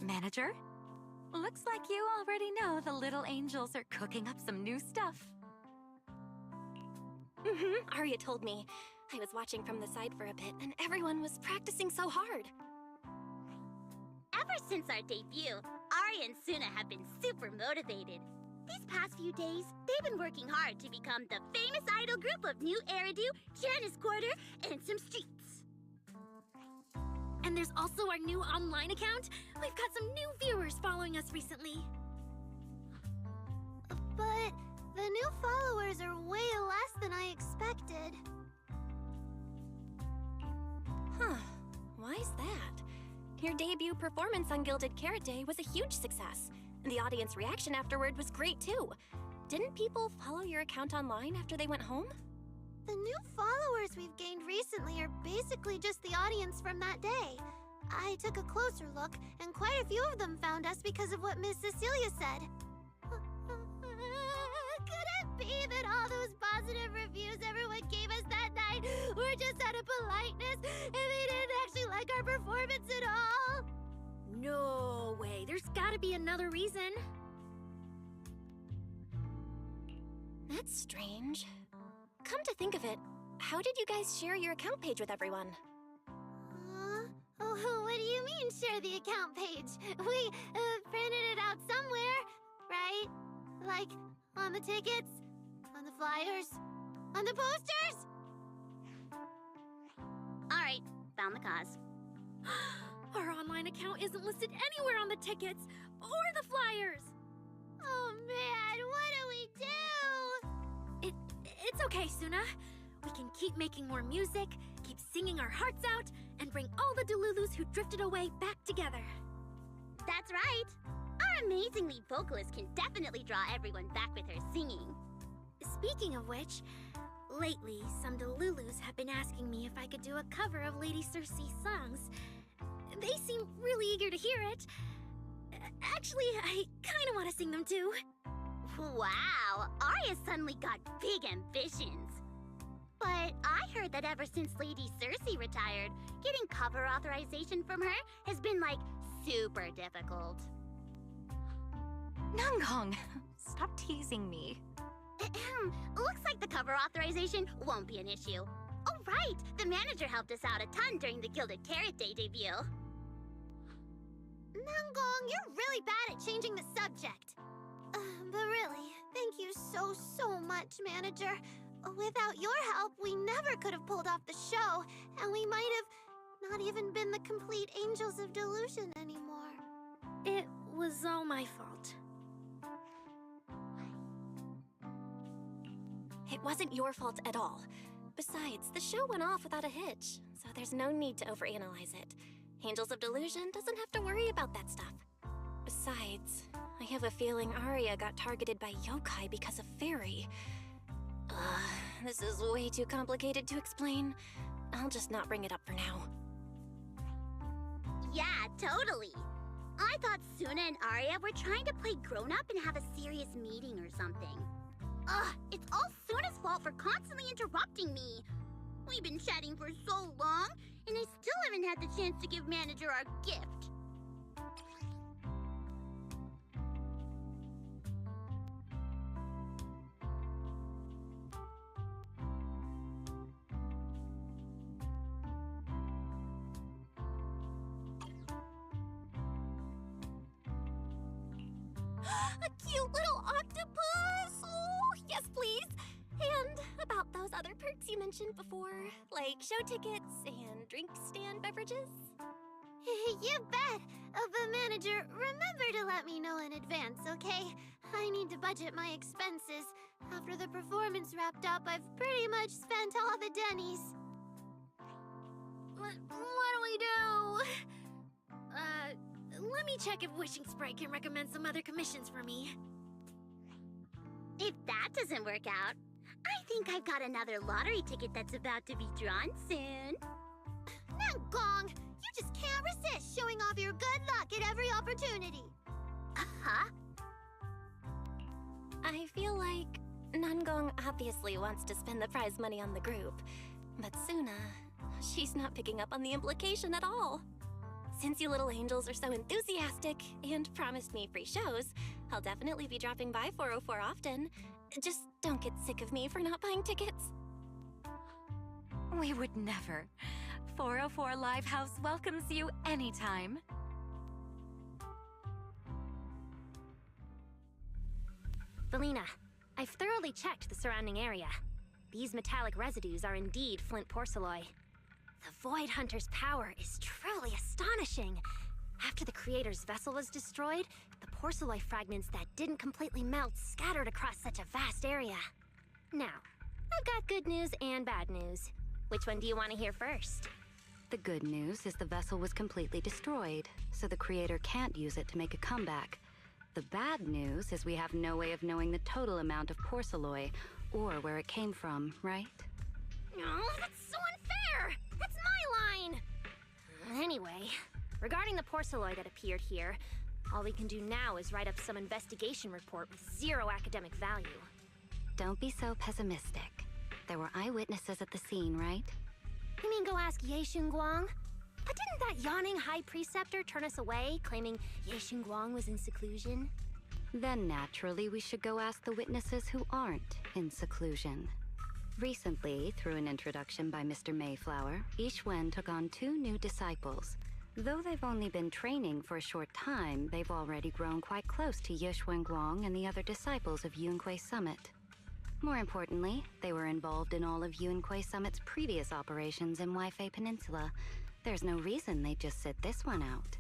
Manager? Looks like you already know the little angels are cooking up some new stuff. Arya told me. I was watching from the side for a bit, and everyone was practicing so hard. Ever since our debut, Arya and Suna have been super motivated. These past few days, they've been working hard to become the famous idol group of New Eridu, Janice Quarter, and some streets. And there's also our new online account. We've got some new viewers following us recently. But the new followers are way less than I expected. Huh. Why is that? Your debut performance on Gilded Carrot Day was a huge success, and the audience reaction afterward was great too. Didn't people follow your account online after they went home? The new followers we've gained recently are basically just the audience from that day. I took a closer look, and quite a few of them found us because of what Miss Cecilia said. Could it be that all those positive reviews everyone gave us that night were just out of politeness, and they didn't actually like our performance at all? No way. There's gotta be another reason. That's strange. Come to think of it, how did you guys share your account page with everyone? Oh, what do you mean, share the account page? We printed it out somewhere, right? Like, on the tickets, on the flyers, on the posters? Alright, found the cause. Our online account isn't listed anywhere on the tickets or the flyers. Oh man, what do we do? It's okay, Suna. We can keep making more music, keep singing our hearts out, and bring all the Delulus who drifted away back together. That's right. Our amazingly vocalist can definitely draw everyone back with her singing. Speaking of which, lately some Delulus have been asking me if I could do a cover of Lady Circe's songs. They seem really eager to hear it. Actually, I kind of want to sing them too. Wow, Arya suddenly got big ambitions. But I heard that ever since Lady Circe retired, getting cover authorization from her has been, like, super difficult. Nangong, stop teasing me. Looks like the cover authorization won't be an issue. Oh, right! The manager helped us out a ton during the Gilded Carrot Day debut. Nangong, you're really bad at changing the subject. But really, thank you so much, Manager. Without your help, we never could have pulled off the show, and we might have not even been the complete Angels of Delusion anymore. It was all my fault. It wasn't your fault at all. Besides, the show went off without a hitch, so there's no need to overanalyze it. Angels of Delusion doesn't have to worry about that stuff. Besides, I have a feeling Arya got targeted by yokai because of Fairy. This is way too complicated to explain. I'll just not bring it up for now. Yeah, totally. I thought Suna and Arya were trying to play grown-up and have a serious meeting or something. It's all Suna's fault for constantly interrupting me. We've been chatting for so long, and I still haven't had the chance to give Manager our gift. A cute little octopus! Oh, yes, please! And about those other perks you mentioned before, like show tickets and drink stand beverages? You bet! But Manager, remember to let me know in advance, okay? I need to budget my expenses. After the performance wrapped up, I've pretty much spent all the Denny's. What do we do? Let me check if Wishing Sprite can recommend some other commissions for me. If that doesn't work out, I think I've got another lottery ticket that's about to be drawn soon. Nangong, you just can't resist showing off your good luck at every opportunity. Uh-huh. I feel like Nangong obviously wants to spend the prize money on the group, but Suna, she's not picking up on the implication at all. Since you little angels are so enthusiastic and promised me free shows, I'll definitely be dropping by 404 often. Just don't get sick of me for not buying tickets. We would never. 404 Livehouse welcomes you anytime. Valina, I've thoroughly checked the surrounding area. These metallic residues are indeed flint porcelloi. The Void Hunter's power is truly astonishing. After the Creator's vessel was destroyed, the porcelain fragments that didn't completely melt scattered across such a vast area. Now, I've got good news and bad news. Which one do you want to hear first? The good news is the vessel was completely destroyed, so the Creator can't use it to make a comeback. The bad news is we have no way of knowing the total amount of porcelain, or where it came from, right? Oh, that's so unfair! That's my line! Anyway, regarding the porcelain that appeared here, all we can do now is write up some investigation report with zero academic value. Don't be so pessimistic. There were eyewitnesses at the scene, right? You mean go ask Ye Xinguang? But didn't that yawning High Preceptor turn us away, claiming Ye Xinguang was in seclusion? Then naturally we should go ask the witnesses who aren't in seclusion. Recently, through an introduction by Mr. Mayflower, Yixuan took on 2 new disciples. Though they've only been training for a short time, they've already grown quite close to Ye Xuanguang and the other disciples of Yunque Summit. More importantly, they were involved in all of Yunque Summit's previous operations in Weifei Peninsula. There's no reason they'd just sit this one out.